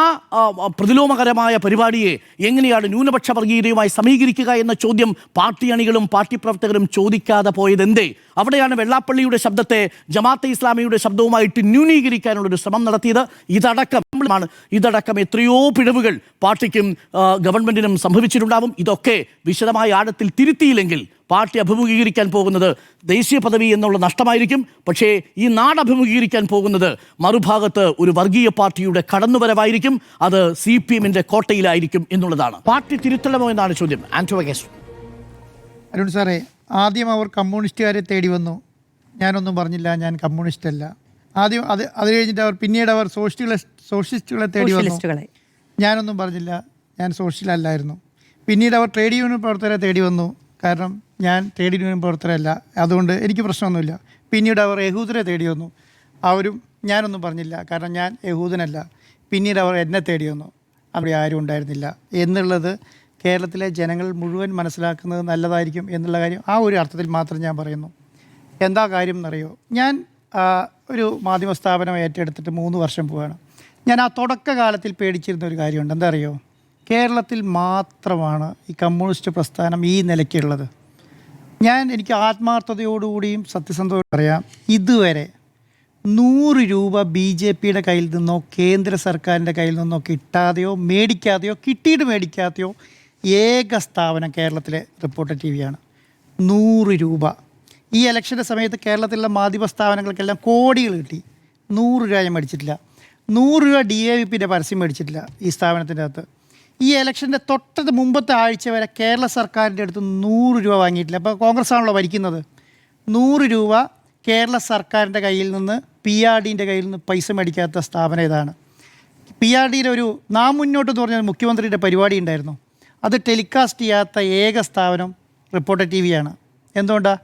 Speaker 1: പ്രതിലോമകരമായ പരിപാടിയെ എങ്ങനെയാണ് ന്യൂനപക്ഷ വർഗീയതയുമായി സമീകരിക്കുക എന്ന ചോദ്യം പാർട്ടി അണികളും പാർട്ടി പ്രവർത്തകരും ചോദിക്കാതെ പോയതെന്തേ? അവിടെയാണ് വെള്ളാപ്പള്ളിയുടെ ശബ്ദത്തെ ജമാഅത്തെ ഇസ്ലാമിയുടെ ശബ്ദവുമായിട്ട് ന്യൂനീകരിക്കാനുള്ളൊരു ശ്രമം നടത്തിയത്. ഇതടക്കം എത്രയോ പിഴവുകൾ പാർട്ടിക്കും ഗവൺമെന്റിനും സംഭവിച്ചിട്ടുണ്ടാവും. ഇതൊക്കെ വിശദമായ ആഴത്തിൽ തിരുത്തിയില്ലെങ്കിൽ പാർട്ടി അഭിമുഖീകരിക്കാൻ പോകുന്നത് ദേശീയ പദവി എന്നുള്ള നഷ്ടമായിരിക്കും. പക്ഷേ ഈ നാട് അഭിമുഖീകരിക്കാൻ പോകുന്നത് മറുഭാഗത്ത് ഒരു വർഗീയ പാർട്ടിയുടെ കടന്നുവരവായിരിക്കും. അത് CPM-ന്റെ കോട്ടയിലായിരിക്കും എന്നുള്ളതാണ്. പാർട്ടി തിരുത്തണമോ എന്നാണ് ചോദ്യം. ആന്റോ വഗേസ്.
Speaker 5: അരുൺ സാറേ, ആദ്യം അവർ കമ്മ്യൂണിസ്റ്റുകാരെ തേടി വന്നു. ഞാനൊന്നും പറഞ്ഞില്ല, ഞാൻ കമ്മ്യൂണിസ്റ്റ് അല്ല. ആദ്യം അത് കഴിഞ്ഞിട്ട് പിന്നീട് അവർ സോഷ്യലിസ്റ്റുകളെ തേടി വന്നു. ഞാനൊന്നും പറഞ്ഞില്ല, ഞാൻ സോഷ്യൽ അല്ലായിരുന്നു. പിന്നീട് അവർ ട്രേഡ് യൂണിയൻ പ്രവർത്തകരെ തേടി വന്നു. കാരണം ഞാൻ ട്രേഡ് യൂണിയൻ പ്രവർത്തകരല്ല, അതുകൊണ്ട് എനിക്ക് പ്രശ്നമൊന്നുമില്ല. പിന്നീട് അവർ യഹൂദരെ തേടി വന്നു. അവരും ഞാനൊന്നും പറഞ്ഞില്ല, കാരണം ഞാൻ യഹൂദനല്ല. പിന്നീട് അവർ എന്നെ തേടി വന്നു. അവിടെ ആരും ഉണ്ടായിരുന്നില്ല എന്നുള്ളത് കേരളത്തിലെ ജനങ്ങൾ മുഴുവൻ മനസ്സിലാക്കുന്നത് നല്ലതായിരിക്കും എന്നുള്ള കാര്യം ആ ഒരു അർത്ഥത്തിൽ മാത്രം ഞാൻ പറയുന്നു. എന്താ കാര്യം എന്നറിയോ? ഞാൻ ഒരു മാധ്യമ സ്ഥാപനം ഏറ്റെടുത്തിട്ട് 3 വർഷം പോവുകയാണ്. ഞാൻ ആ തുടക്കകാലത്തിൽ പേടിച്ചിരുന്ന ഒരു കാര്യമുണ്ട്. എന്താ അറിയോ? കേരളത്തിൽ മാത്രമാണ് ഈ കമ്മ്യൂണിസ്റ്റ് പ്രസ്ഥാനം ഈ നിലയ്ക്കുള്ളത്. എനിക്ക് ആത്മാർത്ഥതയോടുകൂടിയും സത്യസന്ധതയോടും പറയാം, ഇതുവരെ 100 രൂപ BJPയുടെ കയ്യിൽ നിന്നോ കേന്ദ്ര സർക്കാരിൻ്റെ കയ്യിൽ നിന്നോ കിട്ടാതെയോ മേടിക്കാതെയോ കിട്ടിയിട്ട് മേടിക്കാതെയോ ഏക സ്ഥാപനം കേരളത്തിലെ റിപ്പോർട്ടർ TV-യാണ്. 100 രൂപ. ഈ ഇലക്ഷൻ്റെ സമയത്ത് കേരളത്തിലുള്ള മാധ്യമ സ്ഥാപനങ്ങൾക്കെല്ലാം കോടികൾ കിട്ടി. 100 രൂപ ഞാൻ മേടിച്ചിട്ടില്ല. 100 രൂപ DAVPൻ്റെ പരസ്യം മേടിച്ചിട്ടില്ല ഈ സ്ഥാപനത്തിൻ്റെ അകത്ത്. ഈ ഇലക്ഷൻ്റെ തൊട്ടത് മുമ്പത്തെ ആഴ്ച വരെ കേരള സർക്കാരിൻ്റെ അടുത്ത് 100 രൂപ വാങ്ങിയിട്ടില്ല. അപ്പോൾ കോൺഗ്രസ് ആണല്ലോ ഭരിക്കുന്നത്. 100 രൂപ കേരള സർക്കാരിൻ്റെ കയ്യിൽ നിന്ന് PRDൻ്റെ കയ്യിൽ നിന്ന് പൈസ മേടിക്കാത്ത സ്ഥാപനം ഇതാണ്. PRDയുടെ ഒരു നാം മുന്നോട്ട് എന്ന് പറഞ്ഞാൽ മുഖ്യമന്ത്രിയുടെ പരിപാടി ഉണ്ടായിരുന്നു. അത് ടെലികാസ്റ്റ് ചെയ്യാത്ത ഏക സ്ഥാപനം റിപ്പോർട്ടർ TV-യാണ്. എന്തുകൊണ്ടാണ്?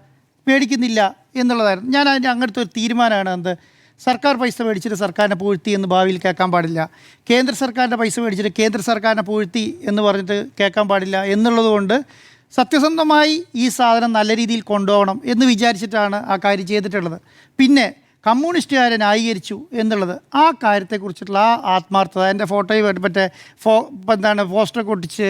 Speaker 5: മേടിക്കുന്നില്ല എന്നുള്ളതായിരുന്നു. ഞാൻ അതിൻ്റെ അങ്ങനത്തെ ഒരു തീരുമാനമാണ്. എന്ത് സർക്കാർ പൈസ മേടിച്ചിട്ട് സർക്കാരിനെ പൂഴ്ത്തി എന്ന് ഭാവിയിൽ കേൾക്കാൻ പാടില്ല. കേന്ദ്ര സർക്കാരിൻ്റെ പൈസ മേടിച്ചിട്ട് കേന്ദ്ര സർക്കാരിനെ പൂഴ്ത്തി എന്ന് പറഞ്ഞിട്ട് കേൾക്കാൻ പാടില്ല എന്നുള്ളതുകൊണ്ട് സത്യസന്ധമായി ഈ സാധനം നല്ല രീതിയിൽ കൊണ്ടുപോകണം എന്ന് വിചാരിച്ചിട്ടാണ് ആ കാര്യം ചെയ്തിട്ടുള്ളത്. പിന്നെ കമ്മ്യൂണിസ്റ്റുകാരെ ന്യായീകരിച്ചു എന്നുള്ളത് ആ കാര്യത്തെക്കുറിച്ചിട്ടുള്ള ആ ആത്മാർത്ഥത എൻ്റെ ഫോട്ടോയും പോസ്റ്ററൊക്കെ ഒട്ടിച്ച്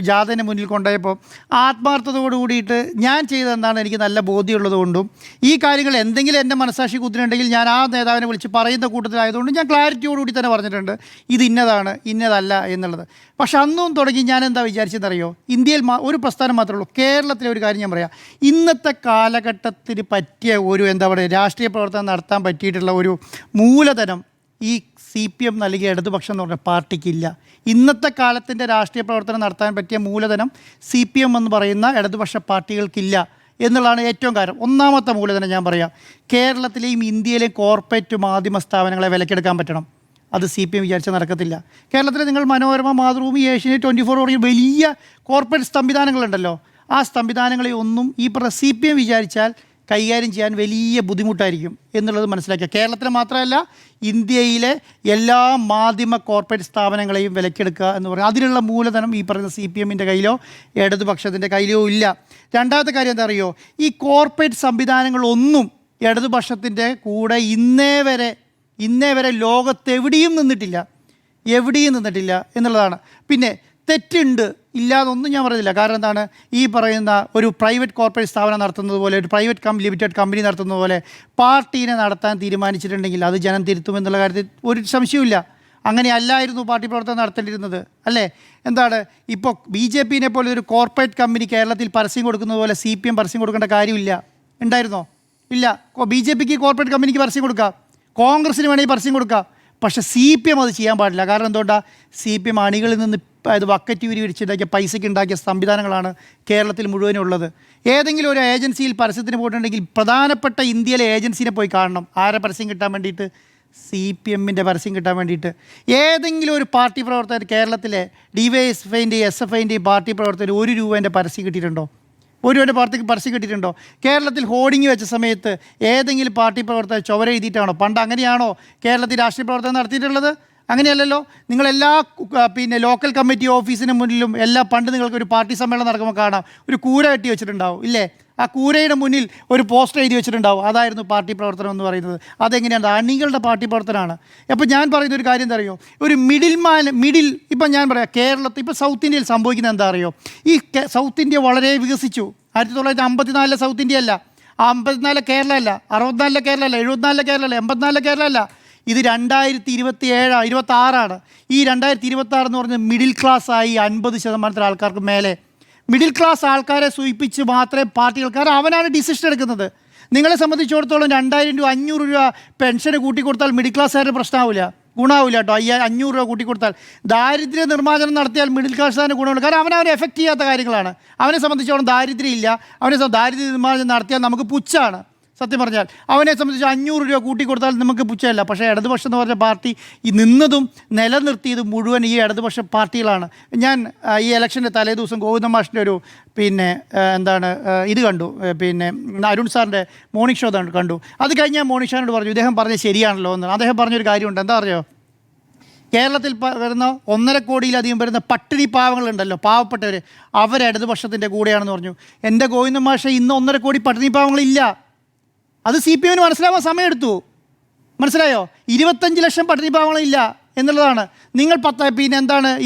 Speaker 5: ജാഥേൻ്റെ മുന്നിൽ കൊണ്ടുപോയപ്പോൾ ആത്മാർത്ഥതയോട് കൂടിയിട്ട് ഞാൻ ചെയ്തതെന്താണ് എനിക്ക് നല്ല ബോധ്യമുള്ളതുകൊണ്ടും ഈ കാര്യങ്ങൾ എന്തെങ്കിലും എൻ്റെ മനസ്സാക്ഷി കുത്തിനുണ്ടെങ്കിൽ ഞാൻ ആ നേതാവിനെ വിളിച്ച് പറയുന്ന കൂട്ടത്തിലായതുകൊണ്ടും ഞാൻ ക്ലാരിറ്റിയോടുകൂടി തന്നെ പറഞ്ഞിട്ടുണ്ട് ഇത് ഇന്നതാണ് ഇന്നതല്ല എന്നുള്ളത്. പക്ഷെ അന്നും തുടങ്ങി ഞാൻ എന്താ വിചാരിച്ചെന്നറിയോ? ഇന്ത്യയിൽ ഒരു പ്രസ്ഥാനം മാത്രമേ ഉള്ളൂ. കേരളത്തിലെ ഒരു കാര്യം ഞാൻ പറയാം, ഇന്നത്തെ കാലഘട്ടത്തിന് പറ്റിയ ഒരു എന്താ പറയുക രാഷ്ട്രീയ പ്രവർത്തനം നടത്താൻ പറ്റിയിട്ടുള്ള ഒരു മൂലധനം ഈ CPM നൽകിയ ഇടതുപക്ഷം എന്ന് പറഞ്ഞ പാർട്ടിക്കില്ല. ഇന്നത്തെ കാലത്തിൻ്റെ രാഷ്ട്രീയ പ്രവർത്തനം നടത്താൻ പറ്റിയ മൂലധനം CPM എന്ന് പറയുന്ന ഇടതുപക്ഷ പാർട്ടികൾക്കില്ല എന്നുള്ളതാണ് ഏറ്റവും കാരണം. ഒന്നാമത്തെ മൂലധനം ഞാൻ പറയാം, കേരളത്തിലെയും ഇന്ത്യയിലെയും കോർപ്പറേറ്റ് മാധ്യമ സ്ഥാപനങ്ങളെ വിലക്കെടുക്കാൻ പറ്റണം. അത് CPM വിചാരിച്ചാൽ നടക്കത്തില്ല. കേരളത്തിൽ നിങ്ങൾ മനോരമ, മാതൃഭൂമി, ഏഷ്യാനെറ്റ്, 24 തുടങ്ങിയ വലിയ കോർപ്പറേറ്റ് സംവിധാനങ്ങളുണ്ടല്ലോ. ആ സംവിധാനങ്ങളെ ഒന്നും ഈ CPM വിചാരിച്ചാൽ കൈകാര്യം ചെയ്യാൻ വലിയ ബുദ്ധിമുട്ടായിരിക്കും എന്നുള്ളത് മനസ്സിലാക്കുക. കേരളത്തിൽ മാത്രമല്ല, ഇന്ത്യയിലെ എല്ലാ മാധ്യമ കോർപ്പറേറ്റ് സ്ഥാപനങ്ങളെയും വിലക്കെടുക്കുക എന്ന് പറയുന്നത് അതിനുള്ള മൂലധനം ഈ പറയുന്ന CPM-ൻ്റെ കയ്യിലോ ഇടതുപക്ഷത്തിൻ്റെ കയ്യിലോ ഇല്ല. രണ്ടാമത്തെ കാര്യം എന്താ അറിയോ, ഈ കോർപ്പറേറ്റ് സംവിധാനങ്ങളൊന്നും ഇടതുപക്ഷത്തിൻ്റെ കൂടെ ഇന്നേ വരെ ലോകത്തെവിടെയും നിന്നിട്ടില്ല എന്നുള്ളതാണ്. പിന്നെ തെറ്റുണ്ട് ഇല്ലാതൊന്നും ഞാൻ പറയുന്നില്ല. കാരണം എന്താണ്, ഈ പറയുന്ന ഒരു പ്രൈവറ്റ് കോർപ്പറേറ്റ് സ്ഥാപനം നടത്തുന്നത് പോലെ, ഒരു പ്രൈവറ്റ് ലിമിറ്റഡ് കമ്പനി നടത്തുന്നത് പോലെ പാർട്ടീനെ നടത്താൻ തീരുമാനിച്ചിട്ടുണ്ടെങ്കിൽ അത് ജനം തിരുത്തുമെന്നുള്ള കാര്യത്തിൽ ഒരു സംശയമില്ല. അങ്ങനെയല്ലായിരുന്നു പാർട്ടി പ്രവർത്തനം നടത്തേണ്ടിയിരുന്നത്, അല്ലേ? എന്താണ് ഇപ്പോൾ BJP-നെ പോലെ ഒരു കോർപ്പറേറ്റ് കമ്പനി കേരളത്തിൽ പരസ്യം കൊടുക്കുന്നത് പോലെ CPM പരസ്യം കൊടുക്കേണ്ട കാര്യമില്ല. ഉണ്ടായിരുന്നോ? ഇല്ല. BJP-ക്ക് കോർപ്പറേറ്റ് കമ്പനിക്ക് പരസ്യം കൊടുക്കാം, കോൺഗ്രസ്സിന് വേണമെങ്കിൽ പരസ്യം കൊടുക്കാം. പക്ഷേ CPM അത് ചെയ്യാൻ പാടില്ല. കാരണം എന്തുകൊണ്ടാണ്? CPM അണികളിൽ നിന്ന് അത് ബക്കറ്റ് ഊരി വിരിച്ചുണ്ടാക്കിയ പൈസയ്ക്ക് ഉണ്ടാക്കിയ സംവിധാനങ്ങളാണ് കേരളത്തിൽ മുഴുവനും ഉള്ളത്. ഏതെങ്കിലും ഒരു ഏജൻസിയിൽ പരസ്യത്തിന് പോയിട്ടുണ്ടെങ്കിൽ പ്രധാനപ്പെട്ട ഇന്ത്യയിലെ ഏജൻസിനെ പോയി കാണണം. ആരെ പരസ്യം കിട്ടാൻ വേണ്ടിയിട്ട്? CPM-ൻ്റെ പരസ്യം കിട്ടാൻ വേണ്ടിയിട്ട്. ഏതെങ്കിലും ഒരു പാർട്ടി പ്രവർത്തകർ കേരളത്തിലെ DYSFIൻ്റെയും SFIൻ്റെയും പാർട്ടി പ്രവർത്തകർ ₹1 പരസ്യം കിട്ടിയിട്ടുണ്ടോ? ₹1 പാർട്ടിക്ക് പരസ്യം കിട്ടിയിട്ടുണ്ടോ? കേരളത്തിൽ ഹോർഡിങ് വെച്ച സമയത്ത് ഏതെങ്കിലും പാർട്ടി പ്രവർത്തകർ ചുവര എഴുതിയിട്ടാണോ? പണ്ട് അങ്ങനെയാണോ കേരളത്തിൽ രാഷ്ട്രീയ പ്രവർത്തനം നടത്തിയിട്ടുള്ളത്? അങ്ങനെയല്ലല്ലോ. നിങ്ങളെല്ലാ ലോക്കൽ കമ്മിറ്റി ഓഫീസിന് മുന്നിലും പണ്ട് നിങ്ങൾക്ക് ഒരു പാർട്ടി സമ്മേളനം നടക്കുമ്പോൾ കാണാം, ഒരു കൂര കെട്ടി വെച്ചിട്ടുണ്ടാവും, ഇല്ലേ? ആ കൂരയുടെ മുന്നിൽ ഒരു പോസ്റ്റർ എഴുതി വെച്ചിട്ടുണ്ടാവും. അതായിരുന്നു പാർട്ടി പ്രവർത്തനം എന്ന് പറയുന്നത്. അതെങ്ങനെയാണ്? അണികളുടെ പാർട്ടി പ്രവർത്തനമാണ്. അപ്പോൾ ഞാൻ പറയുന്ന ഒരു കാര്യം എന്താ അറിയോ, ഒരു ഇപ്പം ഞാൻ പറയാം, കേരളത്തിൽ ഇപ്പോൾ സൗത്ത് ഇന്ത്യയിൽ സംഭവിക്കുന്നത് എന്താ അറിയോ, ഈ സൗത്ത് ഇന്ത്യ വളരെ വികസിച്ചു. 1954 സൗത്ത് ഇന്ത്യ അല്ല, 54 കേരള അല്ല, 64 കേരള അല്ല, 74 കേരള അല്ല, 84 കേരള അല്ല. ഇത് 2026 ഈ 2026 എന്ന് പറഞ്ഞാൽ മിഡിൽ ക്ലാസ് ആയി 50% ആൾക്കാർക്ക് മേലെ. മിഡിൽ ക്ലാസ് ആൾക്കാരെ സൂചിപ്പിച്ച് മാത്രമേ പാർട്ടികൾക്കാർ അവനാണ് ഡിസിഷൻ എടുക്കുന്നത്. നിങ്ങളെ സംബന്ധിച്ചിടത്തോളം 2000 രൂപ 500 രൂപ പെൻഷന് കൂട്ടിക്കൊടുത്താൽ മിഡിൽ ക്ലാസ്സുകാരുടെ പ്രശ്നമാവില്ല, ഗുണമാവില്ല കേട്ടോ. 500 രൂപ കൂട്ടിക്കൊടുത്താൽ ദാരിദ്ര്യ നിർമ്മാർജ്ജനം നടത്തിയാൽ മിഡിൽ ക്ലാസ്സുകാരന് ഗുണമുണ്ട്. കാരണം അവനെ എഫക്റ്റ് ചെയ്യാത്ത കാര്യങ്ങളാണ്. അവനെ സംബന്ധിച്ചോളം ദാരിദ്ര്യം ഇല്ല. ദാരിദ്ര്യ നിർമ്മാർജ്ജനം നടത്തിയാൽ നമുക്ക് പുച്ഛമാണ്. സത്യം പറഞ്ഞാൽ അവനെ സംബന്ധിച്ച് 500 രൂപ കൂട്ടിക്കൊടുത്താൽ നമുക്ക് പുച്ഛമല്ല. പക്ഷേ ഇടതുപക്ഷം എന്ന് പറഞ്ഞ പാർട്ടി ഈ നിന്നതും നിലനിർത്തിയതും മുഴുവൻ ഈ ഇടതുപക്ഷ പാർട്ടികളാണ്. ഞാൻ ഈ ഇലക്ഷൻ്റെ തലേദിവസം ഗോവിന്ദ മാഷിൻ്റെ ഒരു ഇത് കണ്ടു, അരുൺ സാറിൻ്റെ മോർണിംഗ് ഷോ കണ്ടു. അത് കഴിഞ്ഞ് ഞാൻ മോർണിംഗ് ഷോനോട് പറഞ്ഞു, ഇദ്ദേഹം പറഞ്ഞത് ശരിയാണല്ലോ എന്ന്. അദ്ദേഹം പറഞ്ഞൊരു കാര്യമുണ്ട്, എന്താ പറയുക, കേരളത്തിൽ വരുന്ന 1.5 കോടിയിലധികം വരുന്ന പട്ടിണി പാവങ്ങളുണ്ടല്ലോ, പാവപ്പെട്ടവർ, അവർ ഇടതുപക്ഷത്തിൻ്റെ കൂടെയാണെന്ന് പറഞ്ഞു. എൻ്റെ ഗോവിന്ദ മാഷെ, ഇന്ന് 1.5 കോടി പട്ടിണി പാവങ്ങളില്ല. അത് CPM-ന് മനസ്സിലാവാൻ സമയമെടുത്തു. മനസ്സിലായോ? 25 ലക്ഷം പട്ടിണി പാവങ്ങളില്ല എന്നുള്ളതാണ്. നിങ്ങൾ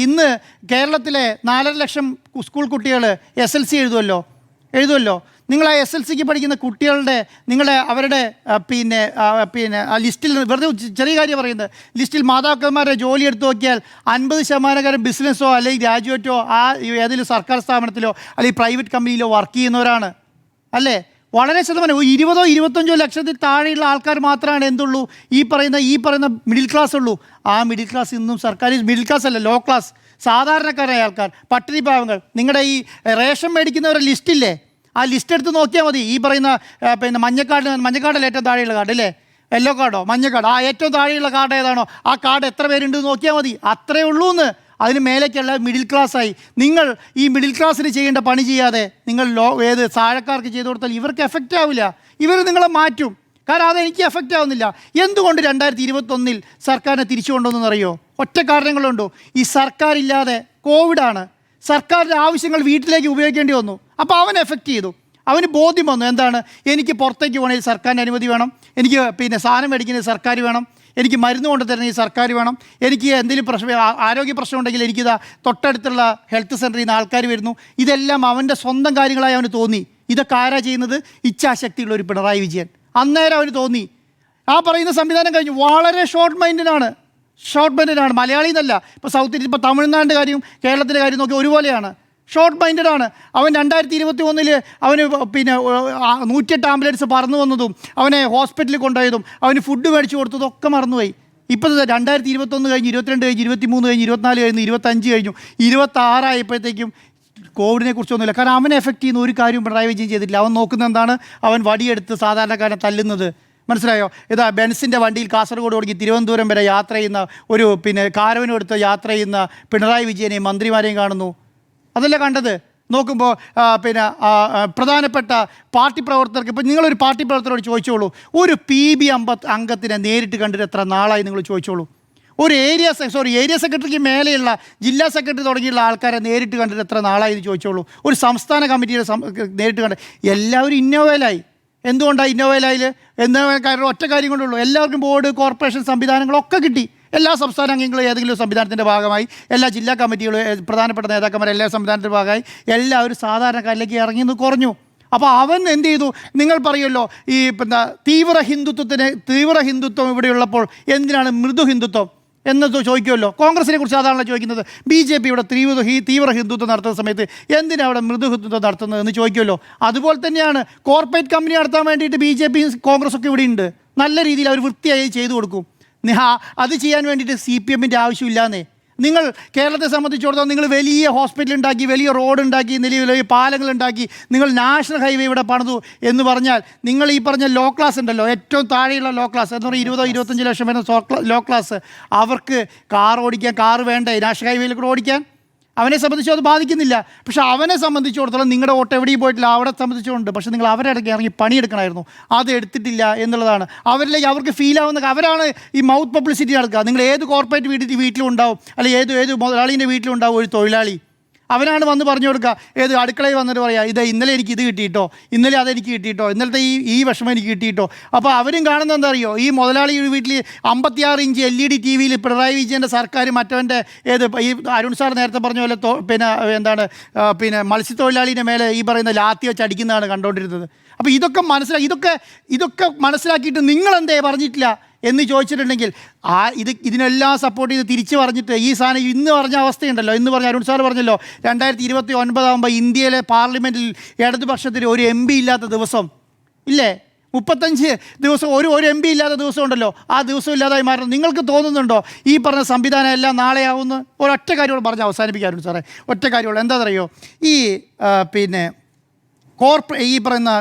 Speaker 5: ഇന്ന് കേരളത്തിലെ 4.5 ലക്ഷം സ്കൂൾ കുട്ടികൾ SLC എഴുതുമല്ലോ. നിങ്ങൾ ആ SLCക്ക് പഠിക്കുന്ന കുട്ടികളുടെ അവരുടെ ആ ലിസ്റ്റിൽ വെറുതെ ചെറിയ കാര്യം പറയുന്നത്, ലിസ്റ്റിൽ മാതാപിതാക്കന്മാരെ ജോലി എടുത്ത് നോക്കിയാൽ 50% ബിസിനസ്സോ അല്ലെങ്കിൽ ഗ്രാജുവേറ്റോ ഏതെങ്കിലും സർക്കാർ സ്ഥാപനത്തിലോ അല്ലെങ്കിൽ പ്രൈവറ്റ് കമ്പനിയിലോ വർക്ക് ചെയ്യുന്നവരാണ്, അല്ലേ? വളരെ ശതമാനം 20-25 ലക്ഷത്തിൽ താഴെയുള്ള ആൾക്കാർ മാത്രമാണ് എന്തുള്ളൂ, ഈ പറയുന്ന മിഡിൽ ക്ലാസ് ഉള്ളൂ. ആ മിഡിൽ ക്ലാസ് ഇന്നും സർക്കാർ മിഡിൽ ക്ലാസ് അല്ല, ലോ ക്ലാസ്, സാധാരണക്കാരായ ആൾക്കാർ, പട്ടിണി പാവങ്ങൾ. നിങ്ങളുടെ ഈ റേഷൻ മേടിക്കുന്നവരുടെ ലിസ്റ്റില്ലേ, ആ ലിസ്റ്റ് എടുത്ത് നോക്കിയാൽ മതി. ഈ പറയുന്ന മഞ്ഞക്കാർഡല്ല ഏറ്റവും താഴെയുള്ള കാർഡ്, അല്ലേ? യെല്ലോ കാർഡോ മഞ്ഞ കാർഡോ, ആ ഏറ്റവും താഴെയുള്ള കാർഡ് ഏതാണോ ആ കാർഡ് എത്ര പേരുണ്ട് നോക്കിയാൽ മതി. അത്രേ ഉള്ളൂ എന്ന്. അതിന് മേലേക്കുള്ള മിഡിൽ ക്ലാസ്സായി. നിങ്ങൾ ഈ മിഡിൽ ക്ലാസ്സിന് ചെയ്യേണ്ട പണി ചെയ്യാതെ നിങ്ങൾ താഴെക്കാർക്ക് ചെയ്തു കൊടുത്താൽ ഇവർക്ക് എഫക്റ്റ് ആവില്ല. ഇവർ നിങ്ങളെ മാറ്റും. കാരണം അതെനിക്ക് എഫക്റ്റ് ആവുന്നില്ല. എന്തുകൊണ്ട് 2021 സർക്കാരിനെ തിരിച്ചു കൊണ്ടുവന്നറിയോ? ഒറ്റ കാരണങ്ങളുണ്ടോ. ഈ സർക്കാരില്ലാതെ കോവിഡാണ്, സർക്കാരിൻ്റെ ആവശ്യങ്ങൾ വീട്ടിലേക്ക് ഉപയോഗിക്കേണ്ടി വന്നു. അപ്പോൾ അവൻ എഫക്റ്റ് ചെയ്തു. അവന് ബോധ്യം വന്നു, എന്താണ്, എനിക്ക് പുറത്തേക്ക് പോകണമെങ്കിൽ സർക്കാരിൻ്റെ അനുമതി വേണം, എനിക്ക് സാധനം മേടിക്കുന്നത് സർക്കാർ വേണം, എനിക്ക് മരുന്ന് കൊണ്ട് തരണമെങ്കിൽ സർക്കാർ വേണം, എനിക്ക് എന്തെങ്കിലും ആരോഗ്യ പ്രശ്നം ഉണ്ടെങ്കിൽ എനിക്കിതാ തൊട്ടടുത്തുള്ള ഹെൽത്ത് സെൻ്ററിൽ നിന്ന് ആൾക്കാർ വരുന്നു. ഇതെല്ലാം അവൻ്റെ സ്വന്തം കാര്യങ്ങളായി അവന് തോന്നി. ഇതൊക്കെ ആരാ ചെയ്യുന്നത്? ഇച്ഛാശക്തിയുള്ള ഒരു പിണറായി വിജയൻ. അന്നേരം അവന് തോന്നി. ആ പറയുന്ന സംവിധാനം കഴിഞ്ഞു. വളരെ ഷോർട്ട് മൈൻഡാണ്. മലയാളി എന്നല്ല, ഇപ്പോൾ സൗത്ത് ഇന്ത്യ, ഇപ്പോൾ തമിഴ്നാടിൻ്റെ കാര്യം കേരളത്തിൻ്റെ കാര്യം നോക്കി ഒരുപോലെയാണ്. ഷോർട്ട് മൈൻഡാണ് അവൻ. 2021 അവന് 108 ആംബുലൻസ് പറന്നു വന്നതും അവനെ ഹോസ്പിറ്റലിൽ കൊണ്ടുപോയതും അവന് ഫുഡ് മേടിച്ചു കൊടുത്തതും ഒക്കെ മറന്നുപോയി. ഇപ്പോൾ 2021 കഴിഞ്ഞ് 22 കഴിഞ്ഞ് 23 കഴിഞ്ഞ് 24 കഴിഞ്ഞ് 25 കഴിഞ്ഞു, 26 ആയപ്പോഴത്തേക്കും കോവിഡിനെ കുറിച്ചൊന്നുമില്ല. കാരണം അവനെ എഫക്റ്റ് ചെയ്യുന്ന ഒരു കാര്യവും പിണറായി വിജയൻ ചെയ്തിട്ടില്ല. അവൻ നോക്കുന്നത് എന്താണ്? അവൻ വടിയെടുത്ത് സാധാരണക്കാരനെ തല്ലുന്നത്. മനസ്സിലായോ? ഇതാ ബെൻസിൻ്റെ വണ്ടിയിൽ കാസർഗോഡ് തുടങ്ങി തിരുവനന്തപുരം വരെ യാത്ര ചെയ്യുന്ന ഒരു കാരവനും എടുത്ത് യാത്ര ചെയ്യുന്ന പിണറായി വിജയനെയും മന്ത്രിമാരെയും കാണുന്നു. അതല്ല കണ്ടത്. നോക്കുമ്പോൾ പ്രധാനപ്പെട്ട പാർട്ടി പ്രവർത്തകർക്ക് ഇപ്പോൾ നിങ്ങളൊരു പാർട്ടി പ്രവർത്തകരോട് ചോദിച്ചോളൂ, ഒരു PB അംഗത്തിനെ നേരിട്ട് കണ്ടിട്ട് എത്ര നാളായി നിങ്ങൾ ചോദിച്ചോളൂ. ഒരു ഏരിയ സെക്രട്ടറിക്ക് മേലെയുള്ള ജില്ലാ സെക്രട്ടറി തുടങ്ങിയുള്ള ആൾക്കാരെ നേരിട്ട് കണ്ടിട്ട് എത്ര നാളായി എന്ന് ചോദിച്ചോളൂ. ഒരു സംസ്ഥാന കമ്മിറ്റിയുടെ നേരിട്ട് കണ്ട് എല്ലാവരും ഇന്നോവയിലായി. എന്തുകൊണ്ടാണ് ഇന്നോവയിലായിൽ? കാരണം ഒറ്റ കാര്യം കൊണ്ടുള്ളൂ, എല്ലാവർക്കും ബോർഡ്, കോർപ്പറേഷൻ സംവിധാനങ്ങളൊക്കെ കിട്ടി. എല്ലാ സംസ്ഥാന അംഗങ്ങളും ഏതെങ്കിലും സംവിധാനത്തിൻ്റെ ഭാഗമായി, എല്ലാ ജില്ലാ കമ്മിറ്റികളും പ്രധാനപ്പെട്ട നേതാക്കന്മാർ എല്ലാ സംവിധാനത്തിൻ്റെ ഭാഗമായി എല്ലാവരും സാധാരണക്കാരിലേക്ക് ഇറങ്ങിയെന്ന് കുറഞ്ഞു. അപ്പോൾ അവൻ എന്ത് ചെയ്തു? നിങ്ങൾ പറയുമല്ലോ ഈ തീവ്ര ഹിന്ദുത്വം ഇവിടെയുള്ളപ്പോൾ എന്തിനാണ് മൃദു ഹിന്ദുത്വം എന്ന് ചോദിക്കുമല്ലോ. കോൺഗ്രസിനെ കുറിച്ച് സാധാരണ ചോദിക്കുന്നത്. BJP ഇവിടെ തീവ്ര ഹിന്ദുത്വം നടത്തുന്ന സമയത്ത് എന്തിനാണ് അവിടെ മൃദു ഹിന്ദുത്വം നടത്തുന്നത് എന്ന് ചോദിക്കുമല്ലോ. അതുപോലെ തന്നെയാണ് കോർപ്പറേറ്റ് കമ്പനി നടത്താൻ വേണ്ടിയിട്ട് BJP കോൺഗ്രസ്സൊക്കെ ഇവിടെ ഉണ്ട്. നല്ല രീതിയിൽ അവർ വൃത്തിയായി ചെയ്തു കൊടുക്കും. അത് ചെയ്യാൻ വേണ്ടിയിട്ട് CPMൻ്റെ ആവശ്യമില്ലാന്നേ. നിങ്ങൾ കേരളത്തെ സംബന്ധിച്ചിടത്തോളം നിങ്ങൾ വലിയ ഹോസ്പിറ്റൽ ഉണ്ടാക്കി, വലിയ റോഡ് ഉണ്ടാക്കി, വലിയ പാലങ്ങൾ ഉണ്ടാക്കി, നിങ്ങൾ നാഷണൽ ഹൈവേ ഇവിടെ പണിതു എന്ന് പറഞ്ഞാൽ നിങ്ങൾ ഈ പറഞ്ഞ ലോ ക്ലാസ് ഉണ്ടല്ലോ, ഏറ്റവും താഴെയുള്ള ലോ ക്ലാസ് എന്ന് പറഞ്ഞാൽ 20-25 ലക്ഷം വരുന്ന ലോ ക്ലാസ്, അവർക്ക് കാർ വേണ്ടേ നാഷണൽ ഹൈവേയിൽ കൂടെ ഓടിക്കാൻ? അവനെ സംബന്ധിച്ച് അത് ബാധിക്കുന്നില്ല. പക്ഷെ അവനെ സംബന്ധിച്ചിടത്തോളം നിങ്ങളുടെ വോട്ട് എവിടെയും പോയിട്ടില്ല, അവിടെ സംബന്ധിച്ചുകൊണ്ട്. പക്ഷേ നിങ്ങൾ അവരുടെ ഇടയ്ക്ക് ഇറങ്ങി പണിയെടുക്കണമായിരുന്നു. അത് എടുത്തിട്ടില്ല എന്നുള്ളതാണ്. അവർക്ക് ഫീൽ ആവുന്ന അവരാണ് ഈ മൗത്ത് പബ്ലിസിറ്റി നടക്കുക. നിങ്ങൾ ഏത് കോർപ്പറേറ്റ് വീട്ടിലും ഉണ്ടാവും, അല്ലെങ്കിൽ ഏത് മുതലാളീൻ്റെ വീട്ടിലും ഉണ്ടാവും ഒരു തൊഴിലാളി. അവനാണ് വന്ന് പറഞ്ഞു കൊടുക്കുക, ഏത് അടുക്കളയിൽ വന്നിട്ട് പറയുക, ഇന്നലെ എനിക്ക് ഇത് കിട്ടിയിട്ടോ, ഇന്നലെ അതെനിക്ക് കിട്ടിയിട്ടോ, ഇന്നലത്തെ ഈ വിഷമം എനിക്ക് കിട്ടിയിട്ടോ. അപ്പോൾ അവരും കാണുന്നത് എന്താ അറിയോ? ഈ മുതലാളി വീട്ടിൽ 56 ഇഞ്ച് LED TV പിണറായി വിജയൻ്റെ സർക്കാർ മറ്റവൻ്റെ ഈ അരുൺ സാർ നേരത്തെ പറഞ്ഞ പോലെ മത്സ്യത്തൊഴിലാളിൻ്റെ മേലെ ഈ പറയുന്ന ലാത്തി വെച്ച് അടിക്കുന്നതാണ് കണ്ടുകൊണ്ടിരുന്നത്. അപ്പോൾ ഇതൊക്കെ മനസ്സിലാക്കിയിട്ട് നിങ്ങളെന്തേ പറഞ്ഞിട്ടില്ല എന്ന് ചോദിച്ചിട്ടുണ്ടെങ്കിൽ ഇതിനെല്ലാം സപ്പോർട്ട് ചെയ്ത് തിരിച്ച് പറഞ്ഞിട്ട് ഈ സാധനം ഇന്ന് പറഞ്ഞ അവസ്ഥയുണ്ടല്ലോ, ഇന്ന് പറഞ്ഞ അരുൺ സാർ പറഞ്ഞല്ലോ 2029 ആകുമ്പോൾ ഇന്ത്യയിലെ പാർലമെൻറ്റിൽ ഇടതുപക്ഷത്തിന് ഒരു MP ഇല്ലാത്ത ദിവസം ഇല്ലേ? 35 ദിവസം ഒരു MP ഇല്ലാത്ത ദിവസം ഉണ്ടല്ലോ, ആ ദിവസം ഇല്ലാതായി മാറണം. നിങ്ങൾക്ക് തോന്നുന്നുണ്ടോ ഈ പറഞ്ഞ സംവിധാനം എല്ലാം നാളെയാവുമെന്ന്? ഒരൊറ്റ കാര്യങ്ങൾ പറഞ്ഞ് അവസാനിപ്പിക്കാറുണ്ട് സാറേ, ഒറ്റ കാര്യങ്ങൾ. എന്താണെന്നറിയോ? ഈ പറയുന്ന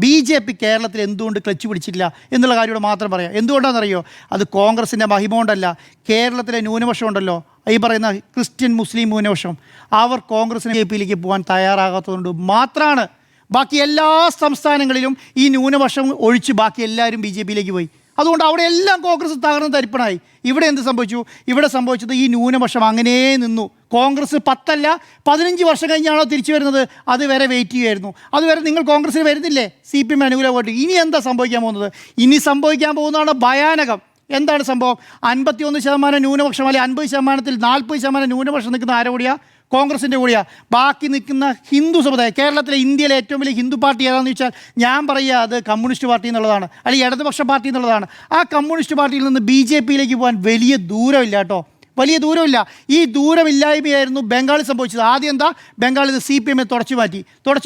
Speaker 5: BJP കേരളത്തിൽ എന്തുകൊണ്ട് ക്ലച്ച് പിടിച്ചില്ല എന്നുള്ള കാര്യത്തോട് മാത്രം പറയാം. എന്തുകൊണ്ടാണെന്നറിയോ? അത് കോൺഗ്രസിൻ്റെ മഹിമ കൊണ്ടല്ല. കേരളത്തിലെ ന്യൂനപക്ഷം ഉണ്ടല്ലോ, ഈ പറയുന്ന ക്രിസ്ത്യൻ മുസ്ലിം ന്യൂനപക്ഷം, അവർ കോൺഗ്രസിന് BJPയിലേക്ക് പോകാൻ തയ്യാറാകാത്തതുകൊണ്ട് മാത്രമാണ്. ബാക്കി എല്ലാ സംസ്ഥാനങ്ങളിലും ഈ ന്യൂനപക്ഷം ഒഴിച്ച് ബാക്കി എല്ലാവരും BJPയിലേക്ക് പോയി. അതുകൊണ്ട് അവിടെ എല്ലാം കോൺഗ്രസ് തകർന്ന് തരിപ്പണായി. ഇവിടെ എന്ത് സംഭവിച്ചു? ഇവിടെ സംഭവിച്ചത് ഈ ന്യൂനപക്ഷം അങ്ങനെ നിന്നു. കോൺഗ്രസ് 10 അല്ല 15 വർഷം കഴിഞ്ഞാണോ തിരിച്ചു വരുന്നത്? അതുവരെ വെയിറ്റ് ചെയ്യുമായിരുന്നു. അതുവരെ നിങ്ങൾ കോൺഗ്രസ്സിൽ വരുന്നില്ലേ CPM അനുകൂലമായിട്ട്? ഇനി എന്താ സംഭവിക്കാൻ പോകുന്നത്? ഇനി സംഭവിക്കാൻ പോകുന്നതാണ് ഭയാനകം. എന്താണ് സംഭവം? 51% ന്യൂനപക്ഷം, അല്ലെങ്കിൽ 50%-ൽ 40% ന്യൂനപക്ഷം നിൽക്കുന്ന ആരുടെ കൂടിയാണ്? കോൺഗ്രസിൻ്റെ കൂടിയാണ്. ബാക്കി നിൽക്കുന്ന ഹിന്ദു സമുദായം, കേരളത്തിലെ ഇന്ത്യയിലെ ഏറ്റവും വലിയ ഹിന്ദു പാർട്ടി ഏതാണെന്ന് ചോദിച്ചാൽ ഞാൻ പറയുക അത് കമ്മ്യൂണിസ്റ്റ് പാർട്ടി എന്നുള്ളതാണ്, അല്ലെങ്കിൽ ഇടതുപക്ഷ പാർട്ടി എന്നുള്ളതാണ്. ആ കമ്മ്യൂണിസ്റ്റ് പാർട്ടിയിൽ നിന്ന് BJPയിലേക്ക് പോകാൻ വലിയ ദൂരമില്ല കേട്ടോ, വലിയ ദൂരമില്ല. ഈ ദൂരമില്ലായ്മയായിരുന്നു ബംഗാളിൽ സംഭവിച്ചത്. ആദ്യം എന്താ? ബംഗാളിൽ CPMനെ തുടച്ചു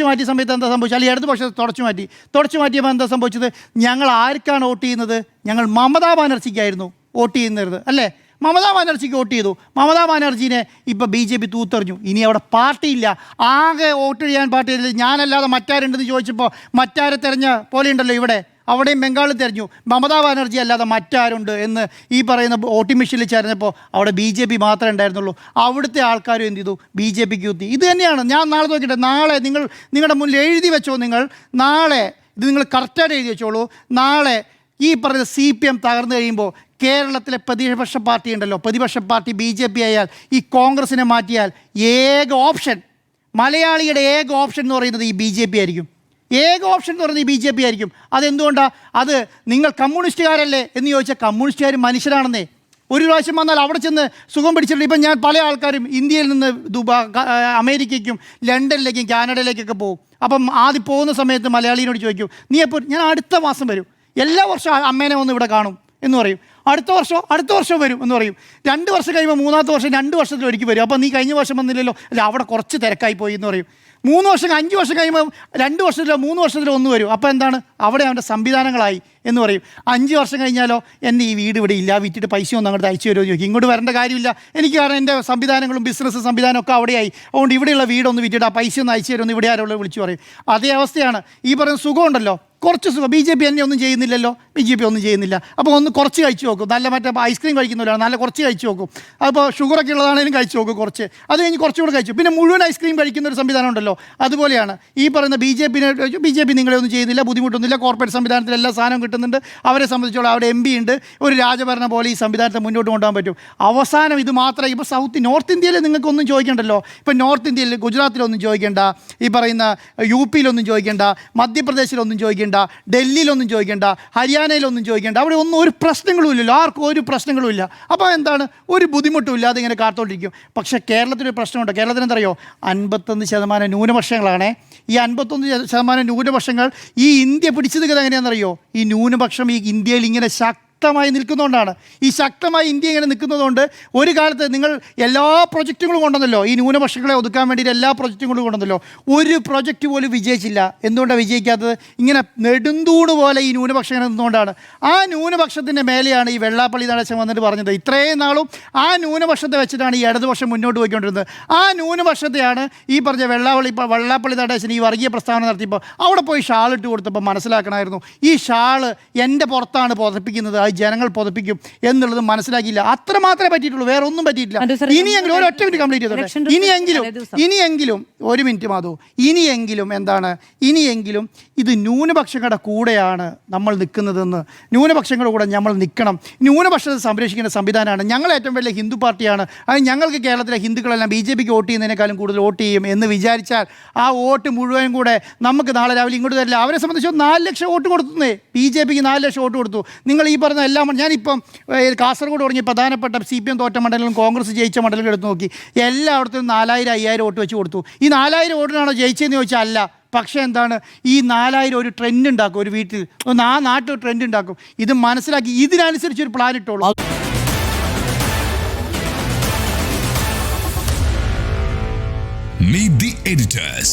Speaker 5: മാറ്റിയ സമയത്ത് എന്താ സംഭവിച്ചത്? അല്ലെങ്കിൽ ഇടതുപക്ഷത്തെ തുടച്ചു മാറ്റിയപ്പോൾ എന്താ സംഭവിച്ചത്? ഞങ്ങൾ ആർക്കാണ് വോട്ട് ചെയ്യുന്നത്? ഞങ്ങൾ മമതാ ബാനർജിക്കായിരുന്നു വോട്ട് ചെയ്യുന്നത്, അല്ലേ? മമതാ ബാനർജിക്ക് വോട്ട് ചെയ്തു. മമതാ ബാനർജീനെ ഇപ്പോൾ BJP തൂത്തെറിഞ്ഞു. ഇനി അവിടെ പാർട്ടിയില്ല, ആകെ വോട്ട് ചെയ്യാൻ പാർട്ടിയില്ല. ഞാനല്ലാതെ മറ്റാരുണ്ടെന്ന് ചോദിച്ചപ്പോൾ മറ്റാരെ തെരഞ്ഞ പോലെ ഉണ്ടല്ലോ ഇവിടെ, അവിടെയും ബംഗാളിൽ തിരഞ്ഞു മമതാ ബാനർജി അല്ലാതെ മറ്റാരുണ്ട് എന്ന് ഈ പറയുന്ന വോട്ടിംഗ് മെഷീനിൽ ചേർന്നപ്പോൾ അവിടെ BJP മാത്രമേ ഉണ്ടായിരുന്നുള്ളൂ. അവിടുത്തെ ആൾക്കാരും എന്ത് ചെയ്തു? BJPക്ക് കുത്തി. ഇത് തന്നെയാണ്. ഞാൻ നാളെ നോക്കിയിട്ട്, നാളെ നിങ്ങളുടെ മുന്നിൽ എഴുതി വെച്ചോ, നാളെ ഇത് നിങ്ങൾ കറക്റ്റായിട്ട് എഴുതി വെച്ചോളൂ. നാളെ ഈ പറയുന്ന CPM തകർന്നു കഴിയുമ്പോൾ കേരളത്തിലെ പ്രതിപക്ഷ പാർട്ടി ഉണ്ടല്ലോ, പ്രതിപക്ഷ പാർട്ടി BJP ആയാൽ, ഈ കോൺഗ്രസിനെ മാറ്റിയാൽ ഏക ഓപ്ഷൻ, മലയാളിയുടെ ഏക ഓപ്ഷൻ എന്ന് പറയുന്നത് ഈ BJP ആയിരിക്കും. ഏക ഓപ്ഷൻ എന്ന് പറയുന്നത് ഈ BJP ആയിരിക്കും. അതെന്തുകൊണ്ടാണ്? അത് നിങ്ങൾ കമ്മ്യൂണിസ്റ്റുകാരല്ലേ എന്ന് ചോദിച്ചാൽ കമ്മ്യൂണിസ്റ്റുകാർ മനുഷ്യരാണെന്നേ. ഒരു പ്രാവശ്യം വന്നാൽ അവിടെ ചെന്ന് സുഖം പിടിച്ചിട്ടുണ്ട്. ഇപ്പം ഞാൻ പല ആൾക്കാരും ഇന്ത്യയിൽ നിന്ന് അമേരിക്കയ്ക്കും ലണ്ടനിലേക്കും കാനഡയിലേക്കൊക്കെ പോകും. അപ്പം ആദ്യം പോകുന്ന സമയത്ത് മലയാളിയോട് ചോദിക്കും, നീ എപ്പോൾ? ഞാൻ അടുത്ത മാസം വരും, എല്ലാ വർഷവും അമ്മേനെ വന്ന് ഇവിടെ കാണും എന്ന് പറയും. അടുത്ത വർഷം വരും എന്ന് പറയും. 2 വർഷം കഴിയുമ്പോൾ 3-ാമത്തെ വർഷം 2 വർഷത്തിൽ ഒരിക്കൽ വരും. അപ്പോൾ നീ കഴിഞ്ഞ വർഷം വന്നില്ലല്ലോ, അല്ല അവിടെ കുറച്ച് തിരക്കായി പോയി എന്ന് പറയും. 3 വർഷം 5 വർഷം കഴിയുമ്പോൾ 2 വർഷത്തിലോ 3 വർഷത്തിലോ ഒന്ന് വരും. അപ്പോൾ എന്താണ്? അവിടെ അവൻ്റെ സംവിധാനങ്ങളായി എന്ന് പറയും. 5 വർഷം കഴിഞ്ഞാലോ എൻ്റെ ഈ വീട് ഇവിടെ ഇല്ല, വിറ്റിട്ട് പൈസ ഒന്നും അങ്ങോട്ട് അയച്ചു തരുമോ ചോദിക്കും. ഇങ്ങോട്ട് വരേണ്ട കാര്യമില്ല എനിക്ക്, കാരണം എൻ്റെ സംവിധാനങ്ങളും ബിസിനസ് സംവിധാനമൊക്കെ അവിടെയായി. അതുകൊണ്ട് ഇവിടെയുള്ള വീടൊന്ന് വിറ്റിട്ട് ആ പൈസ ഒന്ന് അയച്ചു തരുമെന്ന് ഇവിടെ ആരോളം വിളിച്ചു പറയും. അതേ അവസ്ഥയാണ് ഈ പറയുന്ന സുഖമുണ്ടല്ലോ, കുറച്ച് സുഖം. BJP എന്നെ ഒന്നും ചെയ്യുന്നില്ലല്ലോ, BJP ഒന്നും ചെയ്യുന്നില്ല. അപ്പോൾ ഒന്ന് കുറച്ച് കഴിച്ചു നോക്ക്. നോക്കും, നല്ല മറ്റേ ഐസ്ക്രീം കഴിക്കുന്നവരാണ്, നല്ല കുറച്ച് കഴിച്ച് നോക്കും. അപ്പോൾ ഷുഗറൊക്കെ ഉള്ളതാണെങ്കിലും കഴിച്ച് നോക്കും കുറച്ച്, അത് കഴിഞ്ഞ് കുറച്ചുകൂടെ കഴിച്ചു, പിന്നെ മുഴുവൻ ഐസ്ക്രീം കഴിക്കുന്ന ഒരു സംവിധാനം ഉണ്ടല്ലോ. അതുപോലെയാണ് ഈ പറയുന്ന ബി ജെ പി നിങ്ങളെ ഒന്നും ചെയ്യുന്നില്ല, ബുദ്ധിമുട്ടൊന്നുമില്ല, കോർപ്പറേറ്റ് സംവിധാനത്തിൽ എല്ലാ സാധനവും കിട്ടുന്നുണ്ട്, അവരെ സംബന്ധിച്ചോളം അവിടെ MP ഉണ്ട്, ഒരു രാജഭരണം പോലെ ഈ സംവിധാനത്തെ മുന്നോട്ട് കൊണ്ടുപോകാൻ പറ്റും. അവസാനം ഇത് മാത്രമേ ഇപ്പോൾ നോർത്ത് ഇന്ത്യയിൽ നിങ്ങൾക്കൊന്നും ചോദിക്കണ്ടല്ലോ. ഇപ്പം നോർത്ത് ഇന്ത്യയിൽ ഗുജറാത്തിലൊന്നും ചോദിക്കേണ്ട, ഈ പറയുന്ന UP-യിലൊന്നും ചോദിക്കേണ്ട, മധ്യപ്രദേശിലൊന്നും ചോദിക്കേണ്ട, ഡൽഹിയിലൊന്നും ചോദിക്കേണ്ട, ഹരിയാനയിലൊന്നും ചോദിക്കേണ്ട, അവിടെ ഒന്നും ഒരു പ്രശ്നങ്ങളും ഇല്ലല്ലോ, ആർക്കും ഒരു പ്രശ്നങ്ങളും ഇല്ല. അപ്പോൾ എന്താണ്, ഒരു ബുദ്ധിമുട്ടും ഇല്ലാതെ ഇങ്ങനെ കാത്തോണ്ടിരിക്കും. പക്ഷേ കേരളത്തിനൊരു പ്രശ്നമുണ്ട്. കേരളത്തിന് എന്തറിയോ, 51% ന്യൂനപക്ഷങ്ങളാണ്. ഈ 51% ന്യൂനപക്ഷങ്ങൾ ഈ ഇന്ത്യ പിടിച്ചത് എങ്ങനെയാണെന്നറിയോ, ഈ ന്യൂനപക്ഷം ഈ ഇന്ത്യയിൽ ഇങ്ങനെ ശക്തമായി നിൽക്കുന്നതുകൊണ്ടാണ്. ഈ ശക്തമായി ഇന്ത്യ ഇങ്ങനെ നിൽക്കുന്നതുകൊണ്ട് ഒരു കാലത്ത് നിങ്ങൾ എല്ലാ പ്രൊജക്റ്റുകളും കൊണ്ടുവന്നല്ലോ, ഈ ന്യൂനപക്ഷങ്ങളെ ഒതുക്കാൻ വേണ്ടിയിട്ട് എല്ലാ പ്രൊജക്റ്റുകളും കൊണ്ടുവന്നല്ലോ, ഒരു പ്രൊജക്റ്റ് പോലും വിജയിച്ചില്ല. എന്തുകൊണ്ടാണ് വിജയിക്കാത്തത്? ഇങ്ങനെ നെടുന്തൂണ് പോലെ ഈ ന്യൂനപക്ഷം നിന്നുകൊണ്ടാണ്. ആ ന്യൂനപക്ഷത്തിൻ്റെ മേലെയാണ് ഈ വെള്ളാപ്പള്ളി നടേശൻ വന്നിട്ട് പറഞ്ഞത്. ഇത്രയും നാളും ആ ന്യൂനപക്ഷത്തെ വെച്ചിട്ടാണ് ഈ ഇടതുപക്ഷം മുന്നോട്ട് പോയിക്കൊണ്ടിരുന്നത്. ആ ന്യൂനപക്ഷത്തെയാണ് ഈ പറഞ്ഞ വെള്ളാപ്പള്ളി നടേശൻ ഈ വർഗീയ പ്രസ്താവന നടത്തിയപ്പോൾ അവിടെ പോയി ഷാളിട്ട് കൊടുത്തപ്പോൾ മനസ്സിലാക്കണമായിരുന്നു, ഈ ഷാള് എൻ്റെ പുറത്താണ് പുതപ്പിക്കുന്നത്, ജനങ്ങൾ പുതപ്പിക്കും എന്നുള്ളത് മനസ്സിലാക്കിയില്ല. അത്ര മാത്രമേ പറ്റിയിട്ടുള്ളൂ, വേറെ ഒന്നും പറ്റിയിട്ടില്ല. ഇനിയെങ്കിലും ഒരൊറ്റ മിനിറ്റ് കംപ്ലീറ്റ് ചെയ്തോട്ടെ. ഇനിയെങ്കിലും ഒരു മിനിറ്റ് മാധു, ഇനിയെങ്കിലും ഇത് ന്യൂനപക്ഷങ്ങളുടെ കൂടെയാണ് നമ്മൾ നിൽക്കുന്നതെന്ന്, ന്യൂനപക്ഷങ്ങളുടെ കൂടെ നമ്മൾ നിൽക്കണം. ന്യൂനപക്ഷത്തെ സംരക്ഷിക്കേണ്ട സംവിധാനമാണ്. ഞങ്ങൾ ഏറ്റവും വലിയ ഹിന്ദു പാർട്ടിയാണ്, അത് ഞങ്ങൾക്ക് കേരളത്തിലെ ഹിന്ദുക്കളെല്ലാം BJP-ക്ക് വോട്ട് ചെയ്യുന്നതിനേക്കാളും കൂടുതൽ വോട്ട് ചെയ്യും എന്ന് വിചാരിച്ചാൽ ആ വോട്ട് മുഴുവൻ കൂടെ നമുക്ക് നാളെ രാവിലെ ഇങ്ങോട്ട് തരില്ല. അവരെ സംബന്ധിച്ച് 4 ലക്ഷം വോട്ട് കൊടുത്തുന്നേ, BJP-ക്ക് 4 ലക്ഷം വോട്ട് കൊടുത്തു. നിങ്ങൾ ഈ പറഞ്ഞ എല്ലാം, ഞാനിപ്പം കാസർഗോഡ് തുടങ്ങിയ പ്രധാനപ്പെട്ട CPM തോറ്റ മണ്ഡലങ്ങളും കോൺഗ്രസ് ജയിച്ച മണ്ഡലങ്ങളും എടുത്ത് നോക്കി, എല്ലായിടത്തും 4000 5000 വോട്ട് വെച്ച് കൊടുത്തു. ഈ 4000 വോട്ടിനാണോ ജയിച്ചതെന്ന് ചോദിച്ചാൽ അല്ല. പക്ഷേ എന്താണ്, ഈ 4000 ഒരു ട്രെൻഡ് ഉണ്ടാക്കും, ഒരു വീട്ടിൽ ആ നാട്ടിൽ ട്രെൻഡ് ഉണ്ടാക്കും. ഇത് മനസ്സിലാക്കി ഇതിനനുസരിച്ച് ഒരു പ്ലാൻ ഇട്ടോളൂ.
Speaker 6: Meet the editors.